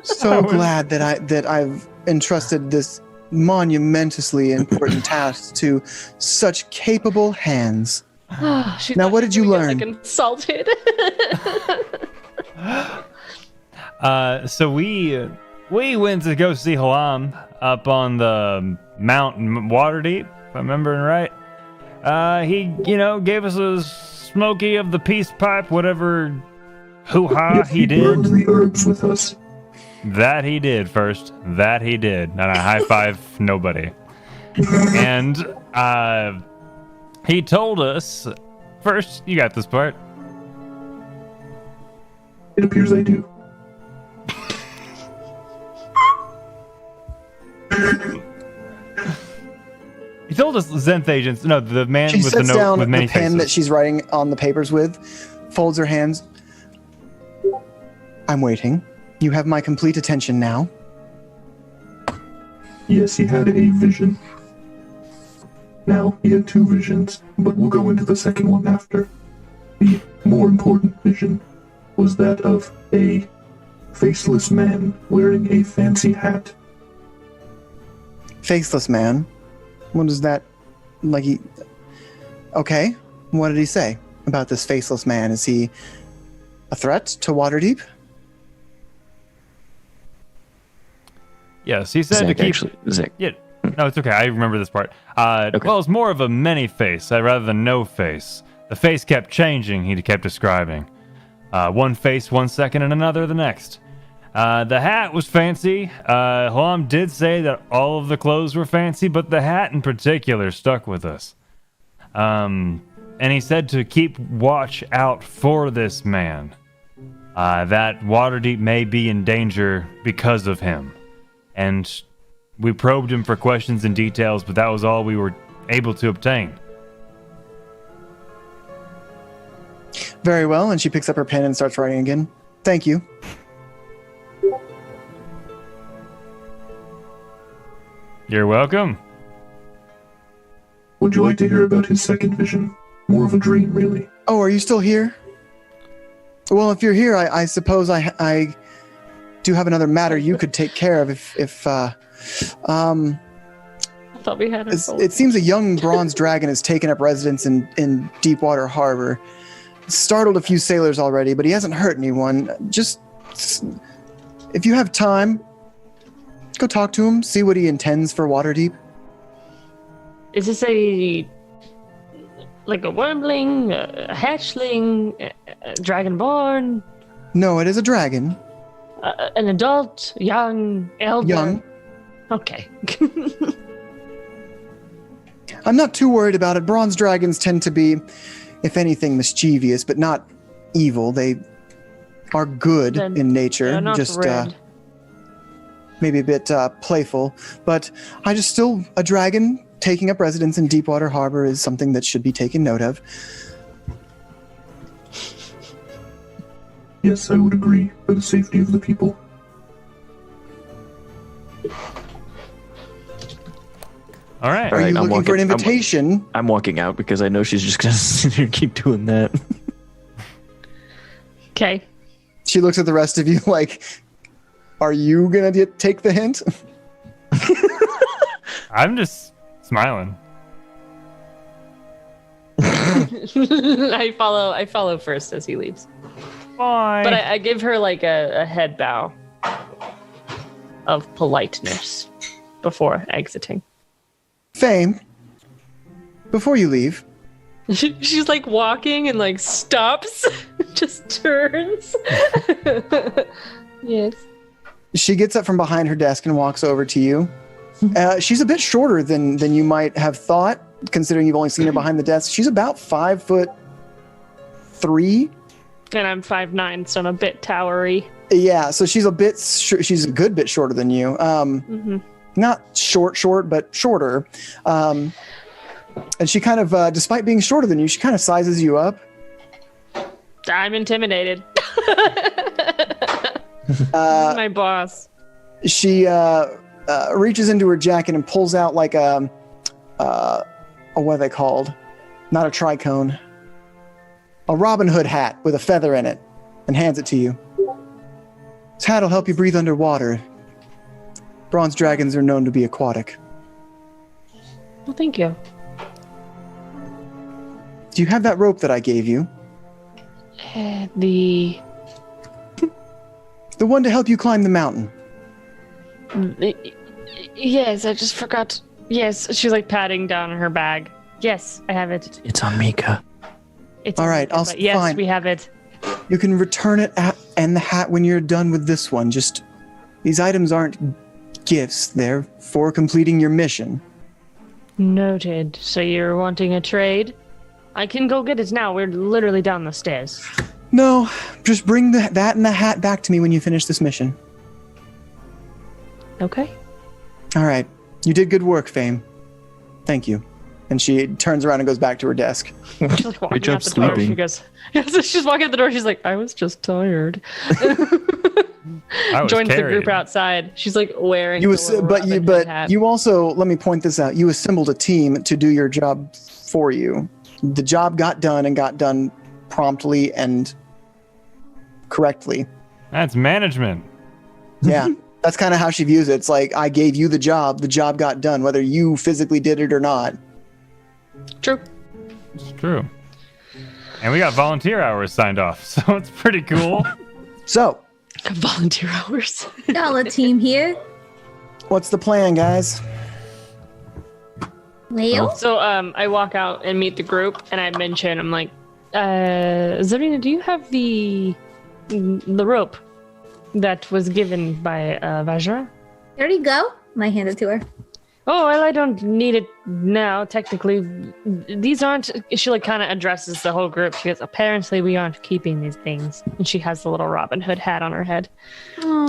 So glad that I've entrusted this monumentously important task to such capable hands. She's Now, not what did you doing it, learn? Like insulted. So we went to go see Halam up on the mountain Waterdeep, if I'm remembering right. He, gave us a smoky of the peace pipe, whatever hoo-ha Yes, he did. burned the herbs with us. That he did first. That he did. And I high five nobody. And he told us first. You got this part. It appears I do. He told us Zenth agents. No, the man She with the sets note down with the many pen faces. that she's writing on the papers with, folds her hands. I'm waiting. You have my complete attention now. Yes, he had a vision. Now, he had two visions, but we'll go into the second one after. The more important vision was that of a faceless man wearing a fancy hat. Faceless man. What is that? Like he... Okay. What did he say? about this faceless man? Is he a threat to Waterdeep? Yes, he said to keep. Zach. Yeah, no, it's okay. I remember this part. Well, it's more of a many face rather than no face. The face kept changing. He kept describing. One face 1 second and another the next. The hat was fancy. Huam did say that all of the clothes were fancy, but the hat in particular stuck with us. And he said to keep watch out for this man. That Waterdeep may be in danger because of him. And we probed him for questions and details, but that was all we were able to obtain. Very well, and she picks up her pen and starts writing again. Thank you. You're welcome. Would you like to hear about his second vision? More of a dream, really. Oh, are you still here? Well, if you're here, I suppose I do have another matter you could take care of if I thought we had it seems a young bronze dragon has taken up residence in Deepwater Harbor. Startled a few sailors already, but he hasn't hurt anyone. Just, if you have time, go talk to him, see what he intends for Waterdeep. Is this like a wormling, a hatchling, a dragonborn? No, it is a dragon. An adult, young, elder? Young. Okay. I'm not too worried about it. Bronze dragons tend to be, if anything, mischievous, but not evil. They are good in nature. They're not just red. maybe a bit playful. But still a dragon taking up residence in Deepwater Harbor is something that should be taken note of. Yes, I would agree, for the safety of the people. All right. Are you looking for an invitation? I'm walking out because I know she's just going to sit here and keep doing that. Okay. She looks at the rest of you like, are you going to take the hint? I'm just smiling. I follow first as he leaves. Bye. But I give her like a head bow of politeness before exiting. Fame, before you leave. She's like walking and like stops, just turns. Yes. She gets up from behind her desk and walks over to you. She's a bit shorter than you might have thought, considering you've only seen her behind the desk. She's about 5'3". And I'm 5'9", so I'm a bit towery. Yeah, so she's she's a good bit shorter than you. Not short, but shorter. And she kind of, despite being shorter than you, she kind of sizes you up. I'm intimidated. This is my boss. She reaches into her jacket and pulls out like what are they called? Not a tricone. A Robin Hood hat with a feather in it, and hands it to you. This hat will help you breathe underwater. Bronze dragons are known to be aquatic. Well, thank you. Do you have that rope that I gave you? The one to help you climb the mountain. Yes, I just forgot. Yes, she's like patting down her bag. Yes, I have it. It's on Mika. It's all right. yes, fine. We have it. You can return it and the hat when you're done with this one. Just these items aren't gifts; they're for completing your mission. Noted. So you're wanting a trade? I can go get it now. We're literally down the stairs. No, just bring that and the hat back to me when you finish this mission. Okay. All right. You did good work, Fame. Thank you. And she turns around and goes back to her desk. She's like walking out the door. She goes, so she's walking out the door. She's like, I was just tired. Joins the group outside. She's like wearing. You also, let me point this out. You assembled a team to do your job for you. The job got done and got done promptly and correctly. That's management. Yeah. That's kind of how she views it. It's like, I gave you the job got done, whether you physically did it or not. True. It's true. And we got volunteer hours signed off, so it's pretty cool. So, Volunteer hours. Y'all a team here. what's the plan, guys? Well, So I walk out and meet the group, and I mention, I'm like, Zarina, do you have the rope that was given by Vajra? there you go. And I hand it to her. Oh, well, I don't need it now, technically. These aren't... She, like, kind of addresses the whole group. She goes, apparently we aren't keeping these things. And she has the little Robin Hood hat on her head. Oh,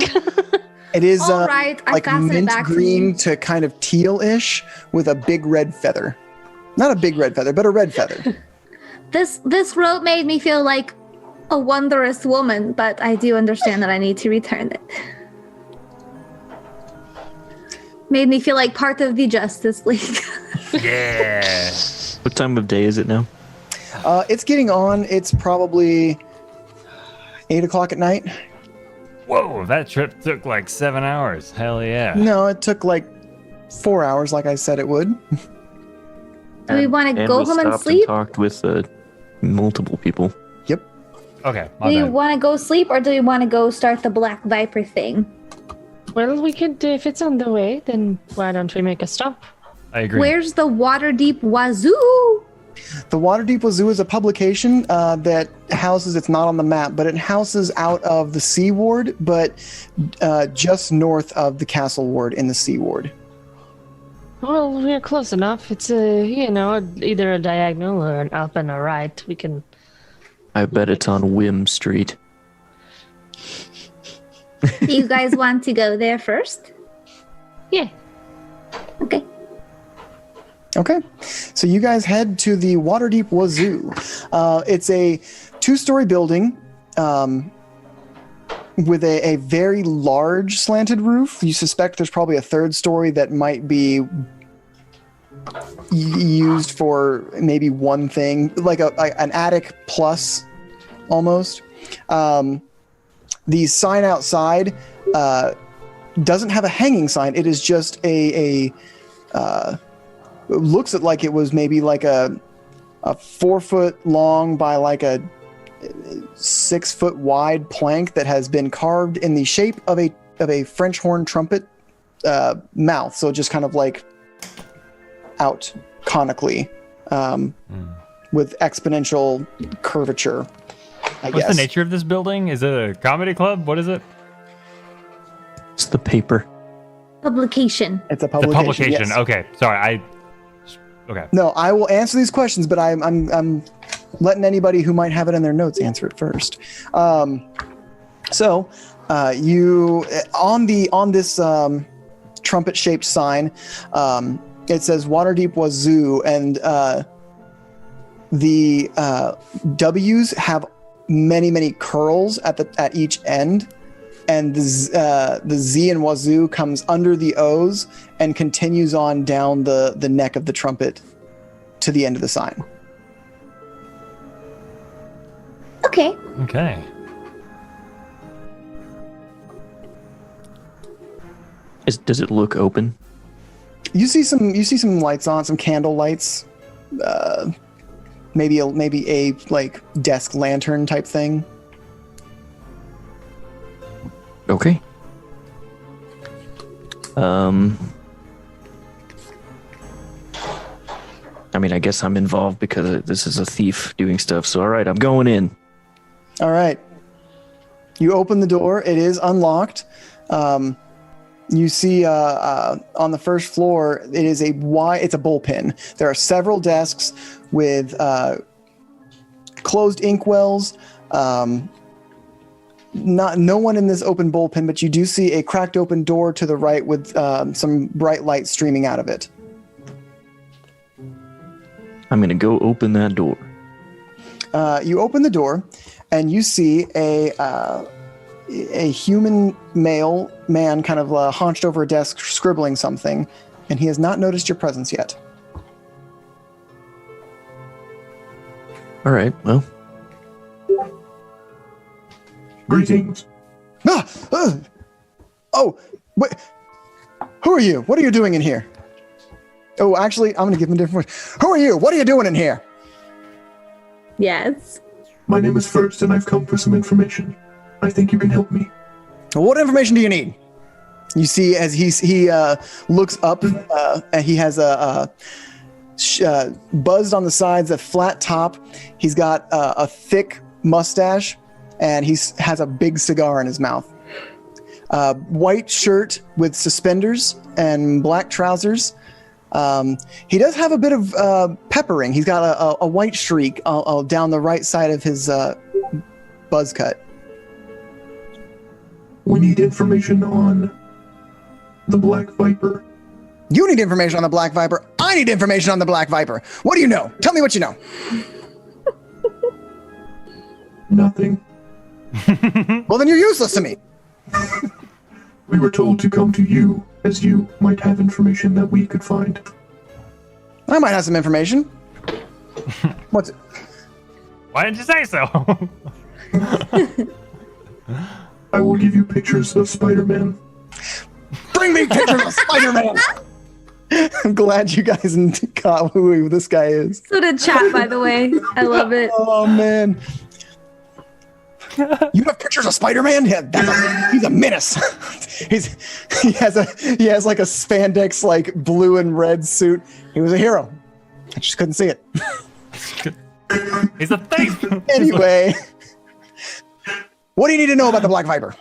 It is all right. I like fasten it mint back to green you. to kind of teal-ish with a big red feather. Not a big red feather, but a red feather. This rope made me feel like a wondrous woman, but I do understand that I need to return it. Made me feel like part of the Justice League. Yeah. What time of day is it now? It's getting on. It's probably 8 o'clock at night. Whoa, that trip took like 7 hours. Hell yeah. No, it took like 4 hours, like I said it would. Do we want to And go we home and stopped sleep? talked with multiple people. Yep. Okay, Do my we bad. want to go sleep, or do we want to go start the Black Viper thing? Well, we could... if it's on the way, then why don't we make a stop? I agree. Where's the Waterdeep Wazoo? The Waterdeep Wazoo is a publication that houses, it's not on the map, but it houses out of the Sea Ward, but just north of the Castle Ward in the Sea Ward. Well, we're close enough. It's either a diagonal or an up and a right. We can... I bet it's on Wim Street. Do you guys want to go there first? Yeah. Okay. Okay, so you guys head to the Waterdeep Wazoo. It's a 2-story building with a very large slanted roof. You suspect there's probably a 3rd story that might be used for maybe one thing, like an attic plus, almost. The sign outside doesn't have a hanging sign. It is just a looks like it was maybe like a 4 foot long by like a 6 foot wide plank that has been carved in the shape of a French horn trumpet mouth. So just kind of like out conically with exponential curvature, I What's guess. the nature of this building? Is it a comedy club? What is it? It's the paper. Publication. It's a The publication. publication. Yes. Okay, sorry. Okay. No, I will answer these questions, but I'm letting anybody who might have it in their notes answer it first. So you on this trumpet-shaped sign, it says Waterdeep Wazoo, and the W's have many curls at each end, and the Z in Wazoo comes under the O's and continues on down the neck of the trumpet to the end of the sign. Okay. Okay. Does it look open? You see some lights on, some candle lights, maybe a like desk lantern type thing. Okay. I mean, I guess I'm involved because this is a thief doing stuff. So, all right, I'm going in. All right. You open the door. It is unlocked. You see on the first floor, it's a bullpen. There are several desks with closed inkwells. No one in this open bullpen, but you do see a cracked open door to the right with some bright light streaming out of it. I'm going to go open that door. You open the door, and you see a human male man kind of hunched over a desk scribbling something, and he has not noticed your presence yet. All right, well. Greetings. Oh, wait. Who are you? What are you doing in here? Oh, actually, I'm going to give him a different voice. Who are you? What are you doing in here? Yes. My name is First, and I've come for some information. I think you can help me. What information do you need? You see, as he looks up, and he has a buzzed on the sides, a flat top. He's got a thick mustache, and he has a big cigar in his mouth. White shirt with suspenders and black trousers. He does have a bit of peppering. He's got a white streak down the right side of his buzz cut. We need information on the Black Viper. You need information on the Black Viper. I need information on the Black Viper. What do you know? Tell me what you know. Nothing. Well, then you're useless to me. We were told to come to you, as you might have information that we could find. I might have some information. What's it? Why didn't you say so? I will give you pictures of Spider-Man. Bring me pictures of Spider-Man. I'm glad you guys caught who this guy is. So did chat, by the way. I love it. Oh, man. You have pictures of Spider-Man? Yeah, he's a menace. He has like a spandex like blue and red suit. He was a hero. I just couldn't see it. He's a thief. Anyway, what do you need to know about the Black Viper?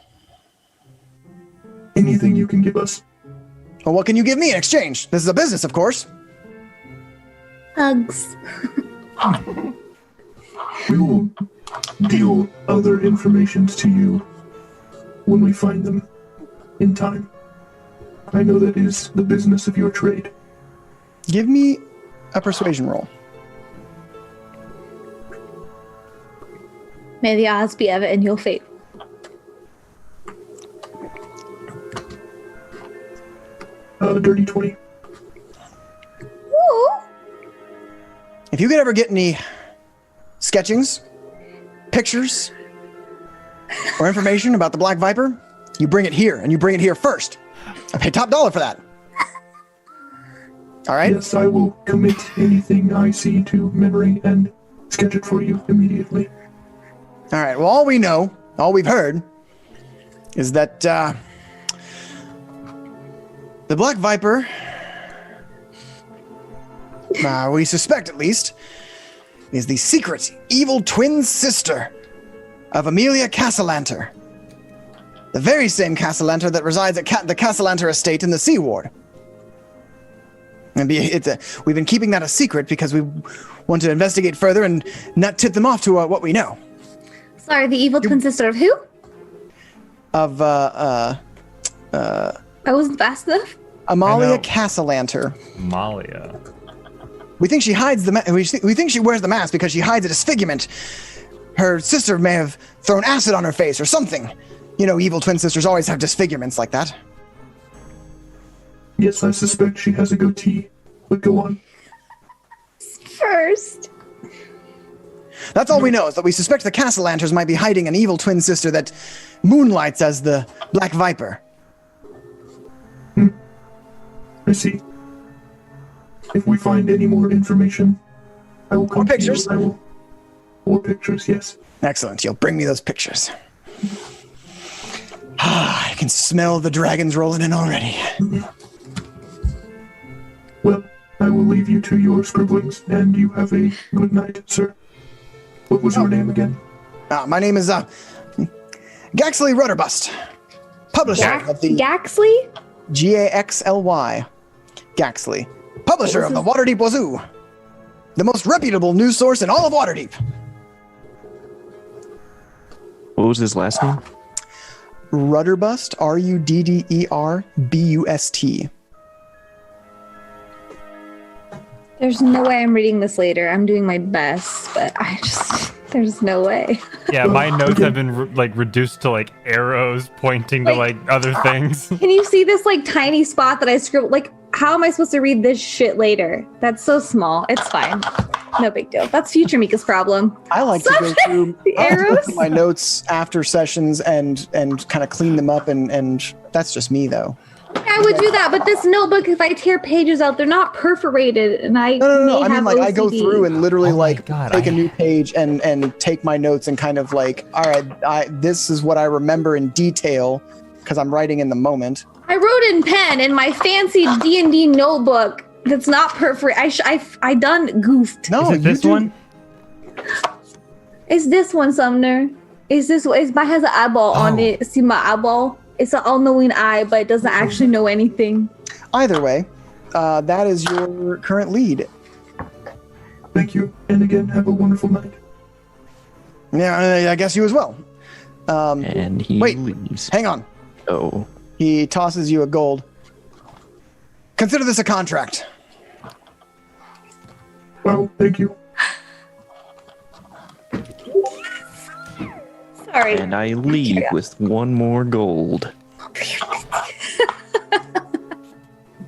Anything you can give us. Well, what can you give me in exchange? This is a business, of course. Hugs. We will deal other informations to you when we find them in time. I know that is the business of your trade. Give me a persuasion roll. May the odds be ever in your favor. Dirty 20. Woo! If you could ever get any sketchings, pictures, or information about the Black Viper, you bring it here, and you bring it here first. I pay top dollar for that. All right? Yes, I will commit anything I see to memory and sketch it for you immediately. All right. Well, all we know, all we've heard, is that the Black Viper, we suspect at least, is the secret evil twin sister of Amelia Castellanter. The very same Castellanter that resides at the Castellanter estate in the Sea Ward. And we've been keeping that a secret because we want to investigate further and not tip them off to what we know. Sorry, the evil twin sister of who? Of, I wasn't fast enough. Amalia Castellanter. Amalia. We think she hides we think she wears the mask because she hides a disfigurement. Her sister may have thrown acid on her face or something. You know, evil twin sisters always have disfigurements like that. Yes, I suspect she has a goatee. But go on. First. That's all we know, is that we suspect the Castellanters might be hiding an evil twin sister that moonlights as the Black Viper. I see. If we find any more information, I will come Or pictures. to you. Or pictures, yes. Excellent. You'll bring me those pictures. I can smell the dragons rolling in already. Well, I will leave you to your scribblings, and you have a good night, sir. What was your name again? My name is Gaxley Rudderbust, publisher of the Gaxley? Gaxly. Gaxley, publisher of the Waterdeep Wazoo, the most reputable news source in all of Waterdeep. What was his last name? Rudderbust, Rudderbust. There's no way I'm reading this later. I'm doing my best, but there's no way. Yeah, my notes have been reduced to arrows pointing to other things. Can you see this tiny spot that I scribbled? How am I supposed to read this shit later? That's so small. It's fine. No big deal. That's future Mika's problem. I like to go through the arrows. My notes after sessions and kind of clean them up, and that's just me though. I would do that, but this notebook, if I tear pages out, they're not perforated, and I No. may I mean, have like, OCD. I go through and literally, Oh my like, God, take a new page and take my notes and kind of like, all right, this is what I remember in detail because I'm writing in the moment. I wrote in pen in my fancy D&D notebook that's not perforated. I done goofed. No, Is it this one? It's this one, Sumner. It's this one. It has an eyeball on it. See my eyeball? It's an all-knowing eye, but it doesn't actually know anything. Either way, that is your current lead. Thank you, and again, have a wonderful night. Yeah, I guess you as well. And he wait. leaves. Hang on. Oh. He tosses you a gold. Consider this a contract. Well, thank you. Sorry. And I leave with 1 more gold.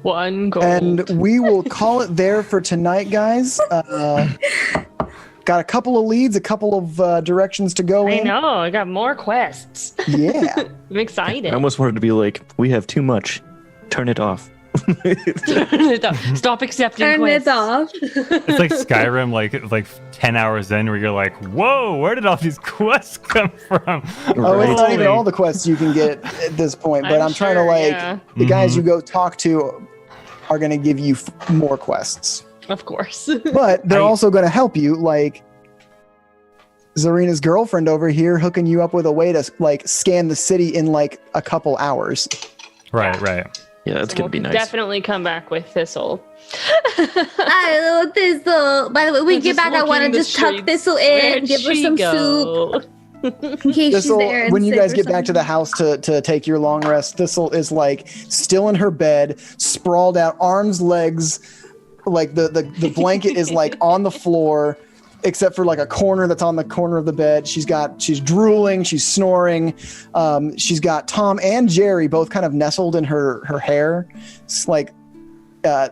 One gold. And we will call it there for tonight, guys. Got a couple of leads, a couple of directions to go I in. know. I got more quests. Yeah. I'm excited. I almost wanted to be like, we have too much. Turn it off. Stop accepting Turn quests. it off. It's like Skyrim, like 10 hours in, where you're like, "Whoa, where did all these quests come from?" Oh, it's not even Holy- all the quests you can get at this point, but I'm trying to sure, like yeah. the guys you go talk to are going to give you more quests, Of course. but they're also going to help you. Like Zarina's girlfriend over here hooking you up with a way to like scan the city in like a couple hours. Right. Yeah, that's We'll gonna be nice. definitely come back with Thistle. I love Thistle. By the way, when we get back, I want to just tuck Thistle in, Where'd give her she some go? soup in case Thistle, she's there. And when you sick guys or get back to the house to take your long rest, Thistle is like still in her bed, sprawled out, arms, legs, like the blanket is like on the floor, except for like a corner that's on the corner of the bed. She's drooling, she's snoring. She's got Tom and Jerry both kind of nestled in her hair. It's like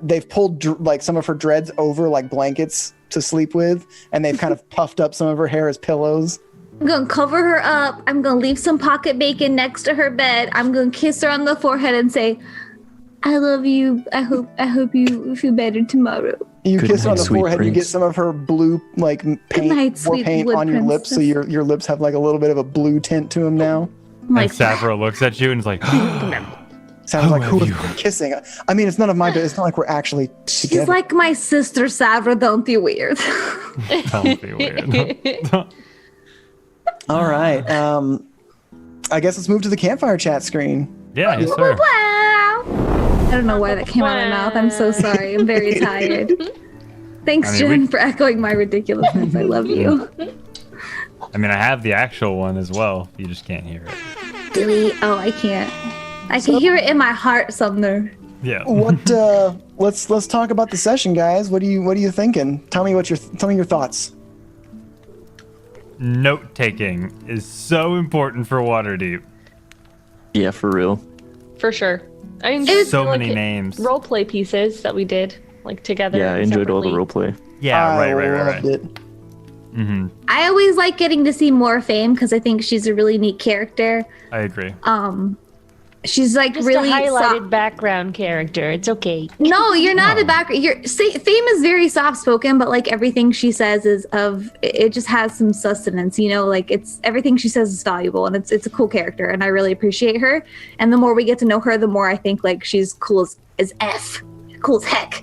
they've pulled like some of her dreads over like blankets to sleep with, and they've kind of puffed up some of her hair as pillows. I'm gonna cover her up. I'm gonna leave some pocket bacon next to her bed. I'm gonna kiss her on the forehead and say, "I love you. I hope you feel better tomorrow." You Good kiss her on night, the sweet forehead. You get prince. some of her blue like paint, night, war sweet paint wood on your lips, so princess. your lips have like a little bit of a blue tint to them now. I'm like, And Sappho looks at you and is like, Sounds like have who are you? you kissing? I mean, it's none of my business. It's not like we're actually she's together. like my sister, Savra. Don't be weird. "Don't be weird." All right. I guess let's move to the campfire chat screen. Yeah, yes, sir. Wow. I don't know why that came out of my mouth. I'm so sorry. I'm very tired. Thanks, I mean, Jen, we- for echoing my ridiculousness. I love you. I mean, I have the actual one as well. You just can't hear it. Delete. Oh, I can't. I can hear it in my heart, Sumner. Yeah. What? Let's talk about the session, guys. What are you thinking? Tell me your thoughts. Note taking is so important for Waterdeep. Yeah, for real. For sure. I enjoyed It's So the, many names. role play pieces that we did like together. Yeah, I and enjoyed all the separately. roleplay. Yeah, I right. loved it. Mm-hmm. I always like getting to see more Fame because I think she's a really neat character. I agree. She's like Just really a highlighted background character. It's okay. No, you're not No. a background. Fame is very soft spoken, but like everything she says is it just has some sustenance, you know, like it's everything she says is valuable and it's a cool character and I really appreciate her. And the more we get to know her, the more I think like she's cool as F. Cool as heck.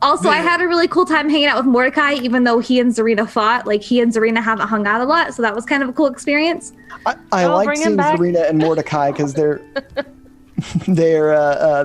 Also, I had a really cool time hanging out with Mordecai, even though he and Zarina fought. Like he and Zarina haven't hung out a lot, so that was kind of a cool experience. I Oh, like bring him seeing back. Zarina and Mordecai because they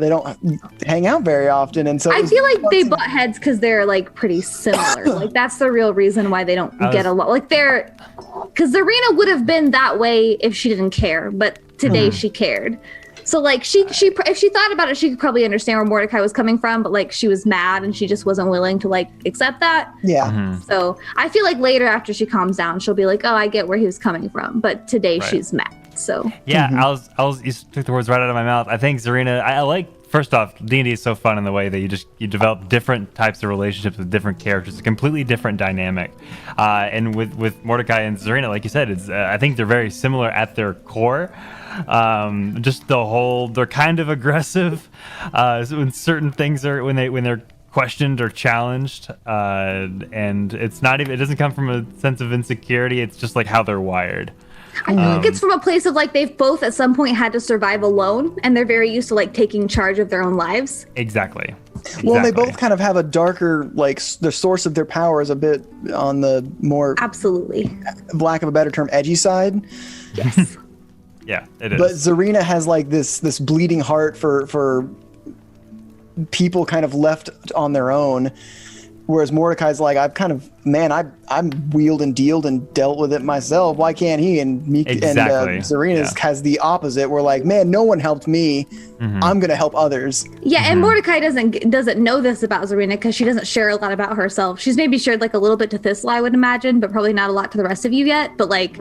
don't hang out very often, and so I feel like they butt heads because they're like pretty similar. Like that's the real reason why they don't get along. Like because Zarina would have been that way if she didn't care, but today she cared. So like she if she thought about it, she could probably understand where Mordecai was coming from, but like she was mad and she just wasn't willing to like accept that. Yeah. Mm-hmm. So I feel like later after she calms down, she'll be like, "Oh, I get where he was coming from," but today Right. she's mad. So Yeah, I was. You took the words right out of my mouth. I think Zarina. I like first off, D&D is so fun in the way that you develop different types of relationships with different characters, a completely different dynamic. And with Mordecai and Zarina, like you said, it's I think they're very similar at their core. Just they're kind of aggressive when certain things when they're questioned or challenged, and it doesn't come from a sense of insecurity. It's just like how they're wired. I think it's from a place of like they've both at some point had to survive alone, and they're very used to like taking charge of their own lives. Exactly. Well, they both kind of have a darker, like the source of their power is a bit on the more, absolutely, lack of a better term, edgy side. Yes. Yeah, it is. But Zarina has like this bleeding heart for people kind of left on their own, whereas Mordecai's like, I'm wheeled and dealed and dealt with it myself. Why can't he? And Zarina has the opposite. We're like, man, no one helped me. Mm-hmm. I'm gonna help others. Yeah, and Mordecai doesn't know this about Zarina because she doesn't share a lot about herself. She's maybe shared like a little bit to Thistle, I would imagine, but probably not a lot to the rest of you yet. But like,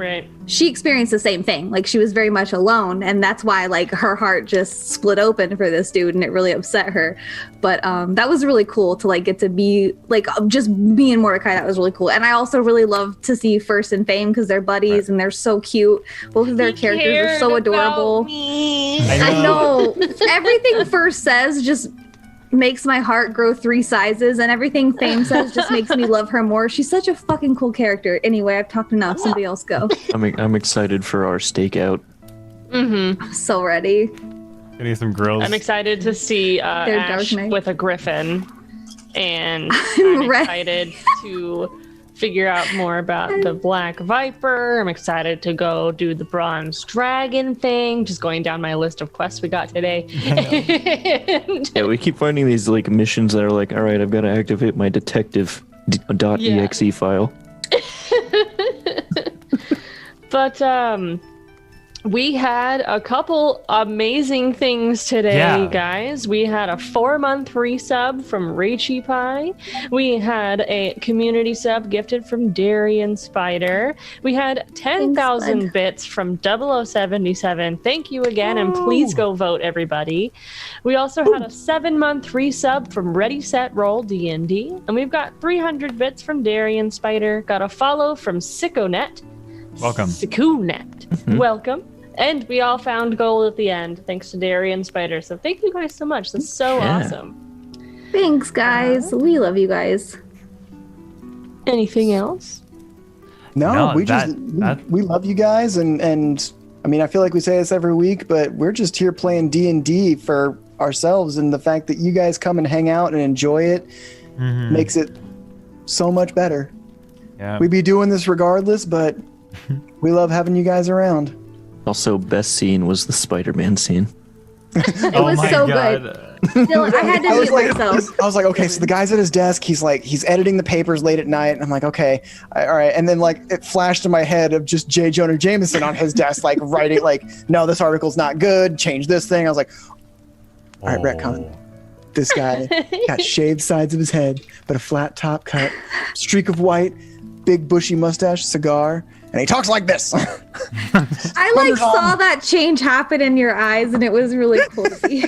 she experienced the same thing. Like she was very much alone, and that's why like her heart just split open for this dude, and it really upset her. But that was really cool to like get to be like just me and Mordecai. That was really cool, and I also really love to see First and Fame because they're buddies and they're so cute. Both of their characters are so adorable. I know. Everything First says just makes my heart grow 3 sizes, and everything Fame says just makes me love her more. She's such a fucking cool character. Anyway, I've talked enough. Somebody else go. I'm excited for our stakeout. Mm-hmm. I'm so ready. Getting some grills. I'm excited to see Ash with a griffin, and I'm excited to figure out more about the Black Viper. I'm excited to go do the Bronze Dragon thing. Just going down my list of quests we got today. Yeah, we keep finding these like missions that are like, all right, I've got to activate my detective.exe file. But we had a couple amazing things today, guys. We had a 4-month resub from Rachy Pie. We had a community sub gifted from Darian Spider. We had 10,000 bits from 0077. Thank you again, and please go vote, everybody. We also had a 7-month resub from Ready Set Roll D&D, and we've got 300 bits from Darian Spider. Got a follow from Sickonet. Welcome. Sickonet. Welcome. And we all found gold at the end, thanks to Darian Spider. So thank you guys so much. That's so awesome. Thanks, guys. We love you guys. Anything else? No, we love you guys, and I mean, I feel like we say this every week, but we're just here playing D&D for ourselves, and the fact that you guys come and hang out and enjoy it makes it so much better. Yeah. We'd be doing this regardless, but we love having you guys around. Also, best scene was the Spider-Man scene. It was so good. Dylan, I had to mute myself. I was like, okay, so the guy's at his desk. He's editing the papers late at night. And I'm like, okay, all right. And then like it flashed in my head of just J. Jonah Jameson on his desk, like writing like, no, this article's not good. Change this thing. I was like, all right, retcon. This guy got shaved sides of his head, but a flat top cut, streak of white, big bushy mustache, cigar. And he talks like this. I like saw that change happen in your eyes, and it was really cool to see.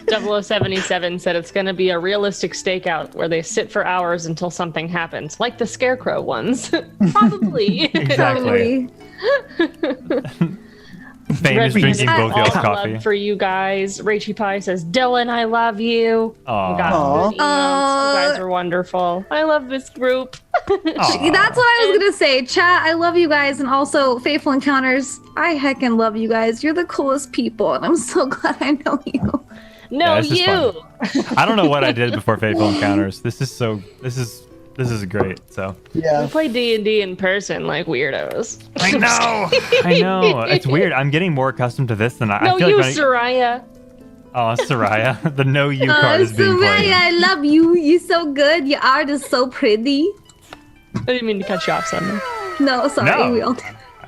0077 said it's going to be a realistic stakeout where they sit for hours until something happens, like the Scarecrow ones. Probably. Exactly. Fame is drinking both y'all's coffee. Love for you guys. Rachy Pie says, Dylan, I love you. Aww. We got good emails. You guys are wonderful. I love this group. That's what I was going to say. Chat, I love you guys. And also, Faithful Encounters, I heckin' love you guys. You're the coolest people. And I'm so glad I know you. No, you. I don't know what I did before Faithful Encounters. This is great. So yeah, we play D&D in person like weirdos. I know. It's weird. I'm getting more accustomed to this than I feel you, like. Soraya. Oh, Soraya. The no you card is being played. Soraya, I love you. You're so good. Your art is so pretty. I didn't mean to cut you off, Summer. No, sorry. No. We all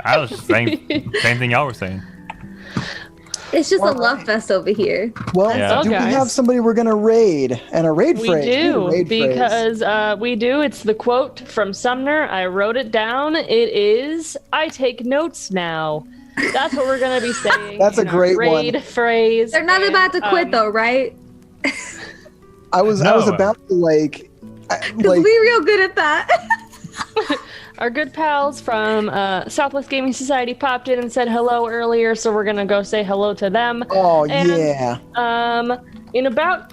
I was just saying same thing y'all were saying. It's just a love fest over here. Well, do we have somebody we're going to raid? And a raid phrase? We do, because we do. It's the quote from Sumner. I wrote it down. It is, I take notes now. That's what we're gonna be saying. That's a in our great raid one. phrase. They're not about to quit though, right? I was about to like Because we real good at that. Our good pals from Southwest Gaming Society popped in and said hello earlier, so we're gonna go say hello to them. Oh And, yeah. In about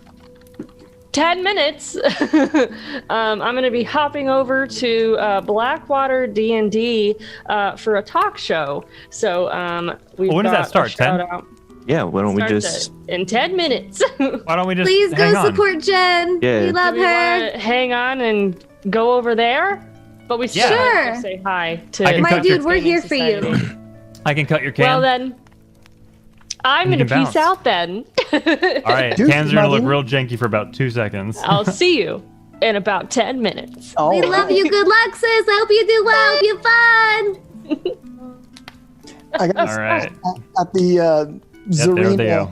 10 minutes, I'm gonna be hopping over to Blackwater D&D for a talk show. So we've when does got that start? a shout 10? out. Yeah, why don't we Starts just in 10 minutes. Why don't we just Please hang go on? support Jen. Yeah. We love Do we her. wanna hang on and go over there? But we still Yeah. have Sure. to say hi to I can My cut your- dude, we're here for you. Society. I can cut your can. Well then, I'm You gonna can peace bounce. out then. All right, Dude, cans are gonna look Mother. real janky for about 2 seconds. I'll see you in about 10 minutes. Oh, We love you. Good luck, sis. I hope you do well. Hope you fun. I got All right. at the Yep, there they Zarina. go.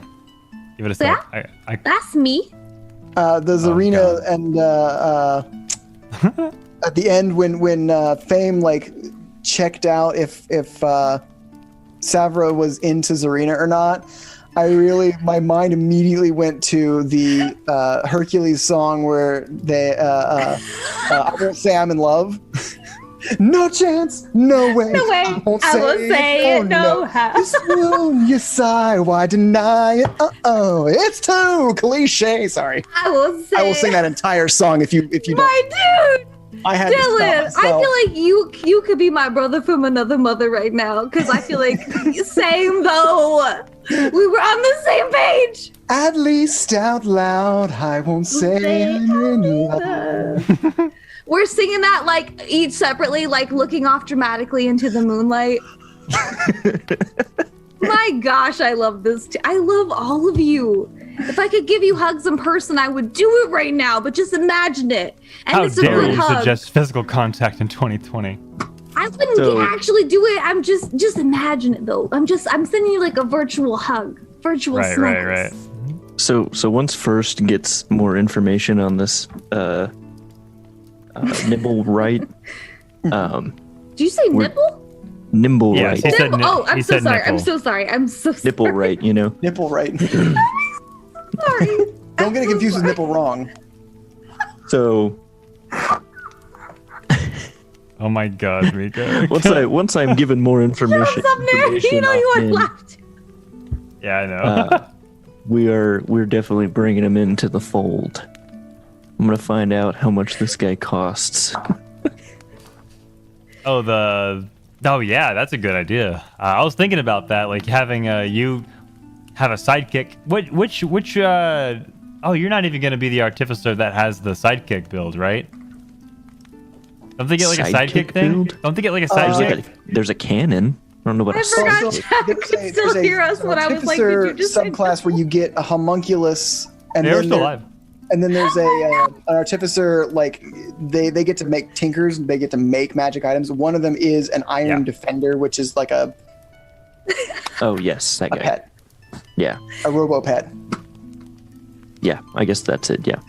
Give it a sec. I That's me. The Zarina God. and at the end when Fame like checked out if Savra was into Zarina or not, my mind immediately went to the Hercules song where they I won't say I'm in love. No chance, no way. No way. I won't I will say it. No how. This wound you sigh, why deny it? It's too cliche. Sorry. I will say. I will sing that entire song if you don't. My dude, I had to stop Dylan. myself. I feel like you could be my brother from another mother right now because I feel like same though. We were on the same page. At least out loud, I won't say I'm in love. We're singing that like each separately, like looking off dramatically into the moonlight. My gosh, I love this. I love all of you. If I could give you hugs in person, I would do it right now, but just imagine it. And How it's a dare good you hug. suggest physical contact in 2020? I wouldn't actually do it. I'm just imagine it though. I'm sending you like a virtual hug. Virtual Right, snuggles. right. so once First gets more information on this nibble right, Did you say nipple? nimble Yes, right, he said Nipple? nip- I'm he so said sorry. nipple. I'm so sorry. I'm so sorry. nipple right, you know. Nipple right. Sorry. Don't get it confused with nipple wrong. So Oh my God, Mika. once I'm given more information, What's up, Mary? You know you information want off left. Yeah, I know. we're definitely bringing him into the fold. I'm gonna find out how much this guy costs. Oh yeah, that's a good idea. I was thinking about that, like having you have a sidekick. Which oh, you're not even gonna be the artificer that has the sidekick build, right? Don't they get like a Sidekick sidekick thing? build? Don't they get like a There's sidekick? like there's a cannon. I don't know what I a forgot Also, Jack there's could still hear us when I was like, did you artificer just say subclass where you get a homunculus and They are then still there- alive. and then there's an artificer, like they get to make tinkers, they get to make magic items. One of them is an iron Yeah. defender, which is like a Oh yes, that guy. pet, Yeah, a robo pet. yeah. I guess that's it. Yeah.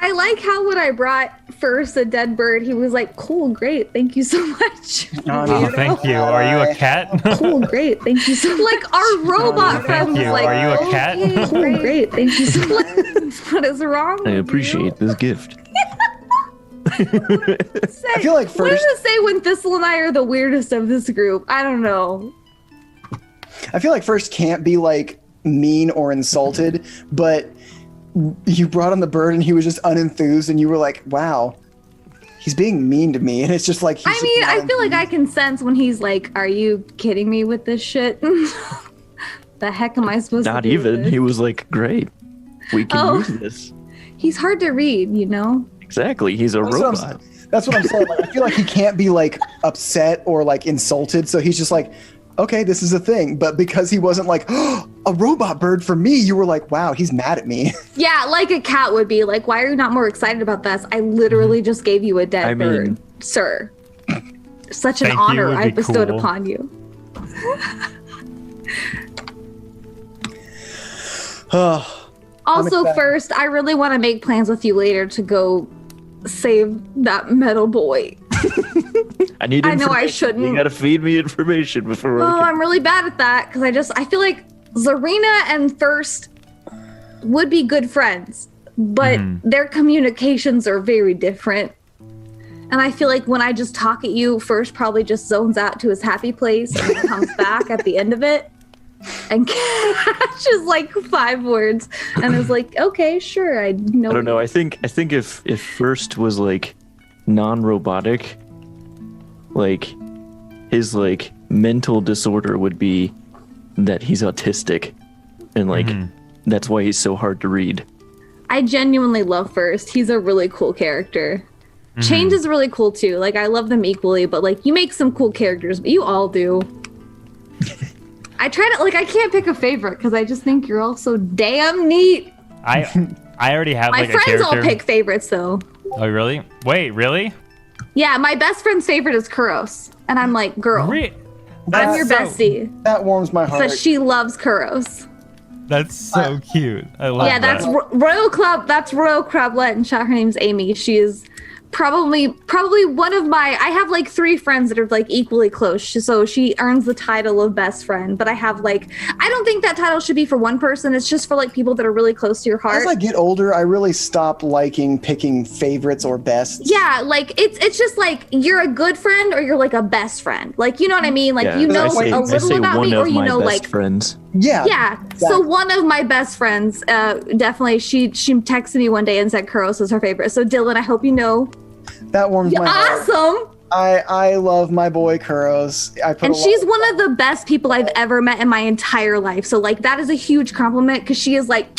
I like how when I brought First a dead bird, he was like, cool, great, thank you so much. Oh, thank you. Are you a cat? Cool, great, thank you so much. Like our robot friend was you. like, Are you a cat? "Okay, cool, great, thank you so much. What is wrong I with appreciate this gift. you? I feel like What does First, it say when Thistle and I are the weirdest of this group? I don't know. I feel like First can't be like mean or insulted, but you brought him the bird and he was just unenthused, and you were like, wow, he's being mean to me, and it's just like. I mean, I feel like I can sense when he's like, are you kidding me with this shit? The heck am I supposed Not to do even. this? He was like, "Great, we can Oh. use this." He's hard to read, you know? Exactly. He's a robot. That's what I'm saying. Like, I feel like he can't be like upset or like insulted, so he's just like, okay, this is a thing. But because he wasn't like, oh, a robot bird for me, you were like, wow, he's mad at me. Yeah, like a cat would be like, why are you not more excited about this? I literally just gave you a dead I mean- bird, sir. Such an Thank you honor would I be bestowed cool. upon you. Also, excited. First, I really want to make plans with you later to go save that metal boy. I need I know I information. shouldn't. You gotta feed me information before Oh, I can... I'm really bad at that because I feel like Zarina and Thirst would be good friends, but their communications are very different. And I feel like when I just talk at you, First probably just zones out to his happy place and then comes back at the end of it and catches like 5 words and is like, okay, sure, I know. I don't know. I think if First was like non-robotic, like his like mental disorder would be that he's autistic, and like that's why he's so hard to read. I genuinely love First. He's a really cool character. Change is really cool too. Like I love them equally, but like you make some cool characters, but you all do. I try to I can't pick a favorite because I just think you're all so damn neat. I already have My like a friends character. all pick favorites though. Oh really? Wait, really? Yeah, my best friend's favorite is Kuros, and I'm like, girl, I'm your bestie. That warms my heart. But she loves Kuros. That's so cute. I love that. Yeah, that's Royal Club. That's Royal Crablet, and her name's Amy. She is probably one of my. I have like 3 friends that are like equally close, so she earns the title of best friend. But I have like, I don't think that title should be for one person. It's just for like people that are really close to your heart. As I get older, I really stop liking picking favorites or bests. Yeah, like it's just like you're a good friend or you're like a best friend. Like you know what I mean? Like you know a little about me, or you know like friends. Yeah. Yeah. Exactly. So one of my best friends, definitely, she texted me one day and said Kuros was her favorite. So Dylan, I hope you know. That warms my heart. Awesome. I love my boy Kuros. And she's one of the best people I've ever met in my entire life. So like that is a huge compliment because she is like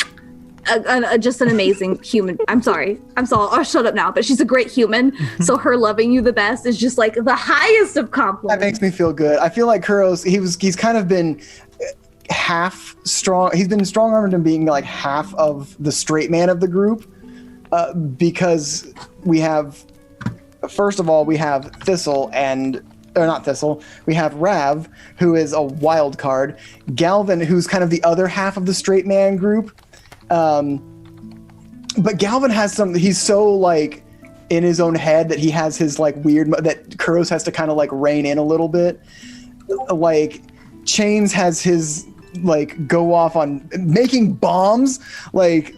just an amazing human. I'm sorry. I'll shut up now. But she's a great human. So her loving you the best is just like the highest of compliments. That makes me feel good. I feel like Kuros, he's kind of been half strong. He's been strong-armed in being like half of the straight man of the group because we have, first of all, we have we have Rav, who is a wild card, Galvin, who's kind of the other half of the straight man group. But Galvin has he's so like in his own head that he has his like weird, that Kuros has to kind of like rein in a little bit. Like Chains has his like go off on making bombs, like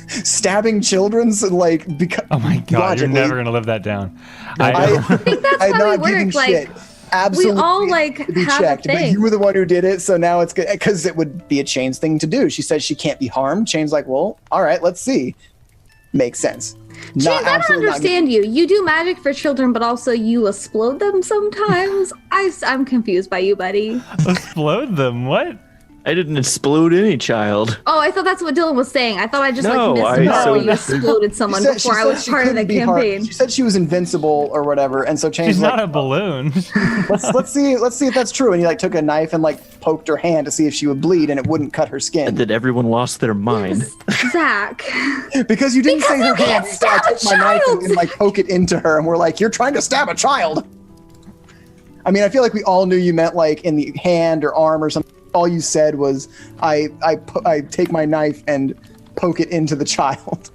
stabbing children's like because oh my god, you're never gonna live that down. I think that's how we work. Like absolutely, we all like have checked, a thing. but you were the one who did it, so now it's good because it would be a Chains thing to do. She says she can't be harmed. Chains like, well, all right, let's see. Makes sense. Chains, I don't understand you. You do magic for children, but also you explode them sometimes. I'm confused by you, buddy. Explode them? What? I didn't explode any child. Oh, I thought that's what Dylan was saying. I thought I just No, like missed the part where you exploded someone before I was part of the campaign. She said she was invincible or whatever, and so Chains. She's not a balloon. let's see if that's true. And he like took a knife and like poked her hand to see if she would bleed, and it wouldn't cut her skin. And then everyone lost their mind. Yes, Zach. Because you didn't say her hand. So I took my knife and like poke it into her, and we're like, you're trying to stab a child. I mean, I feel like we all knew you meant like in the hand or arm or something. All you said was, I take my knife and poke it into the child.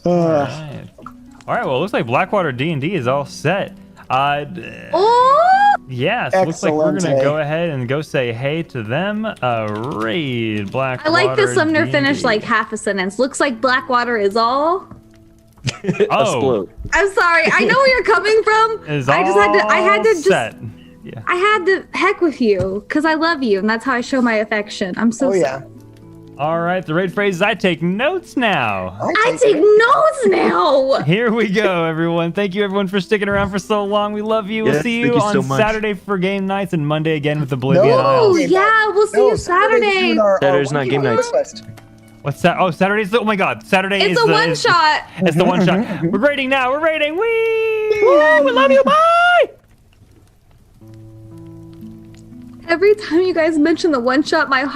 All right. Well, it looks like Blackwater D&D is all set. Yes, looks like we're gonna go ahead and go say hey to them. Raid Blackwater. I like the Sumner finish like half a sentence. Looks like Blackwater is all. Oh, I'm sorry. I know where you're coming from. I had to set. Yeah. I had to heck with you because I love you, and that's how I show my affection. I'm so sorry. Yeah. All right, the raid phrase is I take notes now. I take notes now. Here we go, everyone. Thank you, everyone, for sticking around for so long. We love you. We'll see you on Saturday for game nights and Monday again with Oblivion Isles. Yeah, we'll see you Saturday. Saturday's not game nights. What's that? Oh, Saturday's oh my god, Saturday is the one shot. It's the one shot. We're raiding now. We're raiding. Woo! We love you. Bye. Every time you guys mention the one shot, my heart